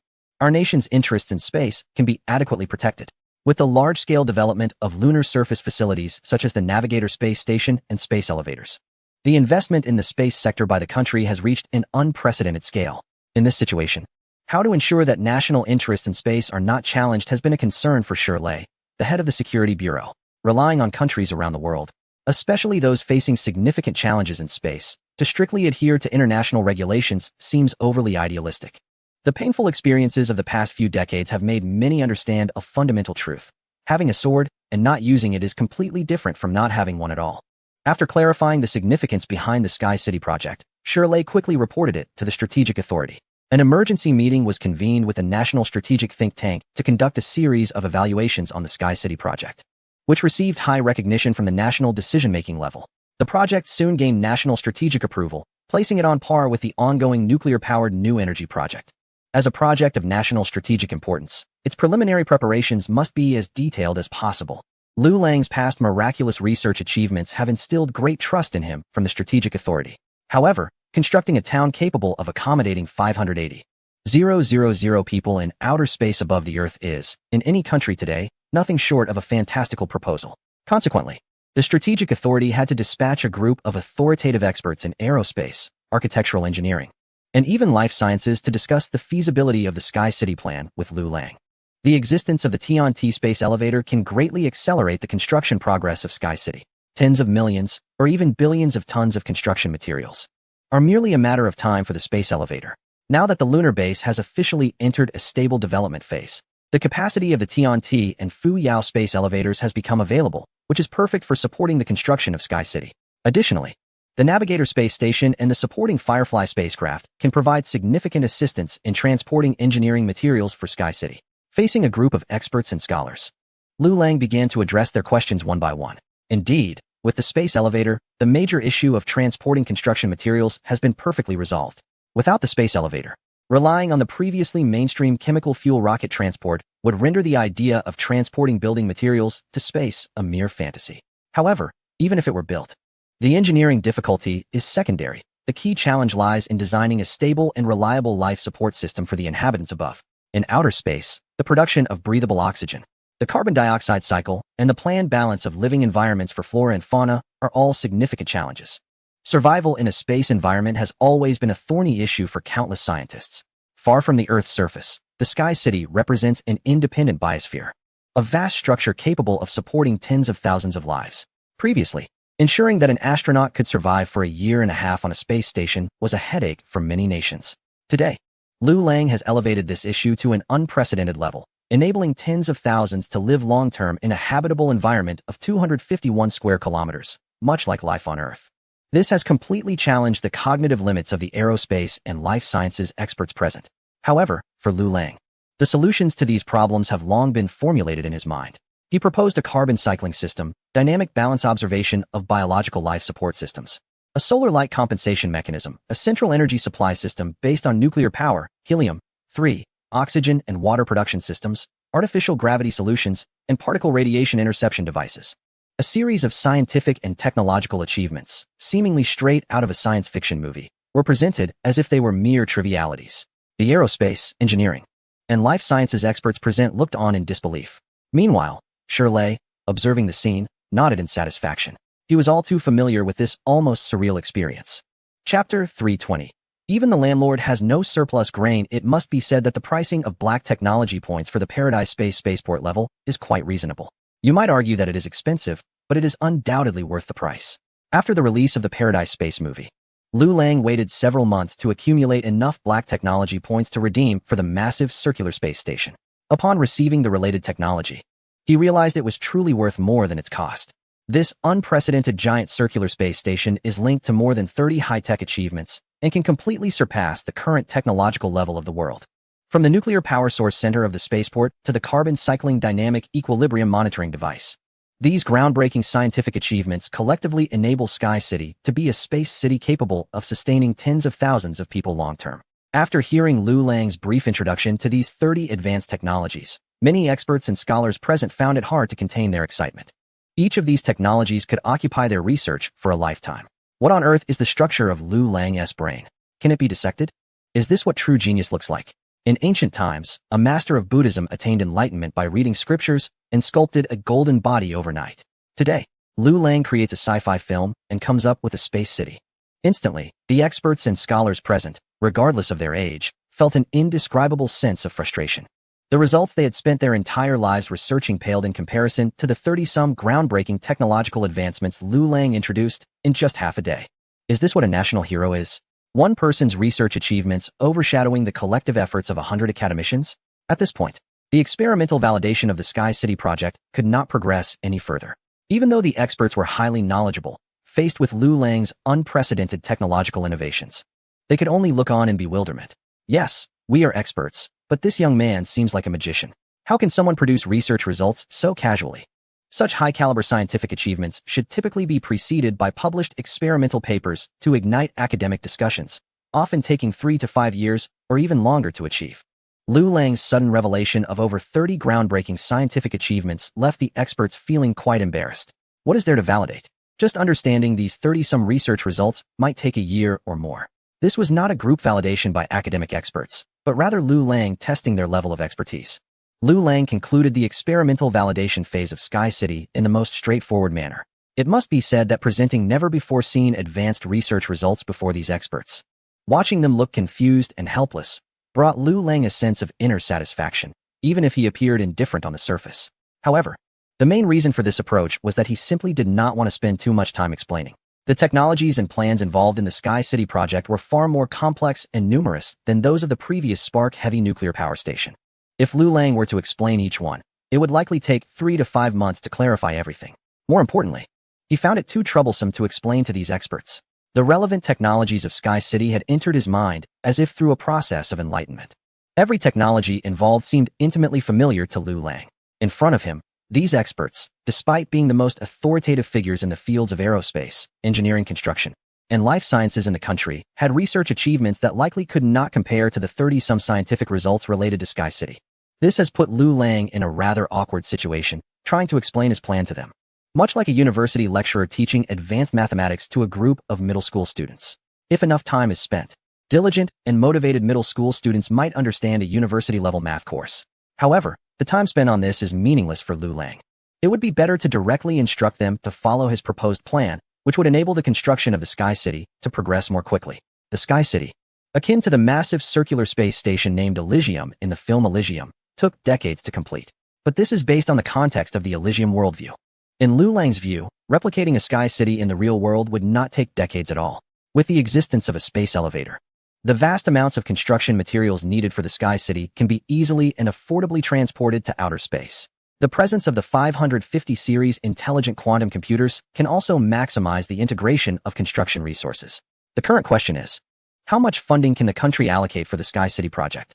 our nation's interests in space can be adequately protected. With the large-scale development of lunar surface facilities such as the Navigator Space Station and space elevators, the investment in the space sector by the country has reached an unprecedented scale. In this situation, how to ensure that national interests in space are not challenged has been a concern for Shirley, the head of the Security Bureau. Relying on countries around the world, especially those facing significant challenges in space, to strictly adhere to international regulations seems overly idealistic. The painful experiences of the past few decades have made many understand a fundamental truth. Having a sword and not using it is completely different from not having one at all. After clarifying the significance behind the Sky City project, Shirley quickly reported it to the Strategic Authority. An emergency meeting was convened with the National Strategic Think Tank to conduct a series of evaluations on the Sky City project, which received high recognition from the national decision-making level. The project soon gained national strategic approval, placing it on par with the ongoing nuclear-powered New Energy project. As a project of national strategic importance, its preliminary preparations must be as detailed as possible. Lu Lang's past miraculous research achievements have instilled great trust in him from the Strategic Authority. However, constructing a town capable of accommodating 580,000 people in outer space above the Earth is, in any country today, nothing short of a fantastical proposal. Consequently, the Strategic Authority had to dispatch a group of authoritative experts in aerospace, architectural engineering, and even life sciences to discuss the feasibility of the Sky City plan with Lu Lang. The existence of the TNT space elevator can greatly accelerate the construction progress of Sky City. Tens of millions, or even billions of tons of construction materials are merely a matter of time for the space elevator. Now that the lunar base has officially entered a stable development phase, the capacity of the TNT and Fuyao space elevators has become available, which is perfect for supporting the construction of Sky City. Additionally, The Navigator space station and the supporting Firefly spacecraft can provide significant assistance in transporting engineering materials for Sky City. Facing a group of experts and scholars, Liu Lang began to address their questions one by one. Indeed, with the space elevator, the major issue of transporting construction materials has been perfectly resolved. Without the space elevator, relying on the previously mainstream chemical fuel rocket transport would render the idea of transporting building materials to space a mere fantasy. However, even if it were built, the engineering difficulty is secondary. The key challenge lies in designing a stable and reliable life support system for the inhabitants above. In outer space, the production of breathable oxygen, the carbon dioxide cycle, and the planned balance of living environments for flora and fauna are all significant challenges. Survival in a space environment has always been a thorny issue for countless scientists. Far from the Earth's surface, the Sky City represents an independent biosphere, a vast structure capable of supporting tens of thousands of lives. Previously, ensuring that an astronaut could survive for a year and a half on a space station was a headache for many nations. Today, Liu Lang has elevated this issue to an unprecedented level, enabling tens of thousands to live long-term in a habitable environment of 251 square kilometers, much like life on Earth. This has completely challenged the cognitive limits of the aerospace and life sciences experts present. However, for Liu Lang, the solutions to these problems have long been formulated in his mind. He proposed a carbon cycling system, dynamic balance observation of biological life support systems, a solar light compensation mechanism, a central energy supply system based on nuclear power, helium-3, oxygen and water production systems, artificial gravity solutions, and particle radiation interception devices. A series of scientific and technological achievements, seemingly straight out of a science fiction movie, were presented as if they were mere trivialities. The aerospace, engineering, and life sciences experts present looked on in disbelief. Meanwhile, Shirley, observing the scene, nodded in satisfaction. He was all too familiar with this almost surreal experience. Chapter 320. Even the landlord has no surplus grain. It must be said that the pricing of black technology points for the Paradise spaceport level is quite reasonable. You might argue that it is expensive, but it is undoubtedly worth the price. After the release of the Paradise Space movie, Liu Lang waited several months to accumulate enough black technology points to redeem for the massive circular space station. Upon receiving the related technology, he realized it was truly worth more than its cost. This unprecedented giant circular space station is linked to more than 30 high-tech achievements and can completely surpass the current technological level of the world. From the nuclear power source center of the spaceport to the carbon cycling dynamic equilibrium monitoring device, these groundbreaking scientific achievements collectively enable Sky City to be a space city capable of sustaining tens of thousands of people long-term. After hearing Liu Lang's brief introduction to these 30 advanced technologies, many experts and scholars present found it hard to contain their excitement. Each of these technologies could occupy their research for a lifetime. What on earth is the structure of Liu Lang's brain? Can it be dissected? Is this what true genius looks like? In ancient times, a master of Buddhism attained enlightenment by reading scriptures and sculpted a golden body overnight. Today, Liu Lang creates a sci-fi film and comes up with a space city. Instantly, the experts and scholars present, regardless of their age, felt an indescribable sense of frustration. The results they had spent their entire lives researching paled in comparison to the 30-some groundbreaking technological advancements Liu Lang introduced in just half a day. Is this what a national hero is? One person's research achievements overshadowing the collective efforts of 100 academicians? At this point, the experimental validation of the Sky City project could not progress any further. Even though the experts were highly knowledgeable, faced with Liu Lang's unprecedented technological innovations, they could only look on in bewilderment. Yes, we are experts, but this young man seems like a magician. How can someone produce research results so casually? Such high-caliber scientific achievements should typically be preceded by published experimental papers to ignite academic discussions, often taking 3 to 5 years or even longer to achieve. Liu Lang's sudden revelation of over 30 groundbreaking scientific achievements left the experts feeling quite embarrassed. What is there to validate? Just understanding these 30-some research results might take a year or more. This was not a group validation by academic experts, but rather Liu Lang testing their level of expertise. Liu Lang concluded the experimental validation phase of Sky City in the most straightforward manner. It must be said that presenting never-before-seen advanced research results before these experts, watching them look confused and helpless, brought Liu Lang a sense of inner satisfaction, even if he appeared indifferent on the surface. However, the main reason for this approach was that he simply did not want to spend too much time explaining. The technologies and plans involved in the Sky City project were far more complex and numerous than those of the previous spark-heavy nuclear power station. If Liu Lang were to explain each one, it would likely take 3 to 5 months to clarify everything. More importantly, he found it too troublesome to explain to these experts. The relevant technologies of Sky City had entered his mind as if through a process of enlightenment. Every technology involved seemed intimately familiar to Lu Lang. In front of him, these experts, despite being the most authoritative figures in the fields of aerospace, engineering construction, and life sciences in the country, had research achievements that likely could not compare to the 30-some scientific results related to Sky City. This has put Lu Lang in a rather awkward situation, trying to explain his plan to them. Much like a university lecturer teaching advanced mathematics to a group of middle school students. If enough time is spent, diligent and motivated middle school students might understand a university-level math course. However, the time spent on this is meaningless for Lu Lang. It would be better to directly instruct them to follow his proposed plan, which would enable the construction of the Sky City to progress more quickly. The Sky City, akin to the massive circular space station named Elysium in the film Elysium, took decades to complete. But this is based on the context of the Elysium worldview. In Lu Lang's view, replicating a Sky City in the real world would not take decades at all. With the existence of a space elevator, the vast amounts of construction materials needed for the Sky City can be easily and affordably transported to outer space. The presence of the 550 series intelligent quantum computers can also maximize the integration of construction resources. The current question is, how much funding can the country allocate for the Sky City project?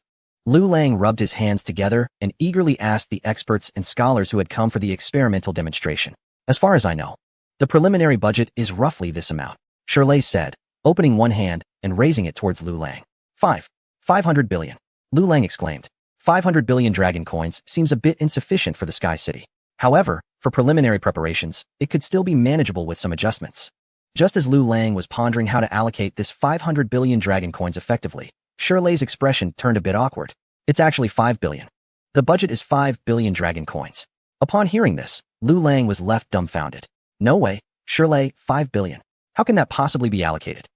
Lu Lang rubbed his hands together and eagerly asked the experts and scholars who had come for the experimental demonstration. As far as I know, the preliminary budget is roughly this amount, Shirley said, opening one hand and raising it towards Lu Lang. 500 billion. Lu Lang exclaimed. 500 billion dragon coins seems a bit insufficient for the Sky City. However, for preliminary preparations, it could still be manageable with some adjustments. Just as Lu Lang was pondering how to allocate this 500 billion dragon coins effectively, Shirley's expression turned a bit awkward. It's actually 5 billion. The budget is 5 billion dragon coins. Upon hearing this, Lu Lang was left dumbfounded. No way, Shirley, 5 billion. How can that possibly be allocated?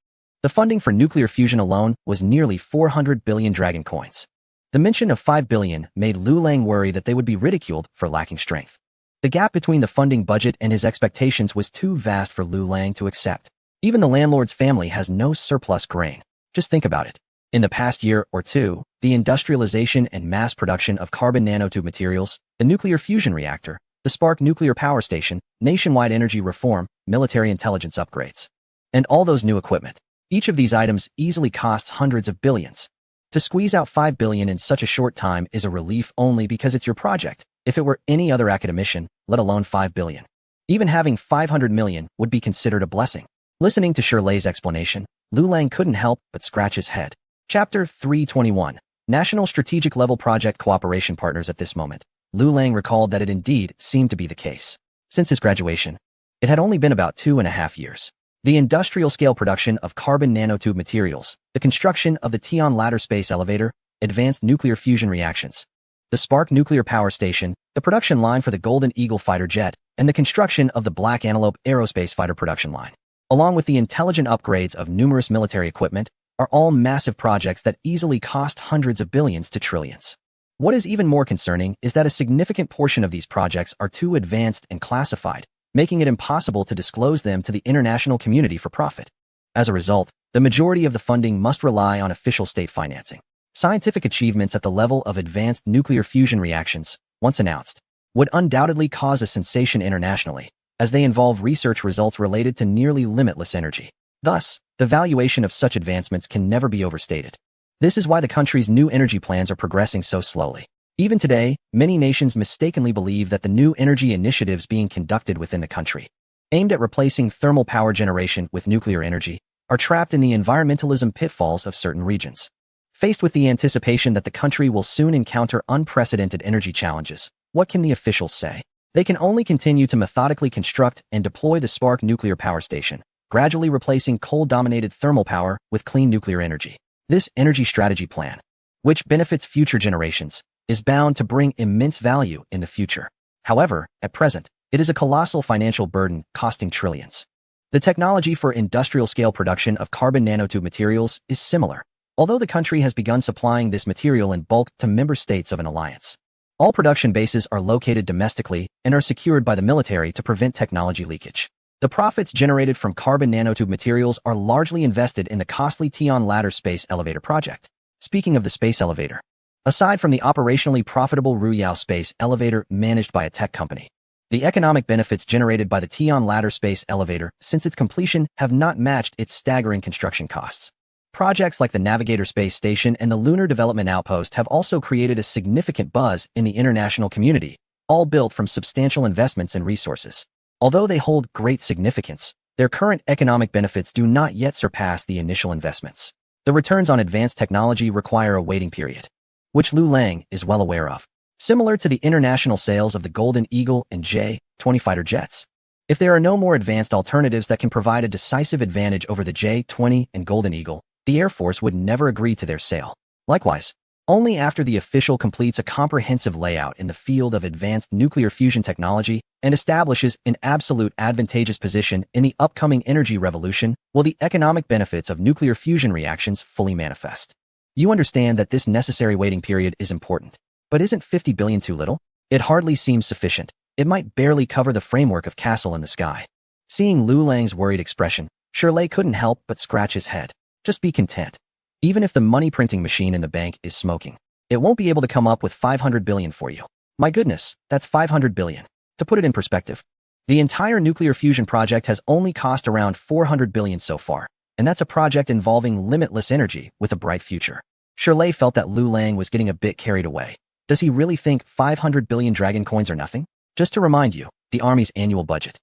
The funding for nuclear fusion alone was nearly 400 billion dragon coins. The mention of 5 billion made Lu Lang worry that they would be ridiculed for lacking strength. The gap between the funding budget and his expectations was too vast for Lu Lang to accept. Even the landlord's family has no surplus grain. Just think about it. In the past year or two, the industrialization and mass production of carbon nanotube materials, the nuclear fusion reactor, the Spark nuclear power station, nationwide energy reform, military intelligence upgrades, and all those new equipment. Each of these items easily costs hundreds of billions. To squeeze out 5 billion in such a short time is a relief only because it's your project. If it were any other academician, let alone 5 billion. Even having 500 million would be considered a blessing. Listening to Shirley's explanation, Lu Lang couldn't help but scratch his head. Chapter 321. National Strategic Level Project Cooperation Partners. At this moment, Lu Lang recalled that it indeed seemed to be the case. Since his graduation, it had only been about 2.5 years. The industrial-scale production of carbon nanotube materials, the construction of the Tian ladder space elevator, advanced nuclear fusion reactions, the Spark nuclear power station, the production line for the Golden Eagle fighter jet, and the construction of the Black Antelope aerospace fighter production line, along with the intelligent upgrades of numerous military equipment, are all massive projects that easily cost hundreds of billions to trillions. What is even more concerning is that a significant portion of these projects are too advanced and classified, making it impossible to disclose them to the international community for profit. As a result, the majority of the funding must rely on official state financing. Scientific achievements at the level of advanced nuclear fusion reactions, once announced, would undoubtedly cause a sensation internationally, as they involve research results related to nearly limitless energy. Thus, the valuation of such advancements can never be overstated. This is why the country's new energy plans are progressing so slowly. Even today, many nations mistakenly believe that the new energy initiatives being conducted within the country, aimed at replacing thermal power generation with nuclear energy, are trapped in the environmentalism pitfalls of certain regions. Faced with the anticipation that the country will soon encounter unprecedented energy challenges, what can the officials say? They can only continue to methodically construct and deploy the Spark nuclear power station, gradually replacing coal-dominated thermal power with clean nuclear energy. This energy strategy plan, which benefits future generations, is bound to bring immense value in the future. However, at present, it is a colossal financial burden costing trillions. The technology for industrial-scale production of carbon nanotube materials is similar, although the country has begun supplying this material in bulk to member states of an alliance. All production bases are located domestically and are secured by the military to prevent technology leakage. The profits generated from carbon nanotube materials are largely invested in the costly Tian ladder space elevator project. Speaking of the space elevator, aside from the operationally profitable Ruyao space elevator managed by a tech company, The economic benefits generated by the Tian Ladder space elevator since its completion have not matched its staggering construction costs. Projects like the Navigator Space Station and the Lunar Development Outpost have also created a significant buzz in the international community, all built from substantial investments and resources. Although they hold great significance, their current economic benefits do not yet surpass the initial investments. The returns on advanced technology require a waiting period, which Lu Lang is well aware of. Similar to the international sales of the Golden Eagle and J-20 fighter jets. If there are no more advanced alternatives that can provide a decisive advantage over the J-20 and Golden Eagle, the Air Force would never agree to their sale. Likewise, only after the official completes a comprehensive layout in the field of advanced nuclear fusion technology and establishes an absolute advantageous position in the upcoming energy revolution will the economic benefits of nuclear fusion reactions fully manifest. You understand that this necessary waiting period is important. But isn't 50 billion too little? It hardly seems sufficient. It might barely cover the framework of Castle in the Sky. Seeing Lu Lang's worried expression, Shirley couldn't help but scratch his head. Just be content. Even if the money printing machine in the bank is smoking, it won't be able to come up with 500 billion for you. My goodness, that's 500 billion. To put it in perspective, the entire nuclear fusion project has only cost around 400 billion so far, and that's a project involving limitless energy with a bright future. Shirley felt that Lu Lang was getting a bit carried away. Does he really think 500 billion dragon coins are nothing? Just to remind you, the Army's annual budget.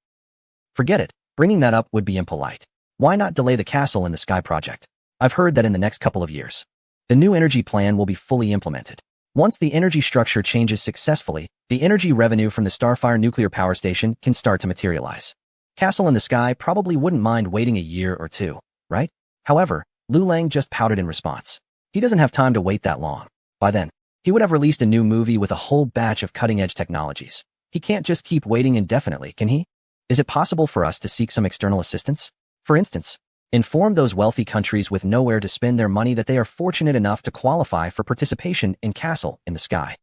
Forget it. Bringing that up would be impolite. Why not delay the Castle in the Sky project? I've heard that in the next couple of years, the new energy plan will be fully implemented. Once the energy structure changes successfully, the energy revenue from the Starfire nuclear power station can start to materialize. Castle in the Sky probably wouldn't mind waiting a year or two, right? However, Lu Lang just pouted in response. He doesn't have time to wait that long. By then, he would have released a new movie with a whole batch of cutting-edge technologies. He can't just keep waiting indefinitely, can he? Is it possible for us to seek some external assistance? For instance, inform those wealthy countries with nowhere to spend their money that they are fortunate enough to qualify for participation in Castle in the Sky.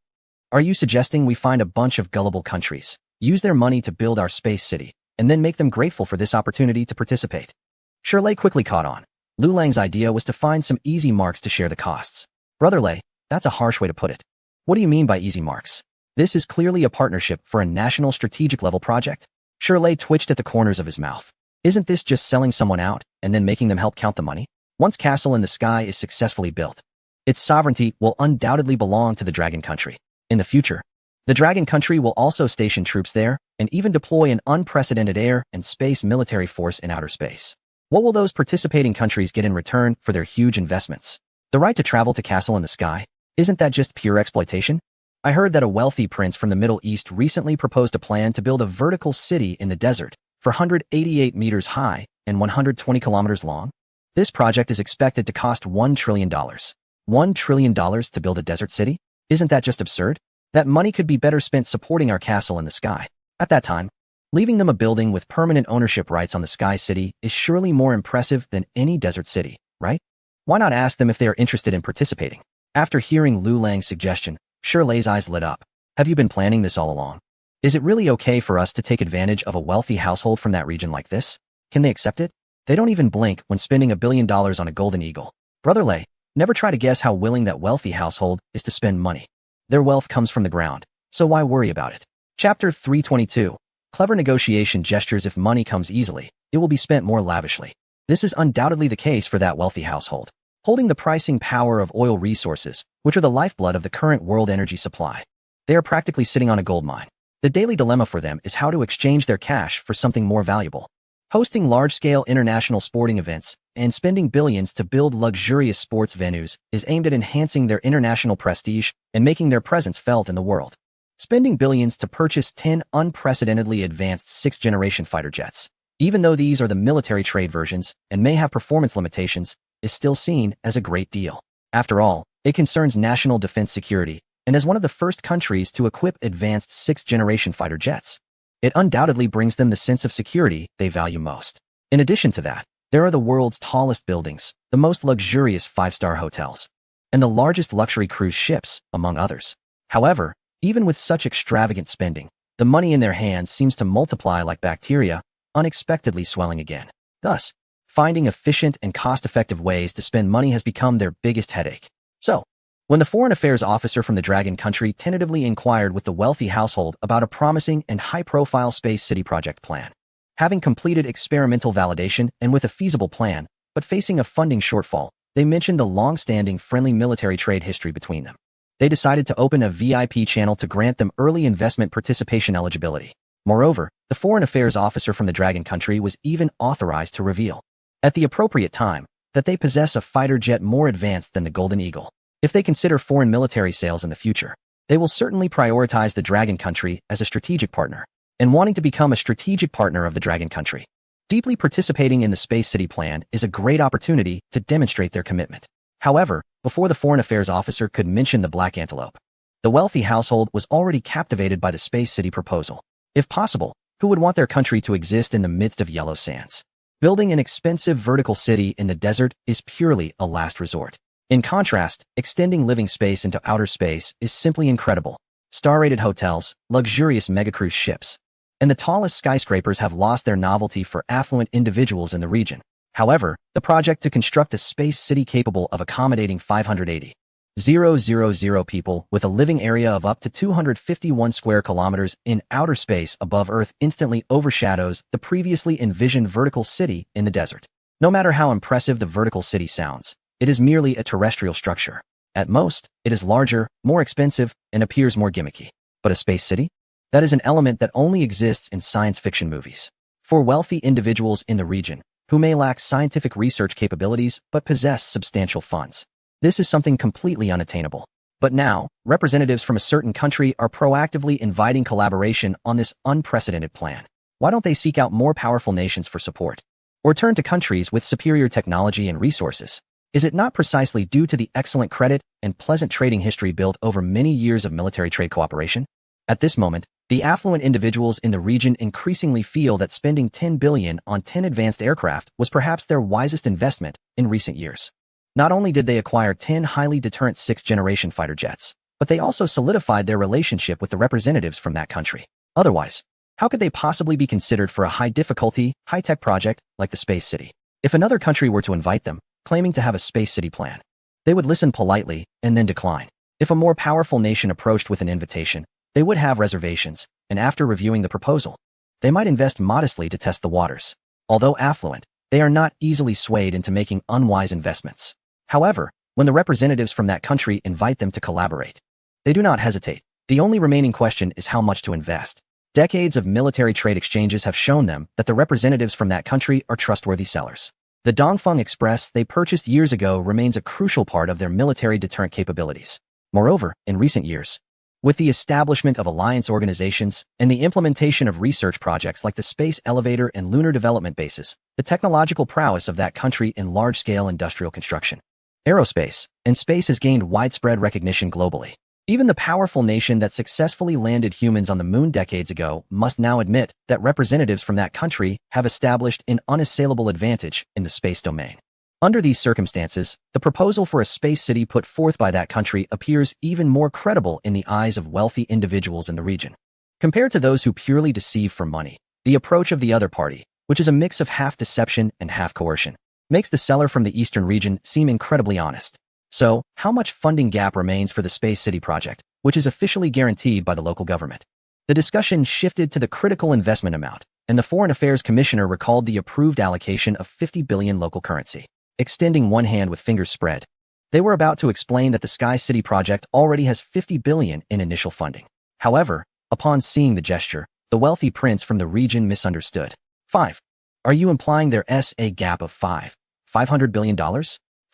Are you suggesting we find a bunch of gullible countries, use their money to build our space city, and then make them grateful for this opportunity to participate? Shirley quickly caught on. Lu Lang's idea was to find some easy marks to share the costs. Brother Lei, that's a harsh way to put it. What do you mean by easy marks? This is clearly a partnership for a national strategic level project. Shirley twitched at the corners of his mouth. Isn't this just selling someone out and then making them help count the money? Once Castle in the Sky is successfully built, its sovereignty will undoubtedly belong to the Dragon Country. In the future, the Dragon Country will also station troops there and even deploy an unprecedented air and space military force in outer space. What will those participating countries get in return for their huge investments? The right to travel to Castle in the Sky? Isn't that just pure exploitation? I heard that a wealthy prince from the Middle East recently proposed a plan to build a vertical city in the desert, 488 meters high and 120 kilometers long. This project is expected to cost $1 trillion. $1 trillion to build a desert city? Isn't that just absurd? That money could be better spent supporting our Castle in the Sky. At that time, leaving them a building with permanent ownership rights on the Sky City is surely more impressive than any desert city, right? Why not ask them if they are interested in participating? After hearing Lu Lang's suggestion, Shirley's eyes lit up. Have you been planning this all along? Is it really okay for us to take advantage of a wealthy household from that region like this? Can they accept it? They don't even blink when spending $1 billion on a Golden Eagle. Brother Lei, never try to guess how willing that wealthy household is to spend money. Their wealth comes from the ground, so why worry about it? Chapter 322. Clever negotiation gestures. If money comes easily, it will be spent more lavishly. This is undoubtedly the case for that wealthy household, holding the pricing power of oil resources, which are the lifeblood of the current world energy supply. They are practically sitting on a gold mine. The daily dilemma for them is how to exchange their cash for something more valuable. Hosting large-scale international sporting events and spending billions to build luxurious sports venues is aimed at enhancing their international prestige and making their presence felt in the world. Spending billions to purchase 10 unprecedentedly advanced 6th-generation fighter jets, even though these are the military trade versions and may have performance limitations, is still seen as a great deal. After all, it concerns national defense security, and as one of the first countries to equip advanced 6th-generation fighter jets, it undoubtedly brings them the sense of security they value most. In addition to that, there are the world's tallest buildings, the most luxurious 5-star hotels, and the largest luxury cruise ships, among others. However, even with such extravagant spending, the money in their hands seems to multiply like bacteria, unexpectedly swelling again. Thus, finding efficient and cost-effective ways to spend money has become their biggest headache. So, When the foreign affairs officer from the Dragon Country tentatively inquired with the wealthy household about a promising and high-profile space city project plan. Having completed experimental validation and with a feasible plan, but facing a funding shortfall, they mentioned the long-standing friendly military trade history between them. They decided to open a VIP channel to grant them early investment participation eligibility. Moreover, the foreign affairs officer from the Dragon Country was even authorized to reveal, at the appropriate time, that they possess a fighter jet more advanced than the Golden Eagle. If they consider foreign military sales in the future, they will certainly prioritize the Dragon Country as a strategic partner, and wanting to become a strategic partner of the Dragon Country. Deeply participating in the Space City plan is a great opportunity to demonstrate their commitment. However, before the foreign affairs officer could mention the Black Antelope, the wealthy household was already captivated by the Space City proposal. If possible, who would want their country to exist in the midst of yellow sands? Building an expensive vertical city in the desert is purely a last resort. In contrast, extending living space into outer space is simply incredible. Star-rated hotels, luxurious megacruise ships, and the tallest skyscrapers have lost their novelty for affluent individuals in the region. However, the project to construct a space city capable of accommodating 580,000 people with a living area of up to 251 square kilometers in outer space above Earth instantly overshadows the previously envisioned vertical city in the desert. No matter how impressive the vertical city sounds, it is merely a terrestrial structure. At most, it is larger, more expensive, and appears more gimmicky. But a space city? That is an element that only exists in science fiction movies. For wealthy individuals in the region, who may lack scientific research capabilities but possess substantial funds, this is something completely unattainable. But now, representatives from a certain country are proactively inviting collaboration on this unprecedented plan. Why don't they seek out more powerful nations for support? Or turn to countries with superior technology and resources? Is it not precisely due to the excellent credit and pleasant trading history built over many years of military trade cooperation? At this moment, the affluent individuals in the region increasingly feel that spending $10 billion on 10 advanced aircraft was perhaps their wisest investment in recent years. Not only did they acquire 10 highly deterrent 6th-generation fighter jets, but they also solidified their relationship with the representatives from that country. Otherwise, how could they possibly be considered for a high-difficulty, high-tech project like the Space City? If another country were to invite them, claiming to have a Space City plan, they would listen politely and then decline. If a more powerful nation approached with an invitation, they would have reservations, and after reviewing the proposal, they might invest modestly to test the waters. Although affluent, they are not easily swayed into making unwise investments. However, when the representatives from that country invite them to collaborate, they do not hesitate. The only remaining question is how much to invest. Decades of military trade exchanges have shown them that the representatives from that country are trustworthy sellers. The Dongfeng Express they purchased years ago remains a crucial part of their military deterrent capabilities. Moreover, in recent years, with the establishment of alliance organizations and the implementation of research projects like the Space Elevator and Lunar Development Bases, the technological prowess of that country in large-scale industrial construction, aerospace, and space has gained widespread recognition globally. Even the powerful nation that successfully landed humans on the moon decades ago must now admit that representatives from that country have established an unassailable advantage in the space domain. Under these circumstances, the proposal for a space city put forth by that country appears even more credible in the eyes of wealthy individuals in the region. Compared to those who purely deceive for money, the approach of the other party, which is a mix of half deception and half coercion, makes the seller from the eastern region seem incredibly honest. So, how much funding gap remains for the Space City project, which is officially guaranteed by the local government? The discussion shifted to the critical investment amount, and the Foreign Affairs Commissioner recalled the approved allocation of 50 billion local currency. Extending one hand with fingers spread, they were about to explain that the Sky City project already has 50 billion in initial funding. However, upon seeing the gesture, the wealthy prince from the region misunderstood. 5. Are you implying there's a gap of $500 billion?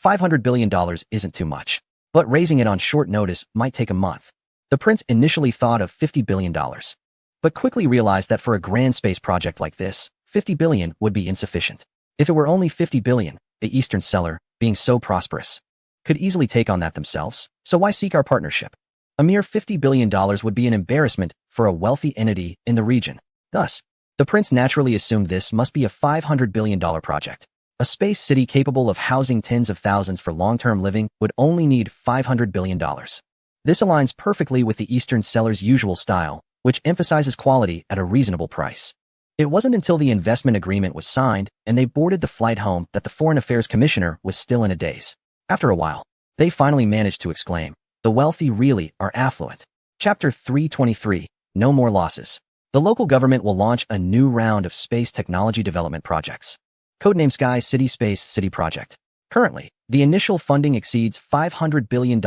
$500 billion isn't too much, but raising it on short notice might take a month. The prince initially thought of $50 billion, but quickly realized that for a grand space project like this, 50 billion would be insufficient. If it were only 50 billion, the eastern seller, being so prosperous, could easily take on that themselves, so why seek our partnership? A mere $50 billion would be an embarrassment for a wealthy entity in the region. Thus, the prince naturally assumed this must be a $500 billion project. A space city capable of housing tens of thousands for long-term living would only need $500 billion. This aligns perfectly with the Eastern seller's usual style, which emphasizes quality at a reasonable price. It wasn't until the investment agreement was signed and they boarded the flight home that the Foreign Affairs Commissioner was still in a daze. After a while, they finally managed to exclaim, the wealthy really are affluent. Chapter 323, No More Losses. The local government will launch a new round of space technology development projects. Codename Sky City Space City Project. Currently, the initial funding exceeds $500 billion,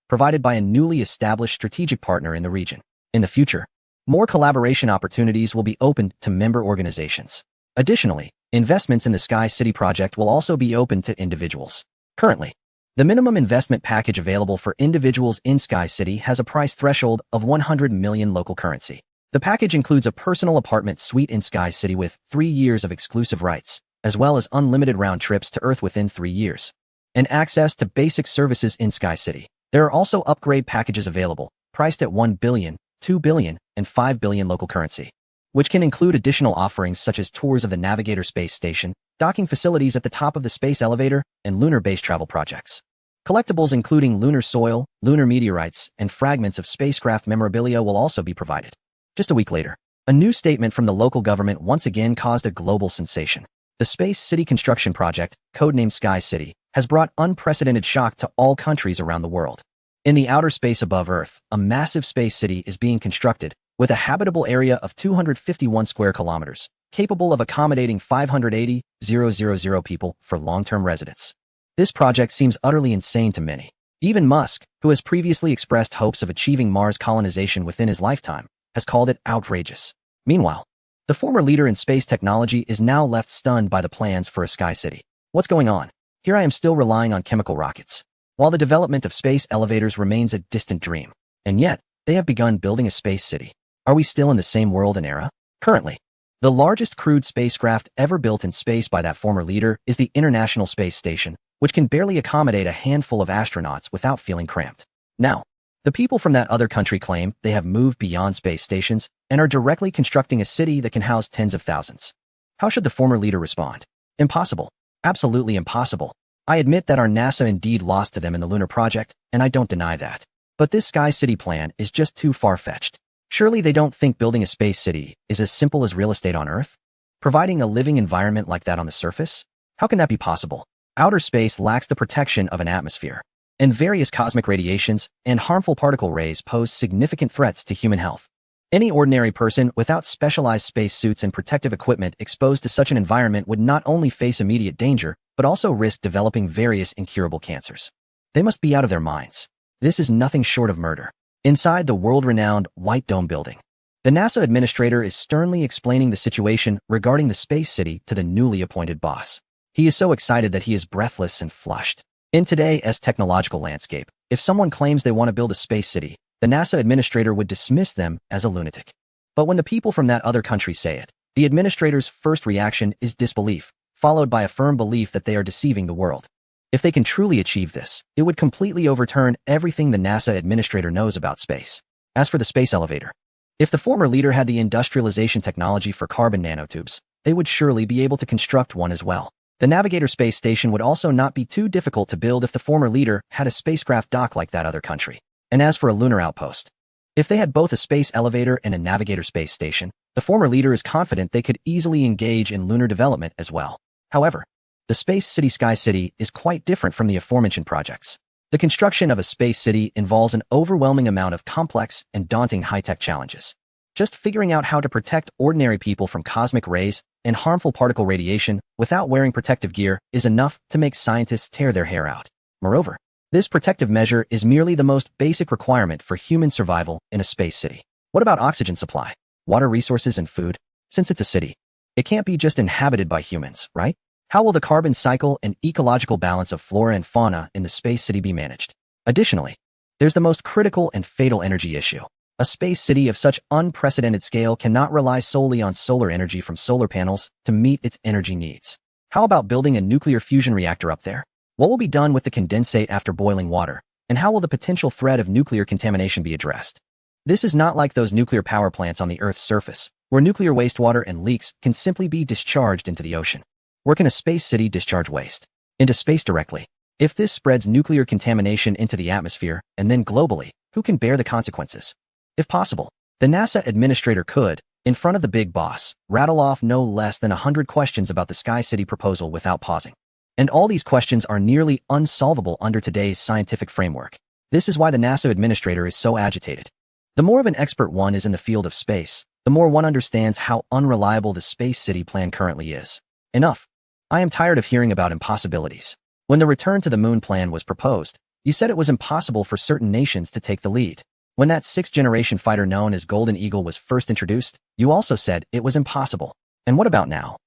provided by a newly established strategic partner in the region. In the future, more collaboration opportunities will be opened to member organizations. Additionally, investments in the Sky City project will also be open to individuals. Currently, the minimum investment package available for individuals in Sky City has a price threshold of 100 million local currency. The package includes a personal apartment suite in Sky City with 3 years of exclusive rights, as well as unlimited round trips to Earth within 3 years, and access to basic services in Sky City. There are also upgrade packages available, priced at 1 billion, 2 billion, and 5 billion local currency, which can include additional offerings such as tours of the Navigator space station, docking facilities at the top of the space elevator, and lunar base travel projects. Collectibles including lunar soil, lunar meteorites, and fragments of spacecraft memorabilia will also be provided. Just a week later, a new statement from the local government once again caused a global sensation. The Space City construction project, codenamed Sky City, has brought unprecedented shock to all countries around the world. In the outer space above Earth, a massive space city is being constructed, with a habitable area of 251 square kilometers, capable of accommodating 580,000 people for long-term residence. This project seems utterly insane to many. Even Musk, who has previously expressed hopes of achieving Mars colonization within his lifetime, has called it outrageous. Meanwhile, the former leader in space technology is now left stunned by the plans for a Sky City. What's going on? Here I am still relying on chemical rockets, while the development of space elevators remains a distant dream. And yet, they have begun building a space city. Are we still in the same world and era? Currently, the largest crewed spacecraft ever built in space by that former leader is the International Space Station, which can barely accommodate a handful of astronauts without feeling cramped. Now, the people from that other country claim they have moved beyond space stations and are directly constructing a city that can house tens of thousands. How should the former leader respond? Impossible. Absolutely impossible. I admit that our NASA indeed lost to them in the lunar project, and I don't deny that. But this Sky City plan is just too far-fetched. Surely they don't think building a space city is as simple as real estate on Earth? Providing a living environment like that on the surface? How can that be possible? Outer space lacks the protection of an atmosphere, and various cosmic radiations and harmful particle rays pose significant threats to human health. Any ordinary person without specialized spacesuits and protective equipment exposed to such an environment would not only face immediate danger, but also risk developing various incurable cancers. They must be out of their minds. This is nothing short of murder. Inside the world-renowned White Dome building, the NASA administrator is sternly explaining the situation regarding the space city to the newly appointed boss. He is so excited that he is breathless and flushed. In today's technological landscape, if someone claims they want to build a space city, the NASA administrator would dismiss them as a lunatic. But when the people from that other country say it, the administrator's first reaction is disbelief, followed by a firm belief that they are deceiving the world. If they can truly achieve this, it would completely overturn everything the NASA administrator knows about space. As for the space elevator, if the former leader had the industrialization technology for carbon nanotubes, they would surely be able to construct one as well. The Navigator space station would also not be too difficult to build if the former leader had a spacecraft dock like that other country. And as for a lunar outpost, if they had both a space elevator and a Navigator space station, the former leader is confident they could easily engage in lunar development as well. However, the Space City Sky City is quite different from the aforementioned projects. The construction of a space city involves an overwhelming amount of complex and daunting high-tech challenges. Just figuring out how to protect ordinary people from cosmic rays and harmful particle radiation without wearing protective gear is enough to make scientists tear their hair out. Moreover, this protective measure is merely the most basic requirement for human survival in a space city. What about oxygen supply, water resources, and food? Since it's a city, it can't be just inhabited by humans, right? How will the carbon cycle and ecological balance of flora and fauna in the space city be managed? Additionally, there's the most critical and fatal energy issue. A space city of such unprecedented scale cannot rely solely on solar energy from solar panels to meet its energy needs. How about building a nuclear fusion reactor up there? What will be done with the condensate after boiling water? And how will the potential threat of nuclear contamination be addressed? This is not like those nuclear power plants on the Earth's surface, where nuclear wastewater and leaks can simply be discharged into the ocean. Where can a space city discharge waste? Into space directly. If this spreads nuclear contamination into the atmosphere, and then globally, who can bear the consequences? If possible, the NASA administrator could, in front of the big boss, rattle off no less than 100 questions about the Sky City proposal without pausing. And all these questions are nearly unsolvable under today's scientific framework. This is why the NASA administrator is so agitated. The more of an expert one is in the field of space, the more one understands how unreliable the Space City plan currently is. Enough. I am tired of hearing about impossibilities. When the return to the moon plan was proposed, you said it was impossible for certain nations to take the lead. When that sixth-generation fighter known as Golden Eagle was first introduced, you also said it was impossible. And what about now?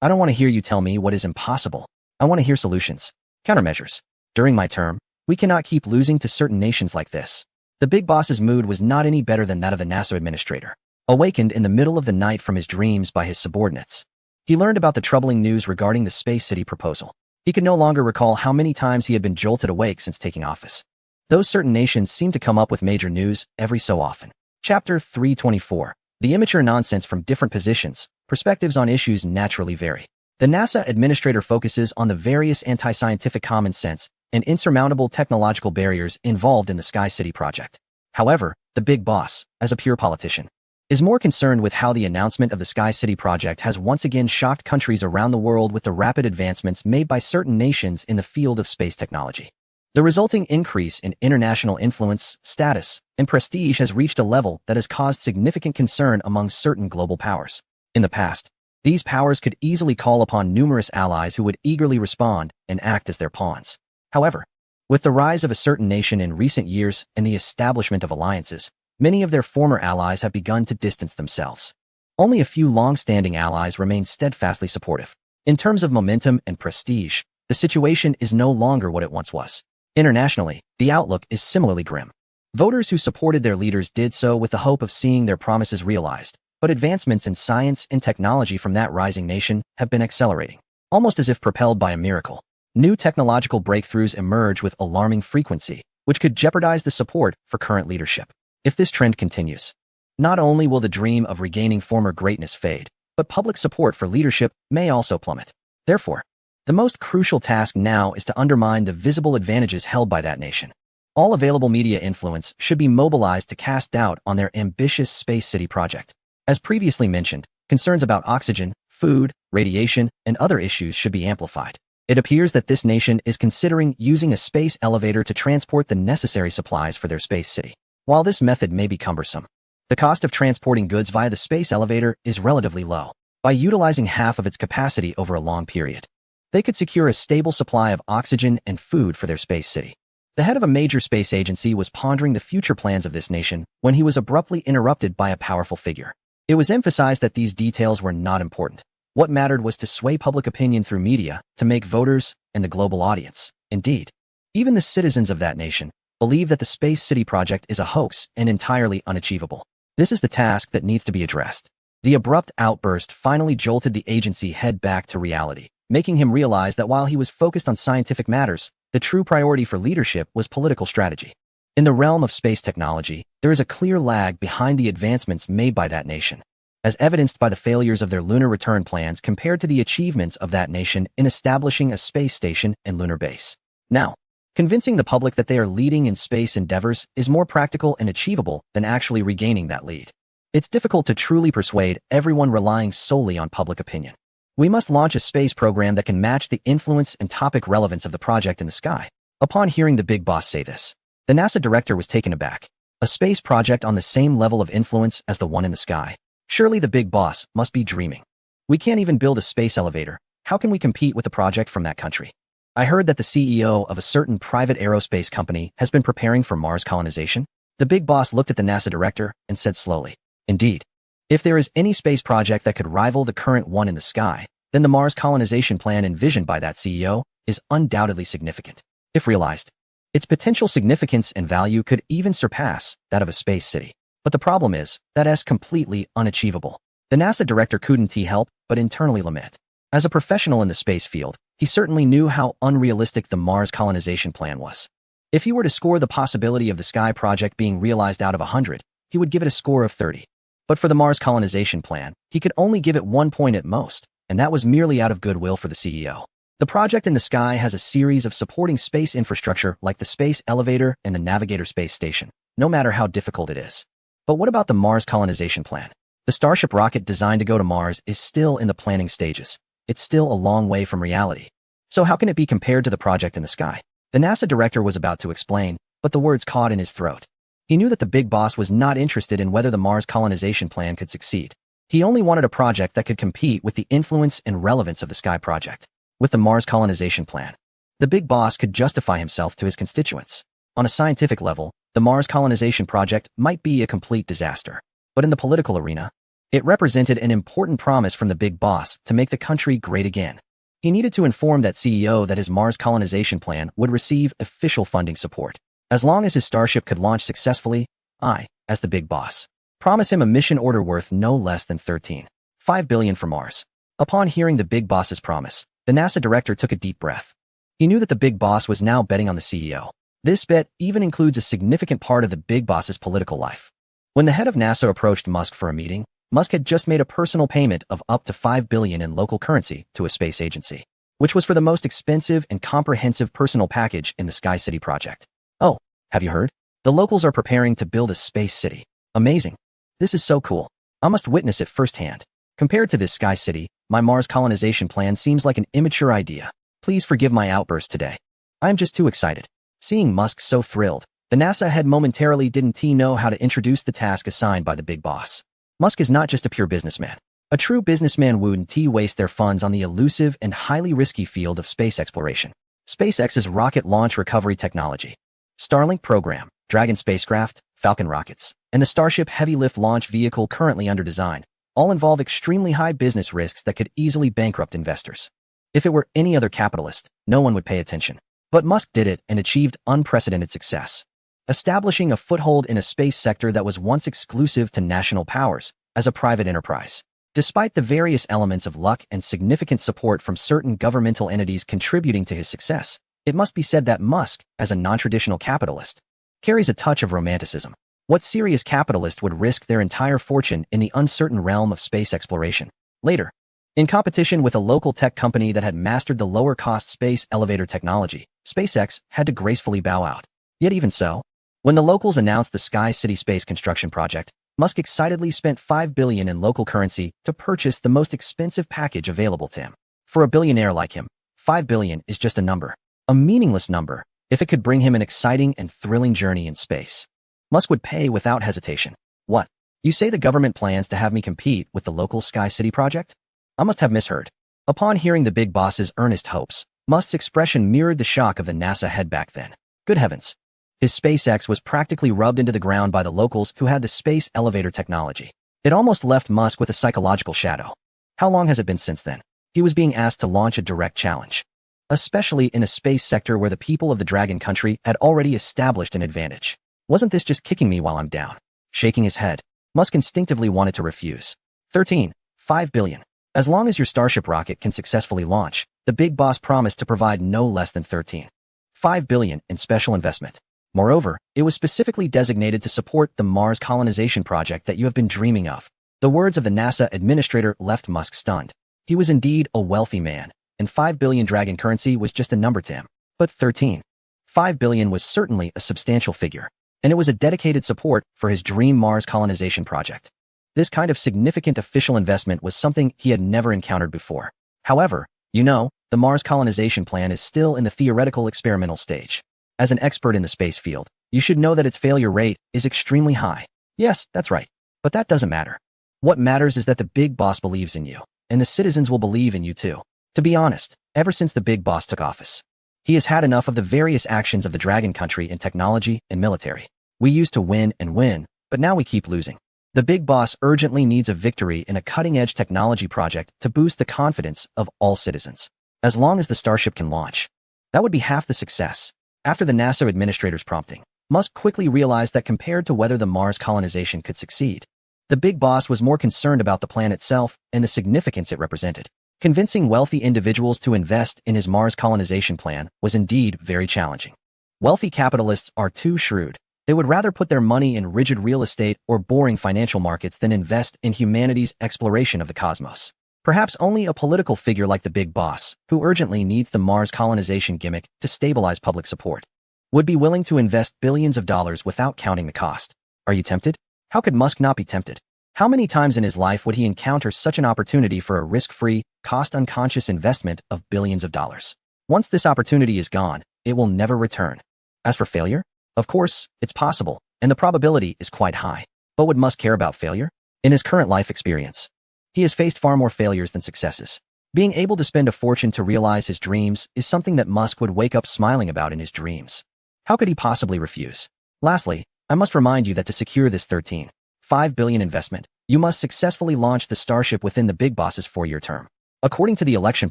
I don't want to hear you tell me what is impossible. I want to hear solutions. Countermeasures. During my term, we cannot keep losing to certain nations like this. The big boss's mood was not any better than that of the NASA administrator. Awakened in the middle of the night from his dreams by his subordinates, he learned about the troubling news regarding the Space City proposal. He could no longer recall how many times he had been jolted awake since taking office. Those certain nations seemed to come up with major news every so often. Chapter 324. The immature nonsense from different positions. Perspectives on issues naturally vary. The NASA administrator focuses on the various anti-scientific common sense and insurmountable technological barriers involved in the Sky City project. However, the big boss, as a pure politician, is more concerned with how the announcement of the Sky City project has once again shocked countries around the world with the rapid advancements made by certain nations in the field of space technology. The resulting increase in international influence, status, and prestige has reached a level that has caused significant concern among certain global powers. In the past, these powers could easily call upon numerous allies who would eagerly respond and act as their pawns. However, with the rise of a certain nation in recent years and the establishment of alliances, many of their former allies have begun to distance themselves. Only a few long-standing allies remain steadfastly supportive. In terms of momentum and prestige, the situation is no longer what it once was. Internationally, the outlook is similarly grim. Voters who supported their leaders did so with the hope of seeing their promises realized, but advancements in science and technology from that rising nation have been accelerating, almost as if propelled by a miracle. New technological breakthroughs emerge with alarming frequency, which could jeopardize the support for current leadership. If this trend continues, not only will the dream of regaining former greatness fade, but public support for leadership may also plummet. Therefore, the most crucial task now is to undermine the visible advantages held by that nation. All available media influence should be mobilized to cast doubt on their ambitious Space City project. As previously mentioned, concerns about oxygen, food, radiation, and other issues should be amplified. It appears that this nation is considering using a space elevator to transport the necessary supplies for their space city. While this method may be cumbersome, the cost of transporting goods via the space elevator is relatively low. By utilizing half of its capacity over a long period, they could secure a stable supply of oxygen and food for their space city. The head of a major space agency was pondering the future plans of this nation when he was abruptly interrupted by a powerful figure. It was emphasized that these details were not important. What mattered was to sway public opinion through media to make voters and the global audience. Indeed, even the citizens of that nation believe that the Space City project is a hoax and entirely unachievable. This is the task that needs to be addressed. The abrupt outburst finally jolted the agency head back to reality, making him realize that while he was focused on scientific matters, the true priority for leadership was political strategy. In the realm of space technology, there is a clear lag behind the advancements made by that nation, as evidenced by the failures of their lunar return plans compared to the achievements of that nation in establishing a space station and lunar base. Now, convincing the public that they are leading in space endeavors is more practical and achievable than actually regaining that lead. It's difficult to truly persuade everyone relying solely on public opinion. We must launch a space program that can match the influence and topic relevance of the project in the sky. Upon hearing the big boss say this, the NASA director was taken aback. A space project on the same level of influence as the one in the sky? Surely the big boss must be dreaming. We can't even build a space elevator. How can we compete with a project from that country? I heard that the CEO of a certain private aerospace company has been preparing for Mars colonization. The big boss looked at the NASA director and said slowly, "Indeed. If there is any space project that could rival the current one in the sky, then the Mars colonization plan envisioned by that CEO is undoubtedly significant. If realized, its potential significance and value could even surpass that of a space city. But the problem is that it's completely unachievable." The NASA director couldn't help but internally lament. As a professional in the space field, he certainly knew how unrealistic the Mars colonization plan was. If he were to score the possibility of the Sky project being realized out of 100, he would give it a score of 30. But for the Mars colonization plan, he could only give it 1 point at most, and that was merely out of goodwill for the CEO. The project in the sky has a series of supporting space infrastructure like the space elevator and the Navigator space station, no matter how difficult it is. But what about the Mars colonization plan? The Starship rocket designed to go to Mars is still in the planning stages. It's still a long way from reality. So how can it be compared to the project in the sky? The NASA director was about to explain, but the words caught in his throat. He knew that the big boss was not interested in whether the Mars colonization plan could succeed. He only wanted a project that could compete with the influence and relevance of the Sky Project. With the Mars colonization plan, the big boss could justify himself to his constituents. On a scientific level, the Mars colonization project might be a complete disaster. But in the political arena, it represented an important promise from the big boss to make the country great again. He needed to inform that CEO that his Mars colonization plan would receive official funding support. As long as his starship could launch successfully, I, as the big boss, promise him a mission order worth no less than $13.5 billion for Mars. Upon hearing the big boss's promise, the NASA director took a deep breath. He knew that the big boss was now betting on the CEO. This bet even includes a significant part of the big boss's political life. When the head of NASA approached Musk for a meeting, Musk had just made a personal payment of up to $5 billion in local currency to a space agency, which was for the most expensive and comprehensive personal package in the Sky City project. Oh, have you heard? The locals are preparing to build a space city. Amazing. This is so cool. I must witness it firsthand. Compared to this Sky City, my Mars colonization plan seems like an immature idea. Please forgive my outburst today. I am just too excited. Seeing Musk so thrilled, the NASA head momentarily didn't know how to introduce the task assigned by the big boss. Musk is not just a pure businessman. A true businessman wouldn't waste their funds on the elusive and highly risky field of space exploration. SpaceX's rocket launch recovery technology, Starlink program, Dragon spacecraft, Falcon rockets, and the Starship heavy lift launch vehicle currently under design, all involve extremely high business risks that could easily bankrupt investors. If it were any other capitalist, no one would pay attention. But Musk did it and achieved unprecedented success, establishing a foothold in a space sector that was once exclusive to national powers as a private enterprise. Despite the various elements of luck and significant support from certain governmental entities contributing to his success, it must be said that Musk, as a non-traditional capitalist, carries a touch of romanticism. What serious capitalist would risk their entire fortune in the uncertain realm of space exploration? Later, in competition with a local tech company that had mastered the lower-cost space elevator technology, SpaceX had to gracefully bow out. Yet even so, when the locals announced the Sky City space construction project, Musk excitedly spent $5 billion in local currency to purchase the most expensive package available to him. For a billionaire like him, $5 billion is just a number, a meaningless number, if it could bring him an exciting and thrilling journey in space. Musk would pay without hesitation. What? You say the government plans to have me compete with the local Sky City project? I must have misheard. Upon hearing the big boss's earnest hopes, Musk's expression mirrored the shock of the NASA head back then. Good heavens. His SpaceX was practically rubbed into the ground by the locals who had the space elevator technology. It almost left Musk with a psychological shadow. How long has it been since then? He was being asked to launch a direct challenge, especially in a space sector where the people of the Dragon country had already established an advantage. Wasn't this just kicking me while I'm down? Shaking his head, Musk instinctively wanted to refuse. $13.5 billion. As long as your Starship rocket can successfully launch, the big boss promised to provide no less than $13.5 billion in special investment. Moreover, it was specifically designated to support the Mars colonization project that you have been dreaming of. The words of the NASA administrator left Musk stunned. He was indeed a wealthy man, and $5 billion Dragon currency was just a number to him. But $13.5 billion was certainly a substantial figure, and it was a dedicated support for his dream Mars colonization project. This kind of significant official investment was something he had never encountered before. However, the Mars colonization plan is still in the theoretical experimental stage. As an expert in the space field, you should know that its failure rate is extremely high. Yes, that's right. But that doesn't matter. What matters is that the big boss believes in you, and the citizens will believe in you too. To be honest, ever since the big boss took office, he has had enough of the various actions of the Dragon country in technology and military. We used to win and win, but now we keep losing. The big boss urgently needs a victory in a cutting-edge technology project to boost the confidence of all citizens. As long as the Starship can launch, that would be half the success. After the NASA administrator's prompting, Musk quickly realized that compared to whether the Mars colonization could succeed, the big boss was more concerned about the plan itself and the significance it represented. Convincing wealthy individuals to invest in his Mars colonization plan was indeed very challenging. Wealthy capitalists are too shrewd. They would rather put their money in rigid real estate or boring financial markets than invest in humanity's exploration of the cosmos. Perhaps only a political figure like the big boss, who urgently needs the Mars colonization gimmick to stabilize public support, would be willing to invest billions of dollars without counting the cost. Are you tempted? How could Musk not be tempted? How many times in his life would he encounter such an opportunity for a risk-free, cost-unconscious investment of billions of dollars? Once this opportunity is gone, it will never return. As for failure, Of course, it's possible, and the probability is quite high. But would Musk care about failure? In his current life experience, he has faced far more failures than successes. Being able to spend a fortune to realize his dreams is something that Musk would wake up smiling about in his dreams. How could he possibly refuse? Lastly, I must remind you that to secure this $13.5 billion investment, you must successfully launch the Starship within the big boss's 4-year term. According to the election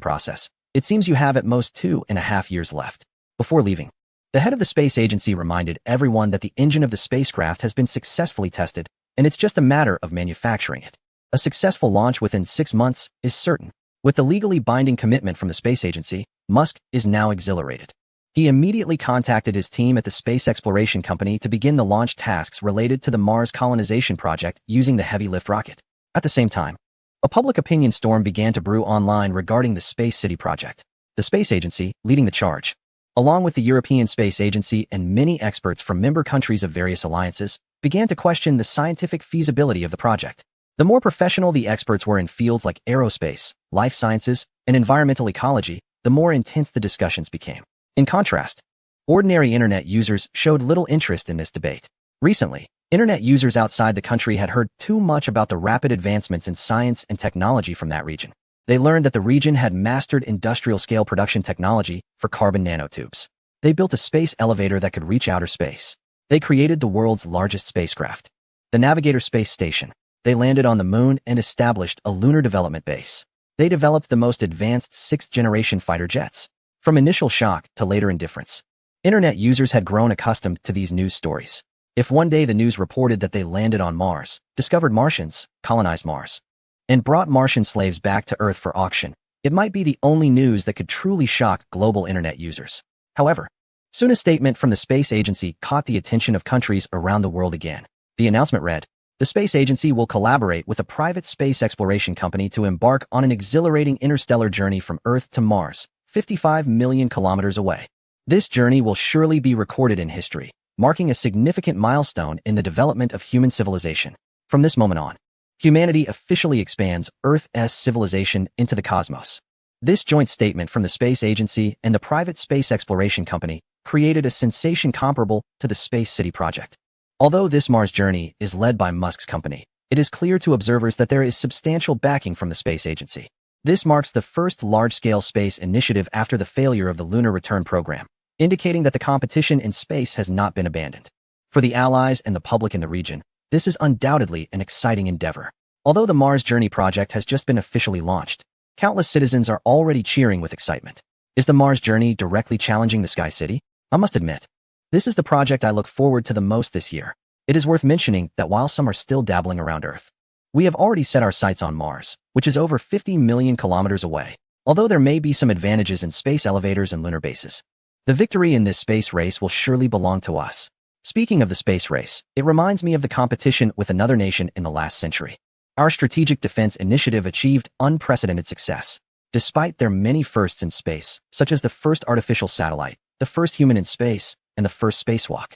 process, it seems you have at most 2.5 years left. Before leaving, the head of the space agency reminded everyone that the engine of the spacecraft has been successfully tested, and it's just a matter of manufacturing it. A successful launch within 6 months is certain. With the legally binding commitment from the space agency, Musk is now exhilarated. He immediately contacted his team at the Space Exploration Company to begin the launch tasks related to the Mars colonization project using the heavy lift rocket. At the same time, a public opinion storm began to brew online regarding the Space City project. The space agency, leading the charge, along with the European Space Agency and many experts from member countries of various alliances, began to question the scientific feasibility of the project. The more professional the experts were in fields like aerospace, life sciences, and environmental ecology, the more intense the discussions became. In contrast, ordinary internet users showed little interest in this debate. Recently, internet users outside the country had heard too much about the rapid advancements in science and technology from that region. They learned that the region had mastered industrial-scale production technology for carbon nanotubes. They built a space elevator that could reach outer space. They created the world's largest spacecraft, the Navigator Space Station. They landed on the moon and established a lunar development base. They developed the most advanced 6th-generation fighter jets. From initial shock to later indifference, internet users had grown accustomed to these news stories. If one day the news reported that they landed on Mars, discovered Martians, colonized Mars, and brought Martian slaves back to Earth for auction, it might be the only news that could truly shock global internet users. However, soon a statement from the space agency caught the attention of countries around the world again. The announcement read, "The space agency will collaborate with a private space exploration company to embark on an exhilarating interstellar journey from Earth to Mars, 55 million kilometers away. This journey will surely be recorded in history, marking a significant milestone in the development of human civilization. From this moment on, humanity officially expands Earth's civilization into the cosmos." This joint statement from the space agency and the private space exploration company created a sensation comparable to the Space City project. Although this Mars journey is led by Musk's company, it is clear to observers that there is substantial backing from the space agency. This marks the first large-scale space initiative after the failure of the Lunar Return program, indicating that the competition in space has not been abandoned. For the allies and the public in the region, this is undoubtedly an exciting endeavor. Although the Mars Journey project has just been officially launched, countless citizens are already cheering with excitement. Is the Mars Journey directly challenging the Sky City? I must admit, this is the project I look forward to the most this year. It is worth mentioning that while some are still dabbling around Earth, we have already set our sights on Mars, which is over 50 million kilometers away. Although there may be some advantages in space elevators and lunar bases, the victory in this space race will surely belong to us. Speaking of the space race, it reminds me of the competition with another nation in the last century. Our strategic defense initiative achieved unprecedented success. Despite their many firsts in space, such as the first artificial satellite, the first human in space, and the first spacewalk,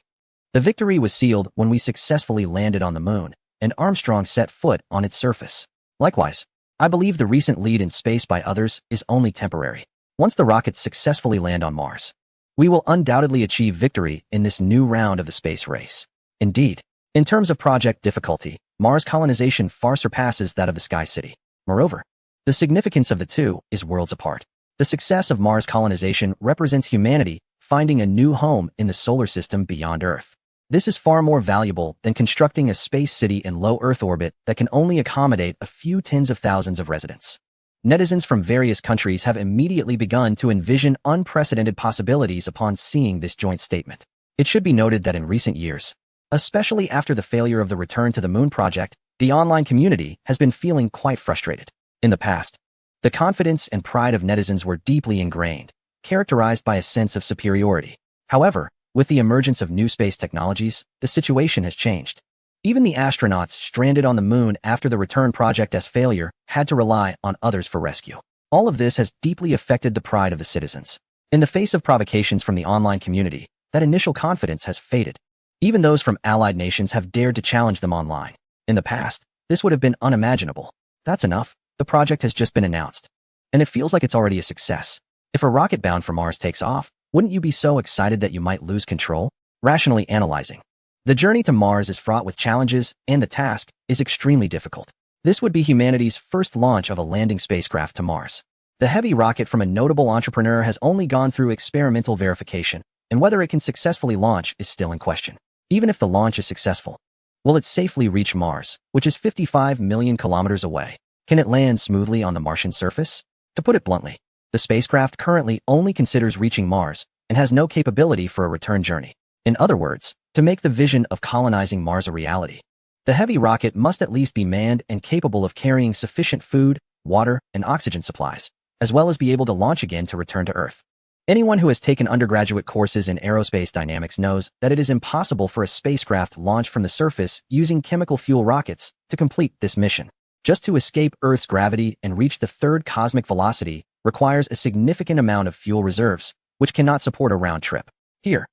the victory was sealed when we successfully landed on the moon, and Armstrong set foot on its surface. Likewise, I believe the recent lead in space by others is only temporary. Once the rockets successfully land on Mars, we will undoubtedly achieve victory in this new round of the space race. Indeed, in terms of project difficulty, Mars colonization far surpasses that of the Sky City. Moreover, the significance of the two is worlds apart. The success of Mars colonization represents humanity finding a new home in the solar system beyond Earth. This is far more valuable than constructing a space city in low Earth orbit that can only accommodate a few tens of thousands of residents. Netizens from various countries have immediately begun to envision unprecedented possibilities upon seeing this joint statement. It should be noted that in recent years, especially after the failure of the Return to the Moon project, the online community has been feeling quite frustrated. In the past, the confidence and pride of netizens were deeply ingrained, characterized by a sense of superiority. However, with the emergence of new space technologies, the situation has changed. Even the astronauts stranded on the moon after the Return project's failure had to rely on others for rescue. All of this has deeply affected the pride of the citizens. In the face of provocations from the online community, that initial confidence has faded. Even those from allied nations have dared to challenge them online. In the past, this would have been unimaginable. That's enough. The project has just been announced, and it feels like it's already a success. If a rocket bound for Mars takes off, wouldn't you be so excited that you might lose control? Rationally analyzing. The journey to Mars is fraught with challenges, and the task is extremely difficult. This would be humanity's first launch of a landing spacecraft to Mars. The heavy rocket from a notable entrepreneur has only gone through experimental verification, and whether it can successfully launch is still in question. Even if the launch is successful, will it safely reach Mars, which is 55 million kilometers away? Can it land smoothly on the Martian surface? To put it bluntly, the spacecraft currently only considers reaching Mars and has no capability for a return journey. In other words, to make the vision of colonizing Mars a reality, the heavy rocket must at least be manned and capable of carrying sufficient food, water, and oxygen supplies, as well as be able to launch again to return to Earth. Anyone who has taken undergraduate courses in aerospace dynamics knows that it is impossible for a spacecraft launched from the surface using chemical fuel rockets to complete this mission. Just to escape Earth's gravity and reach the third cosmic velocity requires a significant amount of fuel reserves, which cannot support a round trip. Here,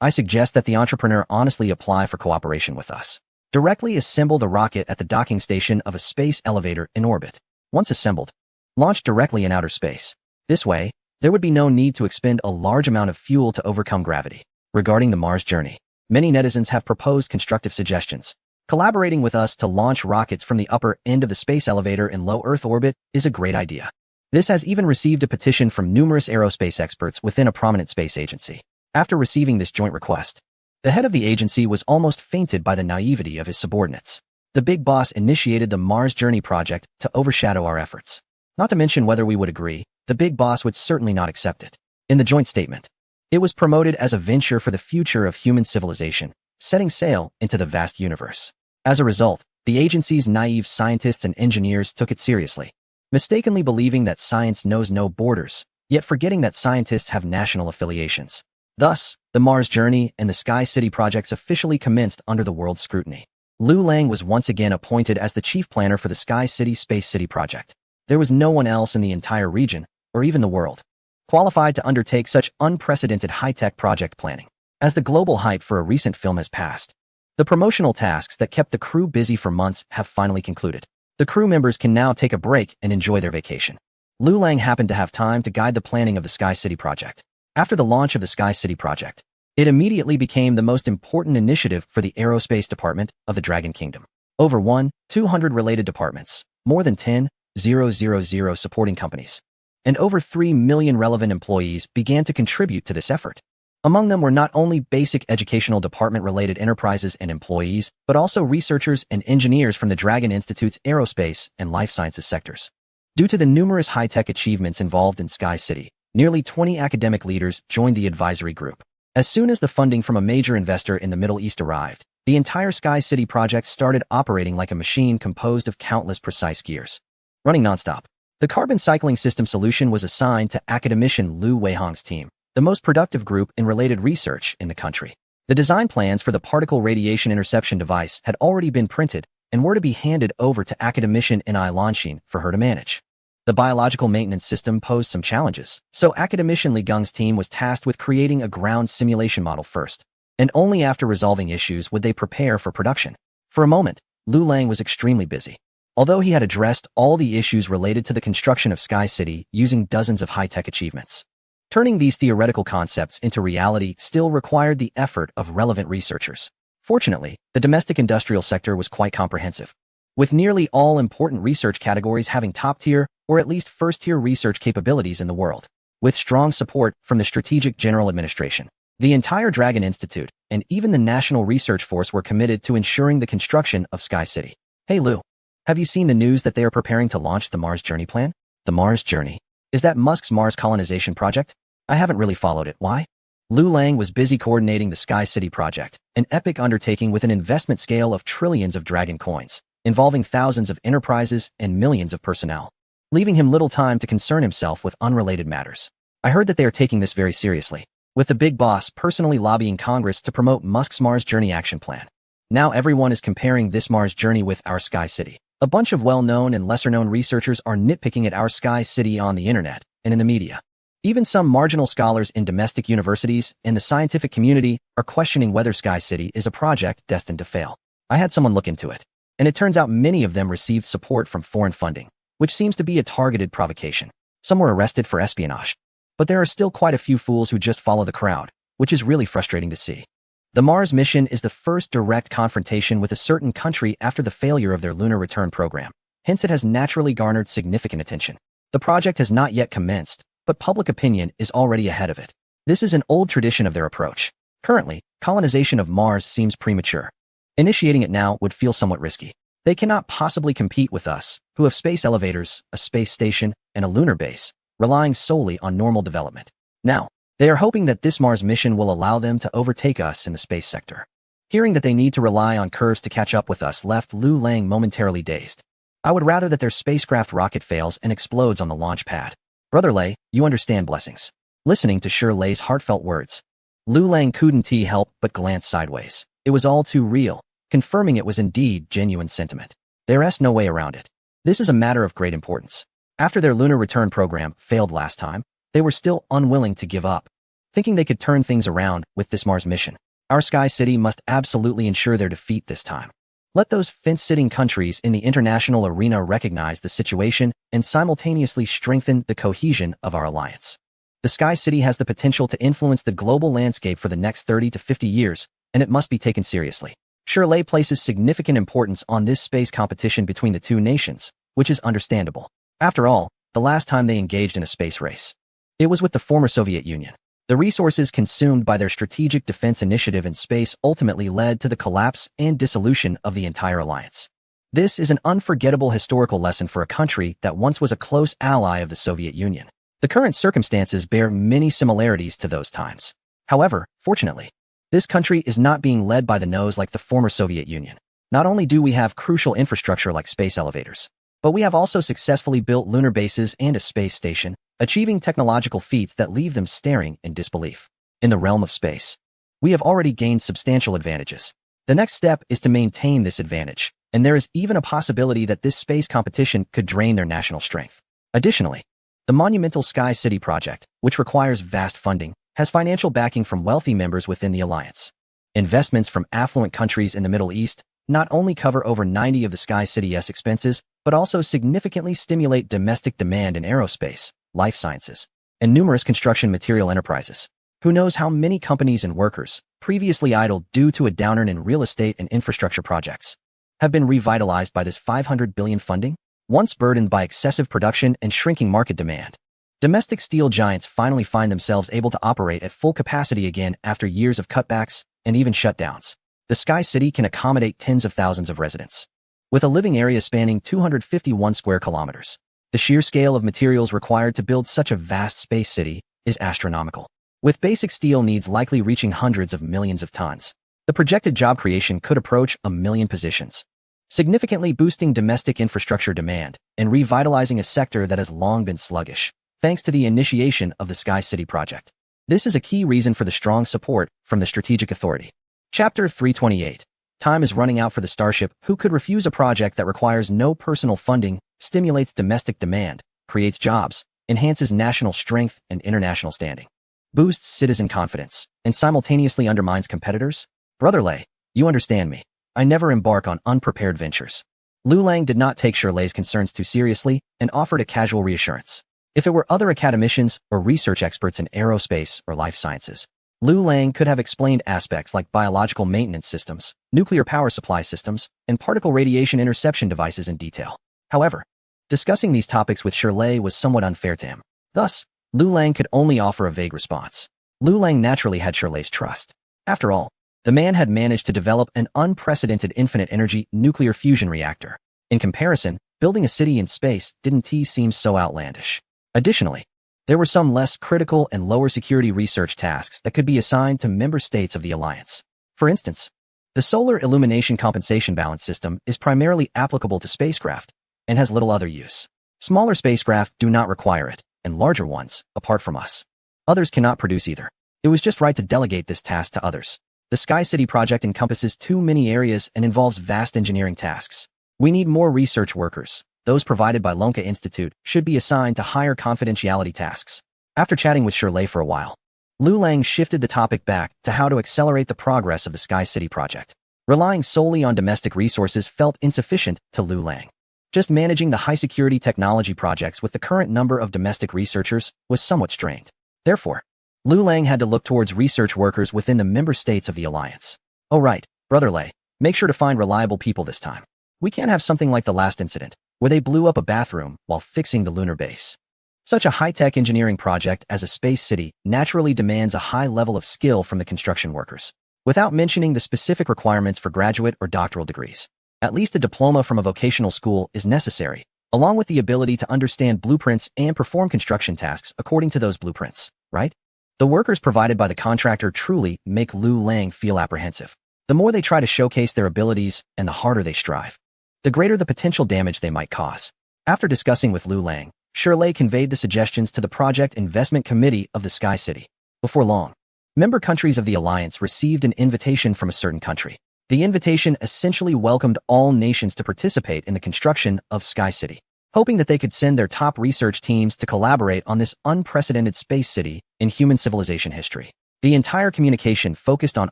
I suggest that the entrepreneur honestly apply for cooperation with us. Directly assemble the rocket at the docking station of a space elevator in orbit. Once assembled, launch directly in outer space. This way, there would be no need to expend a large amount of fuel to overcome gravity. Regarding the Mars journey, many netizens have proposed constructive suggestions. Collaborating with us to launch rockets from the upper end of the space elevator in low Earth orbit is a great idea. This has even received a petition from numerous aerospace experts within a prominent space agency. After receiving this joint request, the head of the agency was almost fainted by the naivety of his subordinates. The big boss initiated the Mars Journey project to overshadow our efforts. Not to mention whether we would agree, the big boss would certainly not accept it. In the joint statement, it was promoted as a venture for the future of human civilization, setting sail into the vast universe. As a result, the agency's naive scientists and engineers took it seriously, mistakenly believing that science knows no borders, yet forgetting that scientists have national affiliations. Thus, the Mars Journey and the Sky City projects officially commenced under the world's scrutiny. Liu Lang was once again appointed as the chief planner for the Sky City Space City project. There was no one else in the entire region, or even the world, qualified to undertake such unprecedented high-tech project planning. As the global hype for a recent film has passed, the promotional tasks that kept the crew busy for months have finally concluded. The crew members can now take a break and enjoy their vacation. Liu Lang happened to have time to guide the planning of the Sky City project. After the launch of the Sky City project, it immediately became the most important initiative for the aerospace department of the Dragon Kingdom. Over 200 related departments, more than 10,000 supporting companies, and over 3 million relevant employees began to contribute to this effort. Among them were not only basic educational department-related enterprises and employees, but also researchers and engineers from the Dragon Institute's aerospace and life sciences sectors. Due to the numerous high-tech achievements involved in Sky City, nearly 20 academic leaders joined the advisory group. As soon as the funding from a major investor in the Middle East arrived, the entire Sky City project started operating like a machine composed of countless precise gears, running nonstop. The carbon cycling system solution was assigned to academician Liu Weihong's team, the most productive group in related research in the country. The design plans for the particle radiation interception device had already been printed and were to be handed over to academician Ni Lanxin for her to manage. The biological maintenance system posed some challenges, so academician Li Geng's team was tasked with creating a ground simulation model first, and only after resolving issues would they prepare for production. For a moment, Liu Lang was extremely busy. Although he had addressed all the issues related to the construction of Sky City using dozens of high-tech achievements, turning these theoretical concepts into reality still required the effort of relevant researchers. Fortunately, the domestic industrial sector was quite comprehensive, with nearly all important research categories having top-tier or at least first-tier research capabilities in the world. With strong support from the Strategic General Administration, the entire Dragon Institute, and even the National Research Force were committed to ensuring the construction of Sky City. Hey Liu, have you seen the news that they are preparing to launch the Mars Journey plan? The Mars Journey? Is that Musk's Mars colonization project? I haven't really followed it. Why? Liu Lang was busy coordinating the Sky City project, an epic undertaking with an investment scale of trillions of Dragon coins, involving thousands of enterprises and millions of personnel, leaving him little time to concern himself with unrelated matters. I heard that they are taking this very seriously, with the big boss personally lobbying Congress to promote Musk's Mars Journey action plan. Now everyone is comparing this Mars Journey with our Sky City. A bunch of well-known and lesser-known researchers are nitpicking at our Sky City on the internet and in the media. Even some marginal scholars in domestic universities and the scientific community are questioning whether Sky City is a project destined to fail. I had someone look into it, and it turns out many of them received support from foreign funding, which seems to be a targeted provocation. Some were arrested for espionage. But there are still quite a few fools who just follow the crowd, which is really frustrating to see. The Mars mission is the first direct confrontation with a certain country after the failure of their lunar return program. Hence, it has naturally garnered significant attention. The project has not yet commenced, but public opinion is already ahead of it. This is an old tradition of their approach. Currently, colonization of Mars seems premature. Initiating it now would feel somewhat risky. They cannot possibly compete with us, who have space elevators, a space station, and a lunar base, relying solely on normal development. Now, they are hoping that this Mars mission will allow them to overtake us in the space sector. Hearing that they need to rely on curves to catch up with us left Lu Lang momentarily dazed. I would rather that their spacecraft rocket fails and explodes on the launch pad. Brother Lei, you understand blessings. Listening to Lei's heartfelt words, Lu Lang couldn't help but glance sideways. It was all too real, confirming it was indeed genuine sentiment. There's no way around it. This is a matter of great importance. After their lunar return program failed last time, they were still unwilling to give up, thinking they could turn things around with this Mars mission. Our Sky City must absolutely ensure their defeat this time. Let those fence-sitting countries in the international arena recognize the situation and simultaneously strengthen the cohesion of our alliance. The Sky City has the potential to influence the global landscape for the next 30 to 50 years, and it must be taken seriously. Lei places significant importance on this space competition between the two nations, which is understandable. After all, the last time they engaged in a space race, it was with the former Soviet Union. The resources consumed by their strategic defense initiative in space ultimately led to the collapse and dissolution of the entire alliance. This is an unforgettable historical lesson for a country that once was a close ally of the Soviet Union. The current circumstances bear many similarities to those times. However, fortunately, this country is not being led by the nose like the former Soviet Union. Not only do we have crucial infrastructure like space elevators, but we have also successfully built lunar bases and a space station, achieving technological feats that leave them staring in disbelief. In the realm of space, we have already gained substantial advantages. The next step is to maintain this advantage, and there is even a possibility that this space competition could drain their national strength. Additionally, the monumental Sky City project, which requires vast funding, has financial backing from wealthy members within the alliance. Investments from affluent countries in the Middle East not only cover over 90 of the Sky City's expenses, but also significantly stimulate domestic demand in aerospace, life sciences, and numerous construction material enterprises. Who knows how many companies and workers, previously idle due to a downturn in real estate and infrastructure projects, have been revitalized by this $500 billion funding? Once burdened by excessive production and shrinking market demand, domestic steel giants finally find themselves able to operate at full capacity again after years of cutbacks and even shutdowns. The Sky City can accommodate tens of thousands of residents, with a living area spanning 251 square kilometers. The sheer scale of materials required to build such a vast space city is astronomical, with basic steel needs likely reaching hundreds of millions of tons. The projected job creation could approach 1 million positions, significantly boosting domestic infrastructure demand and revitalizing a sector that has long been sluggish, thanks to the initiation of the Sky City project. This is a key reason for the strong support from the Strategic Authority. Chapter 328. Time is running out for the Starship. Who could refuse a project that requires no personal funding, stimulates domestic demand, creates jobs, enhances national strength and international standing, boosts citizen confidence, and simultaneously undermines competitors? Brother Lei, you understand me. I never embark on unprepared ventures. Lu Lang did not take Lei's concerns too seriously and offered a casual reassurance. If it were other academicians or research experts in aerospace or life sciences, Lu Lang could have explained aspects like biological maintenance systems, nuclear power supply systems, and particle radiation interception devices in detail. However, discussing these topics with Lei was somewhat unfair to him. Thus, Lu Lang could only offer a vague response. Lu Lang naturally had Lei's trust. After all, the man had managed to develop an unprecedented infinite-energy nuclear fusion reactor. In comparison, building a city in space didn't seem so outlandish. Additionally, there were some less critical and lower security research tasks that could be assigned to member states of the alliance. For instance, the solar illumination compensation balance system is primarily applicable to spacecraft and has little other use. Smaller spacecraft do not require it, and larger ones, apart from us, others cannot produce either. It was just right to delegate this task to others. The Sky City project encompasses too many areas and involves vast engineering tasks. We need more research workers. Those provided by Lonka Institute should be assigned to higher confidentiality tasks. After chatting with Lei for a while, Lu Lang shifted the topic back to how to accelerate the progress of the Sky City project. Relying solely on domestic resources felt insufficient to Lu Lang. Just managing the high-security technology projects with the current number of domestic researchers was somewhat strained. Therefore, Liu Lang had to look towards research workers within the member states of the alliance. Oh right, Brother Lei, make sure to find reliable people this time. We can't have something like the last incident, where they blew up a bathroom while fixing the lunar base. Such a high-tech engineering project as a space city naturally demands a high level of skill from the construction workers, without mentioning the specific requirements for graduate or doctoral degrees. At least a diploma from a vocational school is necessary, along with the ability to understand blueprints and perform construction tasks according to those blueprints, right? The workers provided by the contractor truly make Liu Lang feel apprehensive. The more they try to showcase their abilities and the harder they strive, the greater the potential damage they might cause. After discussing with Liu Lang, Shirley conveyed the suggestions to the Project Investment Committee of the Sky City. Before long, member countries of the Alliance received an invitation from a certain country. The invitation essentially welcomed all nations to participate in the construction of Sky City, hoping that they could send their top research teams to collaborate on this unprecedented space city in human civilization history. The entire communication focused on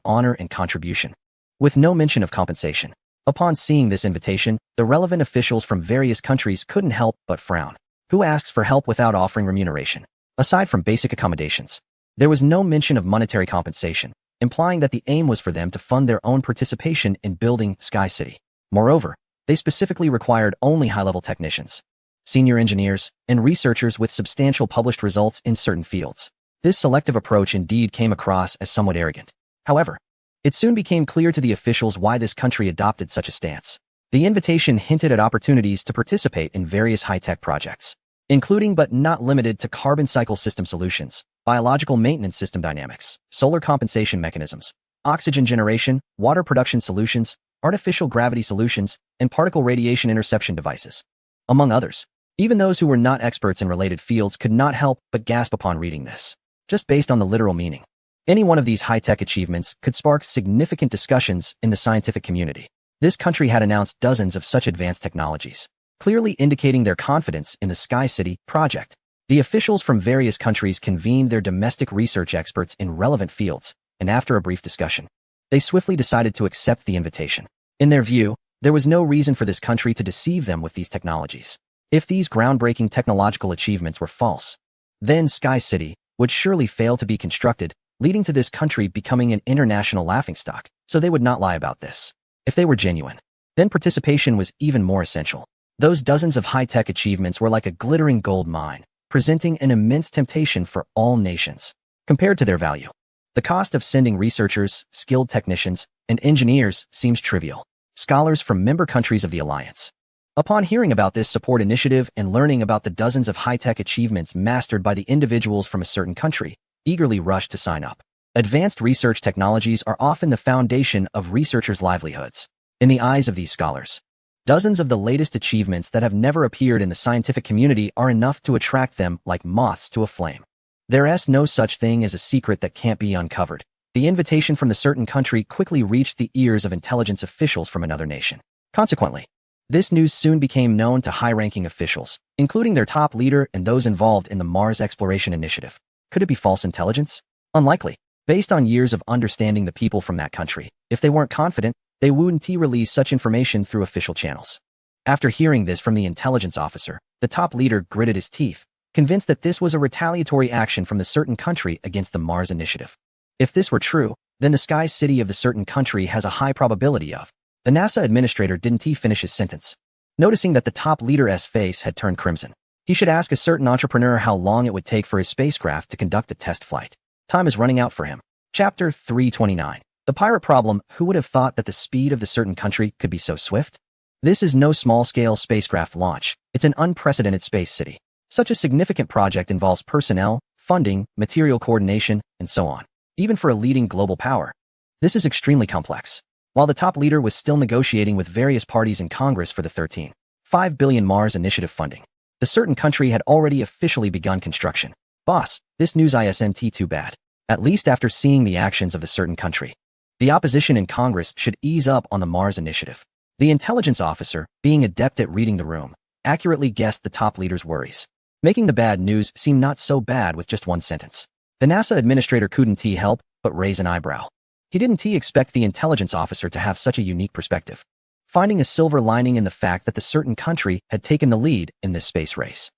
honor and contribution, with no mention of compensation. Upon seeing this invitation, the relevant officials from various countries couldn't help but frown. Who asks for help without offering remuneration? Aside from basic accommodations, there was no mention of monetary compensation, implying that the aim was for them to fund their own participation in building Sky City. Moreover, they specifically required only high-level technicians, senior engineers, and researchers with substantial published results in certain fields. This selective approach indeed came across as somewhat arrogant. However, it soon became clear to the officials why this country adopted such a stance. The invitation hinted at opportunities to participate in various high-tech projects, including but not limited to carbon cycle system solutions, biological maintenance system dynamics, solar compensation mechanisms, oxygen generation, water production solutions, artificial gravity solutions, and particle radiation interception devices, among others. Even those who were not experts in related fields could not help but gasp upon reading this. Just based on the literal meaning, any one of these high-tech achievements could spark significant discussions in the scientific community. This country had announced dozens of such advanced technologies, clearly indicating their confidence in the Sky City project. The officials from various countries convened their domestic research experts in relevant fields, and after a brief discussion, they swiftly decided to accept the invitation. In their view, there was no reason for this country to deceive them with these technologies. If these groundbreaking technological achievements were false, then Sky City would surely fail to be constructed, leading to this country becoming an international laughingstock, so they would not lie about this. If they were genuine, then participation was even more essential. Those dozens of high-tech achievements were like a glittering gold mine, presenting an immense temptation for all nations. Compared to their value, the cost of sending researchers, skilled technicians, and engineers seems trivial. Scholars from member countries of the Alliance, upon hearing about this support initiative and learning about the dozens of high-tech achievements mastered by the individuals from a certain country, eagerly rushed to sign up. Advanced research technologies are often the foundation of researchers' livelihoods. In the eyes of these scholars, dozens of the latest achievements that have never appeared in the scientific community are enough to attract them like moths to a flame. There is no such thing as a secret that can't be uncovered. The invitation from the certain country quickly reached the ears of intelligence officials from another nation. Consequently, this news soon became known to high-ranking officials, including their top leader and those involved in the Mars Exploration Initiative. Could it be false intelligence? Unlikely. Based on years of understanding the people from that country, if they weren't confident, they wouldn't release such information through official channels. After hearing this from the intelligence officer, the top leader gritted his teeth, convinced that this was a retaliatory action from the certain country against the Mars Initiative. If this were true, then the Sky City of the certain country has a high probability of. The NASA administrator didn't finish his sentence. Noticing that the top leader's face had turned crimson, he should ask a certain entrepreneur how long it would take for his spacecraft to conduct a test flight. Time is running out for him. Chapter 329. The pirate problem. Who would have thought that the speed of the certain country could be so swift? This is no small-scale spacecraft launch. It's an unprecedented space city. Such a significant project involves personnel, funding, material coordination, and so on. Even for a leading global power, this is extremely complex. While the top leader was still negotiating with various parties in Congress for the $13.5 billion Mars Initiative funding, the certain country had already officially begun construction. Boss, this news isn't too bad. At least after seeing the actions of the certain country, the opposition in Congress should ease up on the Mars Initiative. The intelligence officer, being adept at reading the room, accurately guessed the top leader's worries, making the bad news seem not so bad with just one sentence. The NASA administrator couldn't help but raise an eyebrow. He didn't expect the intelligence officer to have such a unique perspective, finding a silver lining in the fact that the certain country had taken the lead in this space race.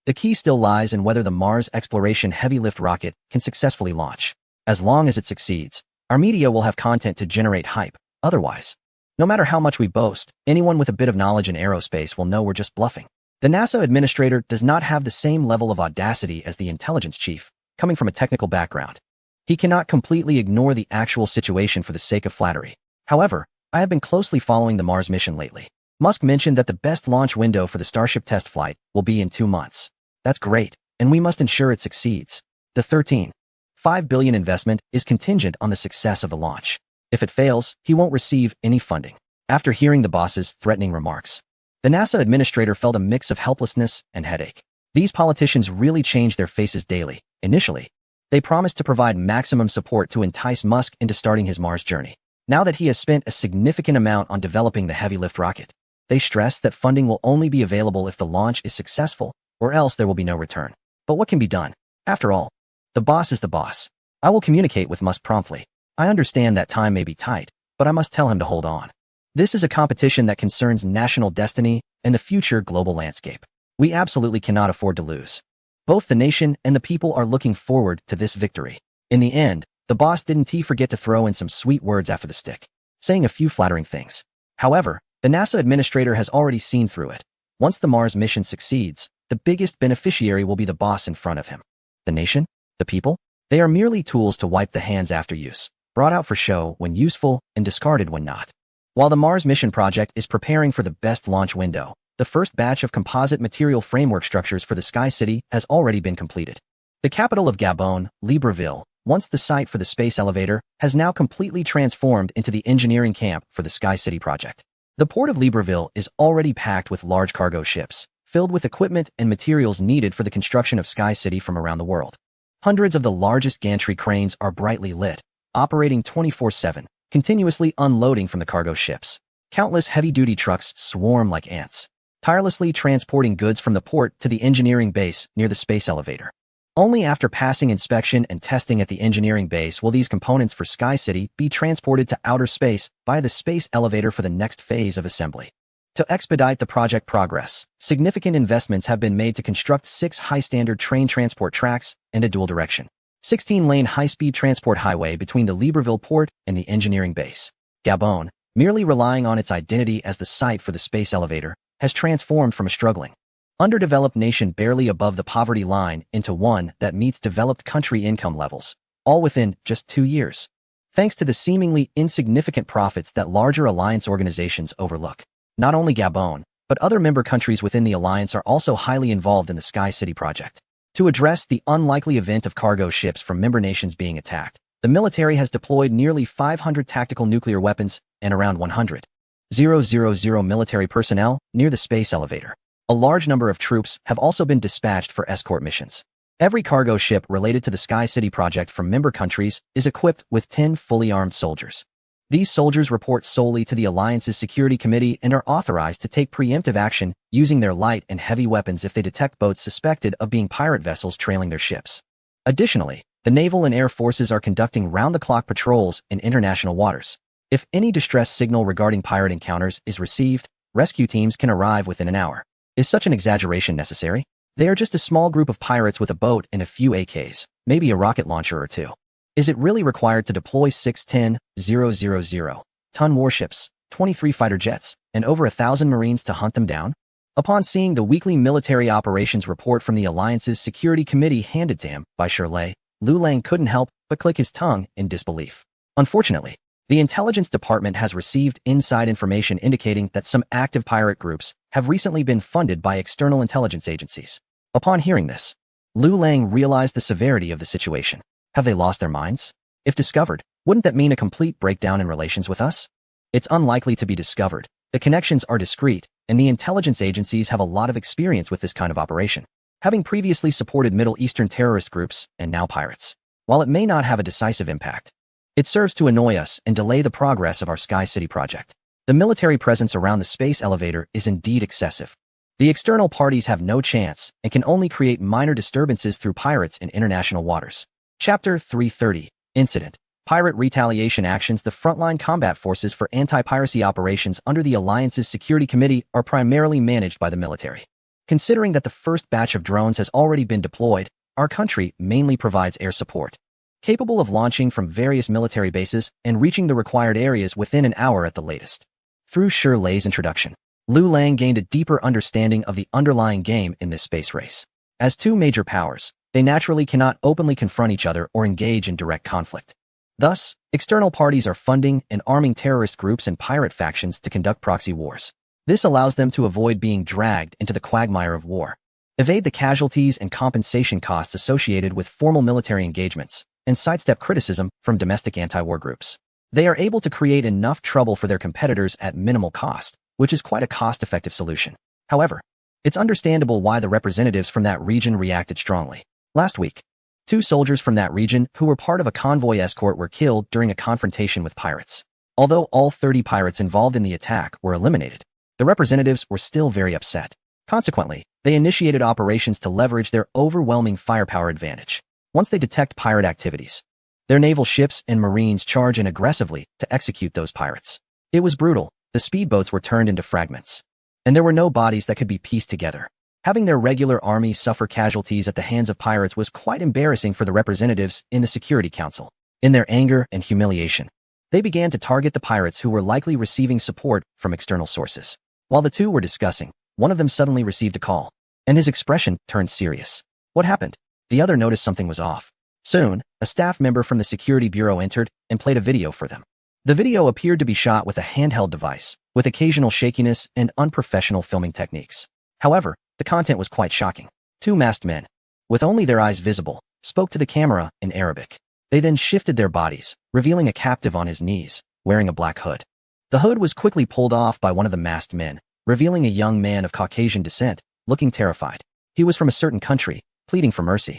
The key still lies in whether the Mars exploration heavy-lift rocket can successfully launch. As long as it succeeds, our media will have content to generate hype. Otherwise, no matter how much we boast, anyone with a bit of knowledge in aerospace will know we're just bluffing. The NASA administrator does not have the same level of audacity as the intelligence chief, coming from a technical background. He cannot completely ignore the actual situation for the sake of flattery. However, I have been closely following the Mars mission lately. Musk mentioned that the best launch window for the Starship test flight will be in 2 months. That's great, and we must ensure it succeeds. The $13.5 billion investment is contingent on the success of the launch. If it fails, he won't receive any funding. After hearing the boss's threatening remarks, the NASA administrator felt a mix of helplessness and headache. These politicians really change their faces daily. Initially, they promised to provide maximum support to entice Musk into starting his Mars journey. Now that he has spent a significant amount on developing the heavy-lift rocket, they stress that funding will only be available if the launch is successful, or else there will be no return. But what can be done? After all, the boss is the boss. I will communicate with Musk promptly. I understand that time may be tight, but I must tell him to hold on. This is a competition that concerns national destiny and the future global landscape. We absolutely cannot afford to lose. Both the nation and the people are looking forward to this victory. In the end, the boss didn't forget to throw in some sweet words after the stick, saying a few flattering things. However, the NASA administrator has already seen through it. Once the Mars mission succeeds, the biggest beneficiary will be the boss in front of him. The nation? The people? They are merely tools to wipe the hands after use, brought out for show when useful and discarded when not. While the Mars mission project is preparing for the best launch window, the first batch of composite material framework structures for the Sky City has already been completed. The capital of Gabon, Libreville, once the site for the space elevator, has now completely transformed into the engineering camp for the Sky City project. The port of Libreville is already packed with large cargo ships, filled with equipment and materials needed for the construction of Sky City from around the world. Hundreds of the largest gantry cranes are brightly lit, operating 24/7, continuously unloading from the cargo ships. Countless heavy-duty trucks swarm like ants, tirelessly transporting goods from the port to the engineering base near the space elevator. Only after passing inspection and testing at the engineering base will these components for Sky City be transported to outer space via the space elevator for the next phase of assembly. To expedite the project progress, significant investments have been made to construct 6 high-standard train transport tracks and a dual-direction, 16-lane high-speed transport highway between the Libreville port and the engineering base. Gabon, merely relying on its identity as the site for the space elevator, has transformed from a struggling, underdeveloped nation barely above the poverty line into one that meets developed country income levels, all within just 2 years, thanks to the seemingly insignificant profits that larger alliance organizations overlook. Not only Gabon, but other member countries within the alliance are also highly involved in the Sky City project. To address the unlikely event of cargo ships from member nations being attacked, the military has deployed nearly 500 tactical nuclear weapons and around 100,000 military personnel near the space elevator. A large number of troops have also been dispatched for escort missions. Every cargo ship related to the Sky City project from member countries is equipped with 10 fully armed soldiers. These soldiers report solely to the Alliance's Security Committee and are authorized to take preemptive action using their light and heavy weapons if they detect boats suspected of being pirate vessels trailing their ships. Additionally, the naval and air forces are conducting round-the-clock patrols in international waters. If any distress signal regarding pirate encounters is received, rescue teams can arrive within an hour. Is such an exaggeration necessary? They are just a small group of pirates with a boat and a few AKs, maybe a rocket launcher or two. Is it really required to deploy 6 10,000-ton warships, 23 fighter jets, and over 1,000 Marines to hunt them down? Upon seeing the weekly military operations report from the Alliance's Security Committee handed to him by Shirley, Liu Lang couldn't help but click his tongue in disbelief. Unfortunately, the Intelligence Department has received inside information indicating that some active pirate groups have recently been funded by external intelligence agencies. Upon hearing this, Liu Lang realized the severity of the situation. Have they lost their minds? If discovered, wouldn't that mean a complete breakdown in relations with us? It's unlikely to be discovered. The connections are discreet, and the intelligence agencies have a lot of experience with this kind of operation, having previously supported Middle Eastern terrorist groups and now pirates. While it may not have a decisive impact, it serves to annoy us and delay the progress of our Sky City project. The military presence around the space elevator is indeed excessive. The external parties have no chance and can only create minor disturbances through pirates in international waters. Chapter 330, Incident. Pirate Retaliation Actions. The frontline combat forces for anti-piracy operations under the Alliance's Security Committee are primarily managed by the military. Considering that the first batch of drones has already been deployed, our country mainly provides air support, capable of launching from various military bases and reaching the required areas within an hour at the latest. Through Shirley's introduction, Liu Lang gained a deeper understanding of the underlying game in this space race. As two major powers, they naturally cannot openly confront each other or engage in direct conflict. Thus, external parties are funding and arming terrorist groups and pirate factions to conduct proxy wars. This allows them to avoid being dragged into the quagmire of war, evade the casualties and compensation costs associated with formal military engagements, and sidestep criticism from domestic anti-war groups. They are able to create enough trouble for their competitors at minimal cost, which is quite a cost-effective solution. However, it's understandable why the representatives from that region reacted strongly. Last week, 2 soldiers from that region who were part of a convoy escort were killed during a confrontation with pirates. Although all 30 pirates involved in the attack were eliminated, the representatives were still very upset. Consequently, they initiated operations to leverage their overwhelming firepower advantage. Once they detect pirate activities, their naval ships and marines charge in aggressively to execute those pirates. It was brutal. The speedboats were turned into fragments, and there were no bodies that could be pieced together. Having their regular army suffer casualties at the hands of pirates was quite embarrassing for the representatives in the Security Council. In their anger and humiliation, they began to target the pirates who were likely receiving support from external sources. While the two were discussing, one of them suddenly received a call, and his expression turned serious. What happened? The other noticed something was off. Soon, a staff member from the Security Bureau entered and played a video for them. The video appeared to be shot with a handheld device, with occasional shakiness and unprofessional filming techniques. However, the content was quite shocking. 2 masked men, with only their eyes visible, spoke to the camera in Arabic. They then shifted their bodies, revealing a captive on his knees, wearing a black hood. The hood was quickly pulled off by one of the masked men, revealing a young man of Caucasian descent, looking terrified. He was from a certain country, pleading for mercy.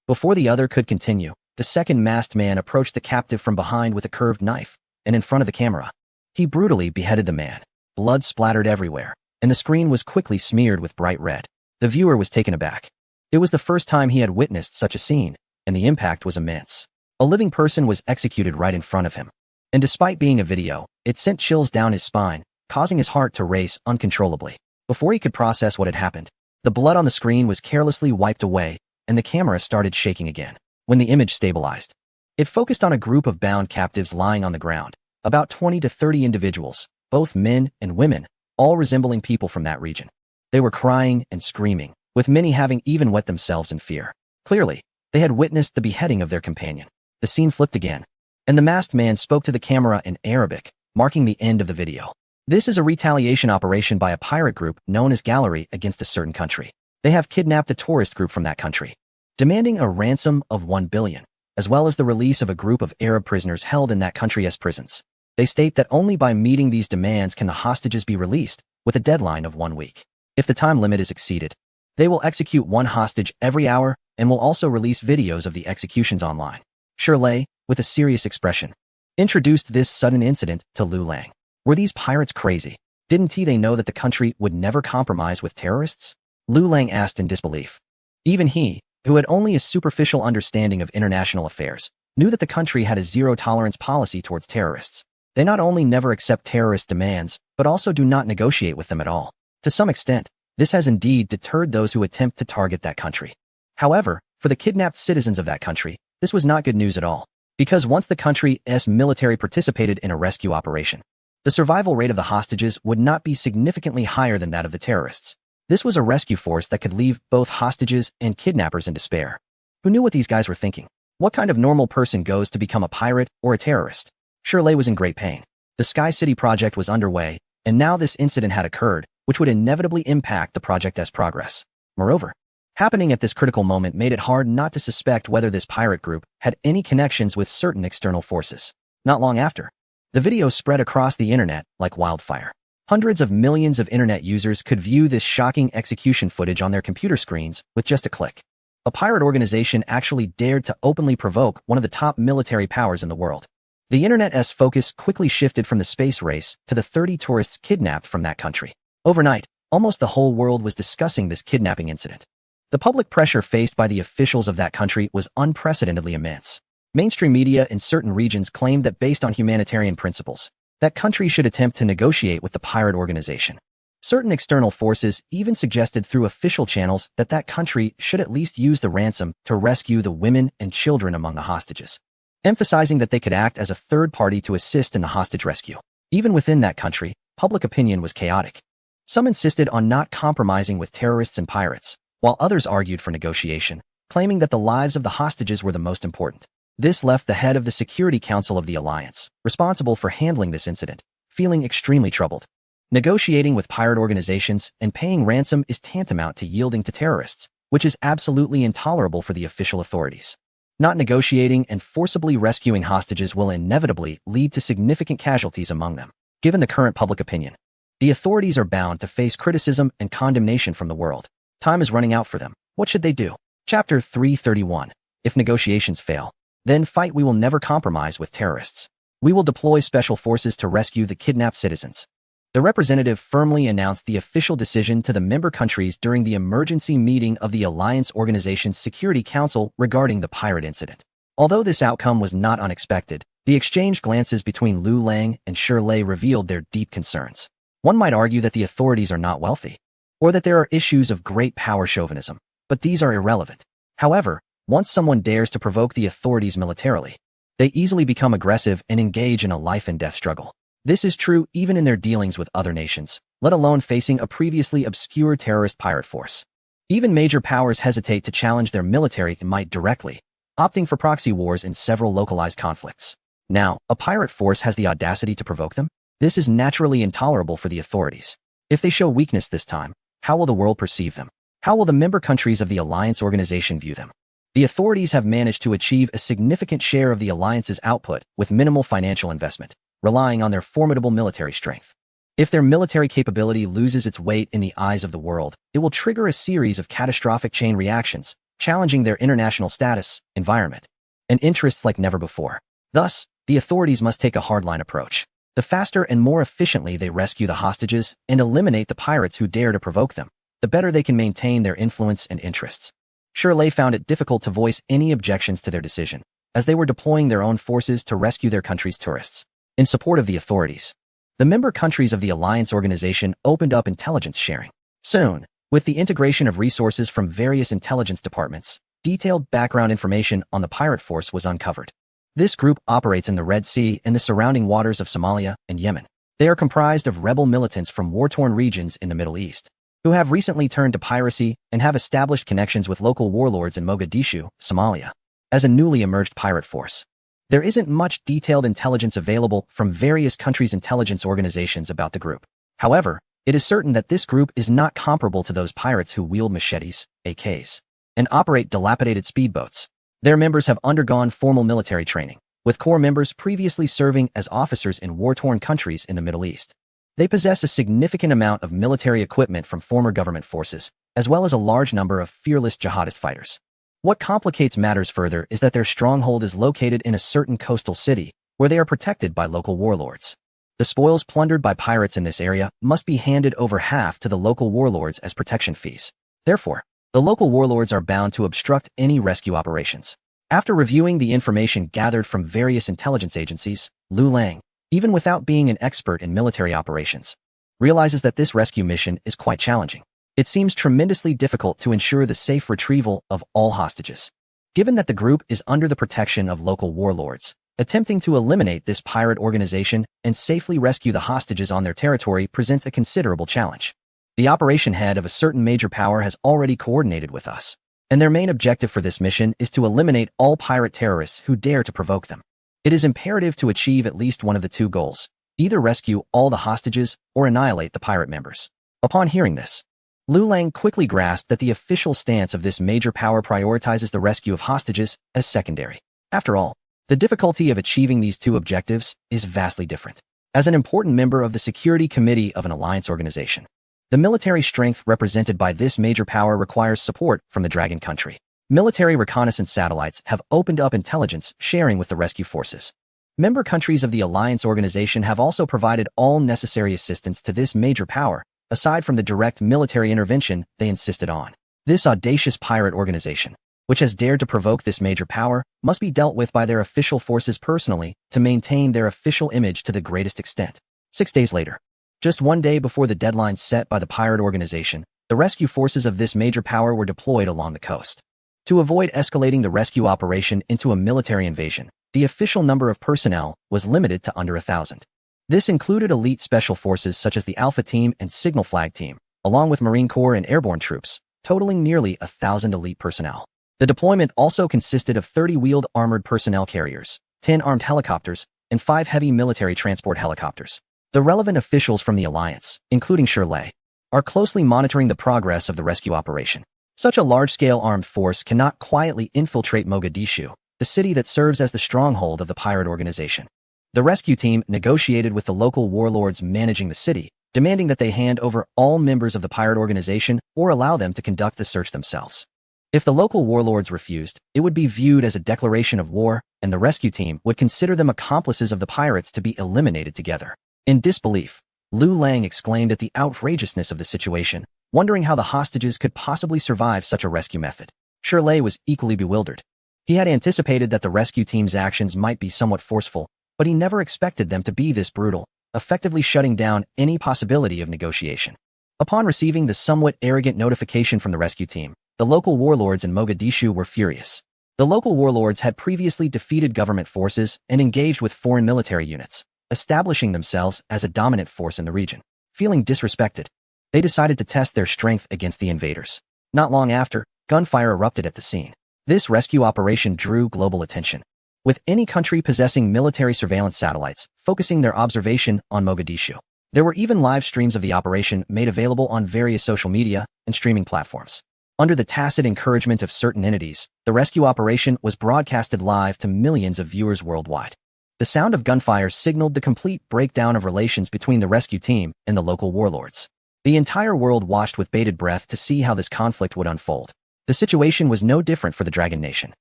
Before the other could continue, the second masked man approached the captive from behind with a curved knife, and in front of the camera, he brutally beheaded the man. Blood splattered everywhere, and the screen was quickly smeared with bright red. The viewer was taken aback. It was the first time he had witnessed such a scene, and the impact was immense. A living person was executed right in front of him. And despite being a video, it sent chills down his spine, causing his heart to race uncontrollably. Before he could process what had happened, the blood on the screen was carelessly wiped away, and the camera started shaking again. When the image stabilized, it focused on a group of bound captives lying on the ground, about 20 to 30 individuals, both men and women, all resembling people from that region. They were crying and screaming, with many having even wet themselves in fear. Clearly, they had witnessed the beheading of their companion. The scene flipped again, and the masked man spoke to the camera in Arabic, marking the end of the video. This is a retaliation operation by a pirate group known as Gallery against a certain country. They have kidnapped a tourist group from that country, demanding a ransom of 1 billion, as well as the release of a group of Arab prisoners held in that country as prisons. They state that only by meeting these demands can the hostages be released, with a deadline of 1 week. If the time limit is exceeded, they will execute 1 hostage every hour and will also release videos of the executions online. Shirley, with a serious expression, introduced this sudden incident to Liu Lang. Were these pirates crazy? Didn't they know that the country would never compromise with terrorists? Liu Lang asked in disbelief. Even he, who had only a superficial understanding of international affairs, knew that the country had a zero-tolerance policy towards terrorists. They not only never accept terrorist demands, but also do not negotiate with them at all. To some extent, this has indeed deterred those who attempt to target that country. However, for the kidnapped citizens of that country, this was not good news at all, because once the country's military participated in a rescue operation, the survival rate of the hostages would not be significantly higher than that of the terrorists. This was a rescue force that could leave both hostages and kidnappers in despair. Who knew what these guys were thinking? What kind of normal person goes to become a pirate or a terrorist? Shirley was in great pain. The Sky City project was underway, and now this incident had occurred, which would inevitably impact the project's progress. Moreover, happening at this critical moment made it hard not to suspect whether this pirate group had any connections with certain external forces. Not long after, the video spread across the internet like wildfire. Hundreds of millions of internet users could view this shocking execution footage on their computer screens with just a click. A pirate organization actually dared to openly provoke one of the top military powers in the world. The internet's focus quickly shifted from the space race to the 30 tourists kidnapped from that country. Overnight, almost the whole world was discussing this kidnapping incident. The public pressure faced by the officials of that country was unprecedentedly immense. Mainstream media in certain regions claimed that based on humanitarian principles, that country should attempt to negotiate with the pirate organization. Certain external forces even suggested through official channels that that country should at least use the ransom to rescue the women and children among the hostages, emphasizing that they could act as a third party to assist in the hostage rescue. Even within that country, public opinion was chaotic. Some insisted on not compromising with terrorists and pirates, while others argued for negotiation, claiming that the lives of the hostages were the most important. This left the head of the Security Council of the Alliance, responsible for handling this incident, feeling extremely troubled. Negotiating with pirate organizations and paying ransom is tantamount to yielding to terrorists, which is absolutely intolerable for the official authorities. Not negotiating and forcibly rescuing hostages will inevitably lead to significant casualties among them. Given the current public opinion, the authorities are bound to face criticism and condemnation from the world. Time is running out for them. What should they do? Chapter 331. If negotiations fail, then fight. We will never compromise with terrorists. We will deploy special forces to rescue the kidnapped citizens. The representative firmly announced the official decision to the member countries during the emergency meeting of the Alliance Organization's Security Council regarding the pirate incident. Although this outcome was not unexpected, the exchanged glances between Lu Lang and Shirley revealed their deep concerns. One might argue that the authorities are not wealthy, or that there are issues of great power chauvinism, but these are irrelevant. However, once someone dares to provoke the authorities militarily, they easily become aggressive and engage in a life-and-death struggle. This is true even in their dealings with other nations, let alone facing a previously obscure terrorist pirate force. Even major powers hesitate to challenge their military might directly, opting for proxy wars in several localized conflicts. Now, a pirate force has the audacity to provoke them? This is naturally intolerable for the authorities. If they show weakness this time, how will the world perceive them? How will the member countries of the Alliance Organization view them? The authorities have managed to achieve a significant share of the Alliance's output with minimal financial investment, relying on their formidable military strength. If their military capability loses its weight in the eyes of the world, it will trigger a series of catastrophic chain reactions, challenging their international status, environment, and interests like never before. Thus, the authorities must take a hardline approach. The faster and more efficiently they rescue the hostages and eliminate the pirates who dare to provoke them, the better they can maintain their influence and interests. Shirley found it difficult to voice any objections to their decision, as they were deploying their own forces to rescue their country's tourists. In support of the authorities, the member countries of the Alliance Organization opened up intelligence sharing. Soon, with the integration of resources from various intelligence departments, detailed background information on the pirate force was uncovered. This group operates in the Red Sea and the surrounding waters of Somalia and Yemen. They are comprised of rebel militants from war-torn regions in the Middle East, who have recently turned to piracy and have established connections with local warlords in Mogadishu, Somalia. As a newly emerged pirate force, there isn't much detailed intelligence available from various countries' intelligence organizations about the group. However, it is certain that this group is not comparable to those pirates who wield machetes, AKs, and operate dilapidated speedboats. Their members have undergone formal military training, with core members previously serving as officers in war-torn countries in the Middle East. They possess a significant amount of military equipment from former government forces, as well as a large number of fearless jihadist fighters. What complicates matters further is that their stronghold is located in a certain coastal city, where they are protected by local warlords. The spoils plundered by pirates in this area must be handed over half to the local warlords as protection fees. Therefore, the local warlords are bound to obstruct any rescue operations. After reviewing the information gathered from various intelligence agencies, Lu Lang, even without being an expert in military operations, realizes that this rescue mission is quite challenging. It seems tremendously difficult to ensure the safe retrieval of all hostages. Given that the group is under the protection of local warlords, attempting to eliminate this pirate organization and safely rescue the hostages on their territory presents a considerable challenge. The operation head of a certain major power has already coordinated with us, and their main objective for this mission is to eliminate all pirate terrorists who dare to provoke them. It is imperative to achieve at least one of the two goals, either rescue all the hostages or annihilate the pirate members. Upon hearing this, Lu Lang quickly grasped that the official stance of this major power prioritizes the rescue of hostages as secondary. After all, the difficulty of achieving these two objectives is vastly different. As an important member of the Security Committee of an alliance organization, the military strength represented by this major power requires support from the Dragon country. Military reconnaissance satellites have opened up intelligence sharing with the rescue forces. Member countries of the alliance organization have also provided all necessary assistance to this major power, aside from the direct military intervention they insisted on. This audacious pirate organization, which has dared to provoke this major power, must be dealt with by their official forces personally to maintain their official image to the greatest extent. 6 days later, Just one day before the deadline set by the pirate organization, the rescue forces of this major power were deployed along the coast. To avoid escalating the rescue operation into a military invasion, the official number of personnel was limited to under 1,000. This included elite special forces such as the Alpha Team and Signal Flag Team, along with Marine Corps and airborne troops, totaling nearly 1,000 elite personnel. The deployment also consisted of 30 wheeled armored personnel carriers, 10 armed helicopters, and 5 heavy military transport helicopters. The relevant officials from the alliance, including Shirley, are closely monitoring the progress of the rescue operation. Such a large-scale armed force cannot quietly infiltrate Mogadishu, the city that serves as the stronghold of the pirate organization. The rescue team negotiated with the local warlords managing the city, demanding that they hand over all members of the pirate organization or allow them to conduct the search themselves. If the local warlords refused, it would be viewed as a declaration of war, and the rescue team would consider them accomplices of the pirates to be eliminated together. In disbelief, Lu Lang exclaimed at the outrageousness of the situation, wondering how the hostages could possibly survive such a rescue method. Shirley was equally bewildered. He had anticipated that the rescue team's actions might be somewhat forceful, but he never expected them to be this brutal, effectively shutting down any possibility of negotiation. Upon receiving the somewhat arrogant notification from the rescue team, the local warlords in Mogadishu were furious. The local warlords had previously defeated government forces and engaged with foreign military units, establishing themselves as a dominant force in the region. Feeling disrespected, they decided to test their strength against the invaders. Not long after, gunfire erupted at the scene. This rescue operation drew global attention, with any country possessing military surveillance satellites focusing their observation on Mogadishu. There were even live streams of the operation made available on various social media and streaming platforms. Under the tacit encouragement of certain entities, the rescue operation was broadcasted live to millions of viewers worldwide. The sound of gunfire signaled the complete breakdown of relations between the rescue team and the local warlords. The entire world watched with bated breath to see how this conflict would unfold. The situation was no different for the Dragon Nation,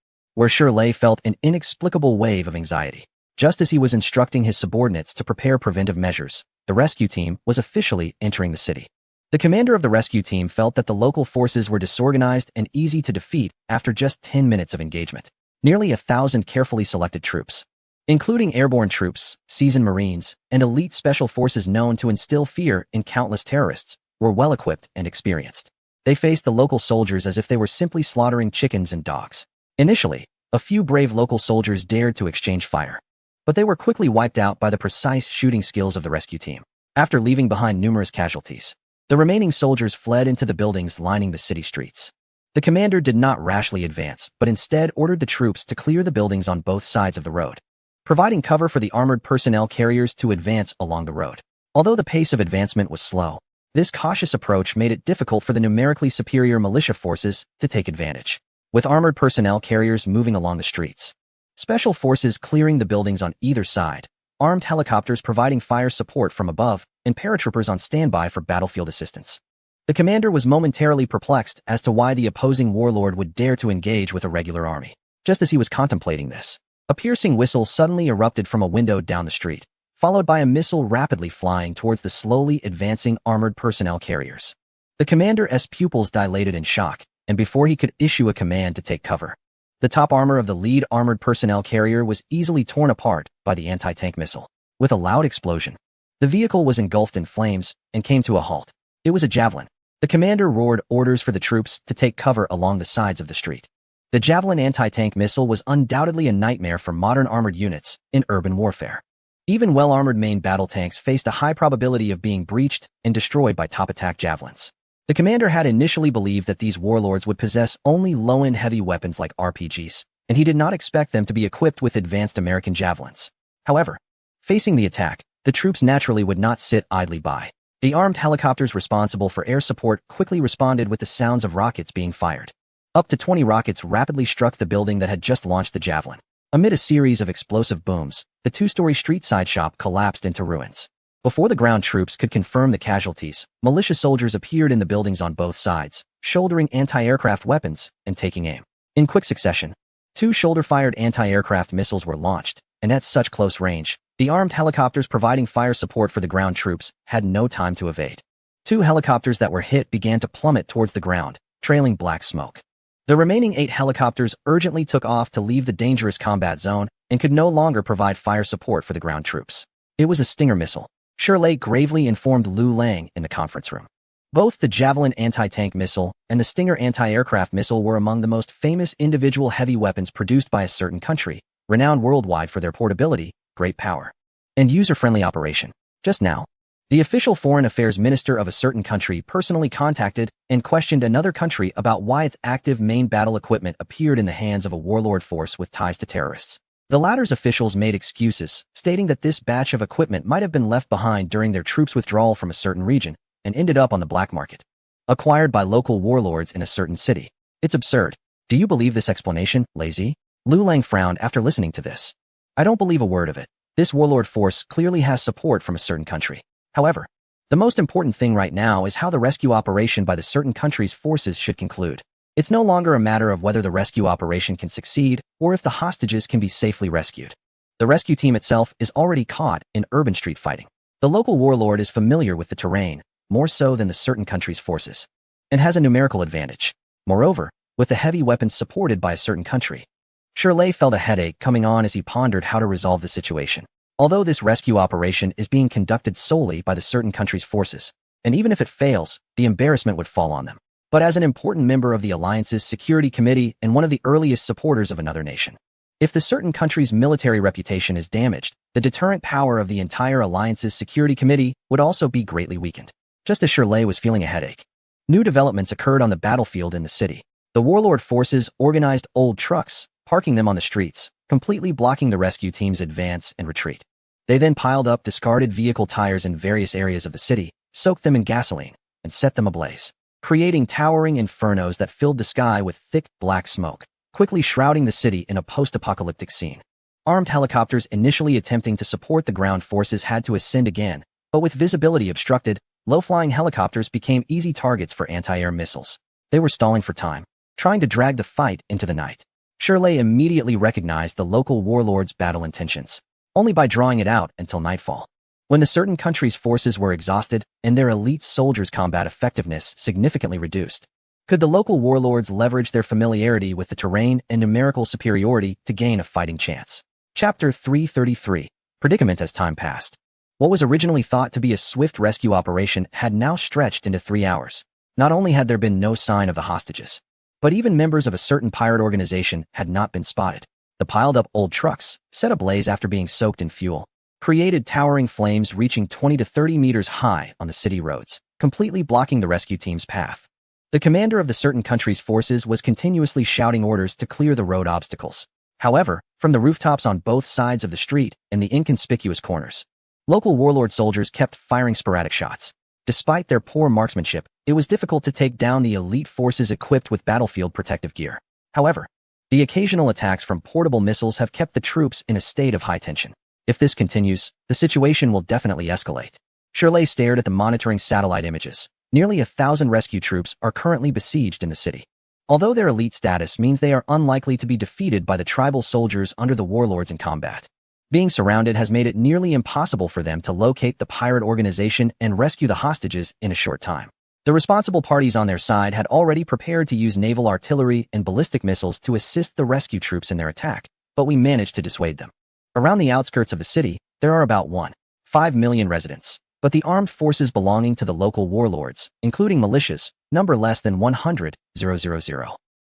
where Shirley felt an inexplicable wave of anxiety. Just as he was instructing his subordinates to prepare preventive measures, the rescue team was officially entering the city. The commander of the rescue team felt that the local forces were disorganized and easy to defeat after just 10 minutes of engagement. Nearly 1,000 carefully selected troops, including airborne troops, seasoned Marines, and elite special forces known to instill fear in countless terrorists, were well-equipped and experienced. They faced the local soldiers as if they were simply slaughtering chickens and dogs. Initially, a few brave local soldiers dared to exchange fire, but they were quickly wiped out by the precise shooting skills of the rescue team. After leaving behind numerous casualties, the remaining soldiers fled into the buildings lining the city streets. The commander did not rashly advance, but instead ordered the troops to clear the buildings on both sides of the road, providing cover for the armored personnel carriers to advance along the road. Although the pace of advancement was slow, this cautious approach made it difficult for the numerically superior militia forces to take advantage. With armored personnel carriers moving along the streets, special forces clearing the buildings on either side, armed helicopters providing fire support from above, and paratroopers on standby for battlefield assistance. The commander was momentarily perplexed as to why the opposing warlord would dare to engage with a regular army. Just as he was contemplating this, a piercing whistle suddenly erupted from a window down the street, followed by a missile rapidly flying towards the slowly advancing armored personnel carriers. The commander's pupils dilated in shock, and before he could issue a command to take cover, the top armor of the lead armored personnel carrier was easily torn apart by the anti-tank missile. With a loud explosion, the vehicle was engulfed in flames and came to a halt. It was a javelin. The commander roared orders for the troops to take cover along the sides of the street. The javelin anti-tank missile was undoubtedly a nightmare for modern armored units in urban warfare. Even well-armored main battle tanks faced a high probability of being breached and destroyed by top-attack javelins. The commander had initially believed that these warlords would possess only low-end heavy weapons like RPGs, and he did not expect them to be equipped with advanced American javelins. However, facing the attack, the troops naturally would not sit idly by. The armed helicopters responsible for air support quickly responded with the sounds of rockets being fired. Up to 20 rockets rapidly struck the building that had just launched the javelin. Amid a series of explosive booms, the two-story street-side shop collapsed into ruins. Before the ground troops could confirm the casualties, militia soldiers appeared in the buildings on both sides, shouldering anti-aircraft weapons and taking aim. In quick succession, 2 shoulder-fired anti-aircraft missiles were launched, and at such close range, the armed helicopters providing fire support for the ground troops had no time to evade. 2 helicopters that were hit began to plummet towards the ground, trailing black smoke. The remaining 8 helicopters urgently took off to leave the dangerous combat zone and could no longer provide fire support for the ground troops. It was a Stinger missile. Shirley gravely informed Lu Lang in the conference room. Both the Javelin anti-tank missile and the Stinger anti-aircraft missile were among the most famous individual heavy weapons produced by a certain country, renowned worldwide for their portability, great power, and user-friendly operation. Just now, the official foreign affairs minister of a certain country personally contacted and questioned another country about why its active main battle equipment appeared in the hands of a warlord force with ties to terrorists. The latter's officials made excuses, stating that this batch of equipment might have been left behind during their troops' withdrawal from a certain region and ended up on the black market, acquired by local warlords in a certain city. It's absurd. Do you believe this explanation, lazy? Lu Lang frowned after listening to this. I don't believe a word of it. This warlord force clearly has support from a certain country. However, the most important thing right now is how the rescue operation by the certain country's forces should conclude. It's no longer a matter of whether the rescue operation can succeed or if the hostages can be safely rescued. The rescue team itself is already caught in urban street fighting. The local warlord is familiar with the terrain, more so than the certain country's forces, and has a numerical advantage. Moreover, with the heavy weapons supported by a certain country, Shirley felt a headache coming on as he pondered how to resolve the situation. Although this rescue operation is being conducted solely by the certain country's forces, and even if it fails, the embarrassment would fall on them. But as an important member of the Alliance's Security Committee and one of the earliest supporters of another nation, if the certain country's military reputation is damaged, the deterrent power of the entire Alliance's Security Committee would also be greatly weakened. Just as Shirley was feeling a headache, new developments occurred on the battlefield in the city. The warlord forces organized old trucks, parking them on the streets, completely blocking the rescue team's advance and retreat. They then piled up discarded vehicle tires in various areas of the city, soaked them in gasoline, and set them ablaze, creating towering infernos that filled the sky with thick, black smoke, quickly shrouding the city in a post-apocalyptic scene. Armed helicopters initially attempting to support the ground forces had to ascend again, but with visibility obstructed, low-flying helicopters became easy targets for anti-air missiles. They were stalling for time, trying to drag the fight into the night. Shirley immediately recognized the local warlord's battle intentions, only by drawing it out until nightfall, when the certain country's forces were exhausted and their elite soldiers' combat effectiveness significantly reduced. Could the local warlords leverage their familiarity with the terrain and numerical superiority to gain a fighting chance? Chapter 333. Predicament. As time passed, what was originally thought to be a swift rescue operation had now stretched into 3 hours. Not only had there been no sign of the hostages, but even members of a certain pirate organization had not been spotted. The piled-up old trucks, set ablaze after being soaked in fuel, created towering flames reaching 20 to 30 meters high on the city roads, completely blocking the rescue team's path. The commander of the certain country's forces was continuously shouting orders to clear the road obstacles. However, from the rooftops on both sides of the street and the inconspicuous corners, local warlord soldiers kept firing sporadic shots. Despite their poor marksmanship, it was difficult to take down the elite forces equipped with battlefield protective gear. However, the occasional attacks from portable missiles have kept the troops in a state of high tension. If this continues, the situation will definitely escalate. Shirley stared at the monitoring satellite images. Nearly 1,000 rescue troops are currently besieged in the city. Although their elite status means they are unlikely to be defeated by the tribal soldiers under the warlords in combat, being surrounded has made it nearly impossible for them to locate the pirate organization and rescue the hostages in a short time. The responsible parties on their side had already prepared to use naval artillery and ballistic missiles to assist the rescue troops in their attack, but we managed to dissuade them. Around the outskirts of the city, there are about 1.5 million residents, but the armed forces belonging to the local warlords, including militias, number less than 100,000.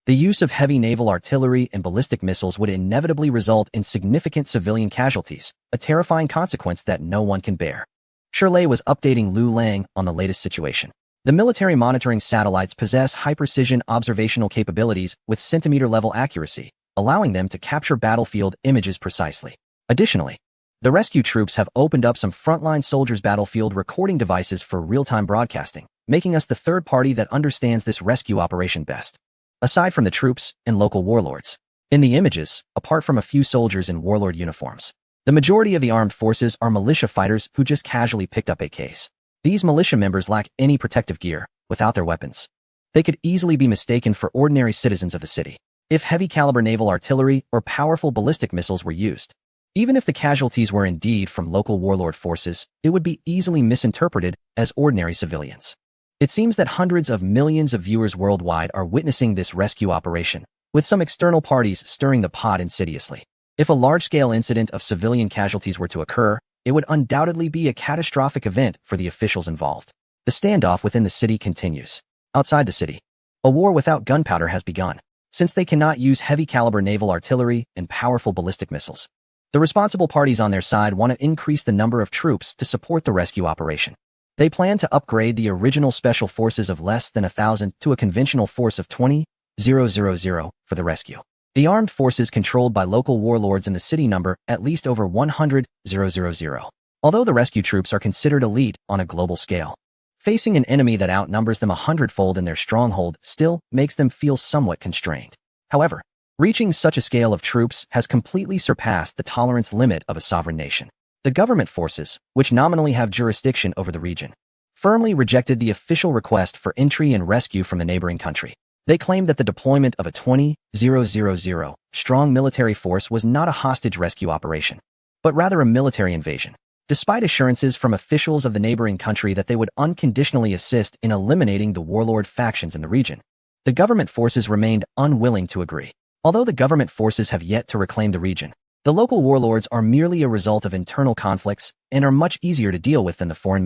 The use of heavy naval artillery and ballistic missiles would inevitably result in significant civilian casualties, a terrifying consequence that no one can bear. Shirley was updating Lu Lang on the latest situation. The military monitoring satellites possess high-precision observational capabilities with centimeter-level accuracy, allowing them to capture battlefield images precisely. Additionally, the rescue troops have opened up some frontline soldiers' battlefield recording devices for real-time broadcasting, making us the third party that understands this rescue operation best, aside from the troops and local warlords. In the images, apart from a few soldiers in warlord uniforms, the majority of the armed forces are militia fighters who just casually picked up AKs. These militia members lack any protective gear. Without their weapons, they could easily be mistaken for ordinary citizens of the city. If heavy-caliber naval artillery or powerful ballistic missiles were used, even if the casualties were indeed from local warlord forces, it would be easily misinterpreted as ordinary civilians. It seems that hundreds of millions of viewers worldwide are witnessing this rescue operation, with some external parties stirring the pot insidiously. If a large-scale incident of civilian casualties were to occur, it would undoubtedly be a catastrophic event for the officials involved. The standoff within the city continues. Outside the city, a war without gunpowder has begun, since they cannot use heavy-caliber naval artillery and powerful ballistic missiles. The responsible parties on their side want to increase the number of troops to support the rescue operation. They plan to upgrade the original special forces of less than 1,000 to a conventional force of 20,000 for the rescue. The armed forces controlled by local warlords in the city number at least over 100,000. Although the rescue troops are considered elite on a global scale, facing an enemy that outnumbers them 100-fold in their stronghold still makes them feel somewhat constrained. However, reaching such a scale of troops has completely surpassed the tolerance limit of a sovereign nation. The government forces, which nominally have jurisdiction over the region, firmly rejected the official request for entry and rescue from the neighboring country. They claimed that the deployment of a 20,000 strong military force was not a hostage rescue operation, but rather a military invasion. Despite assurances from officials of the neighboring country that they would unconditionally assist in eliminating the warlord factions in the region, the government forces remained unwilling to agree. Although the government forces have yet to reclaim the region, the local warlords are merely a result of internal conflicts and are much easier to deal with than the foreign military.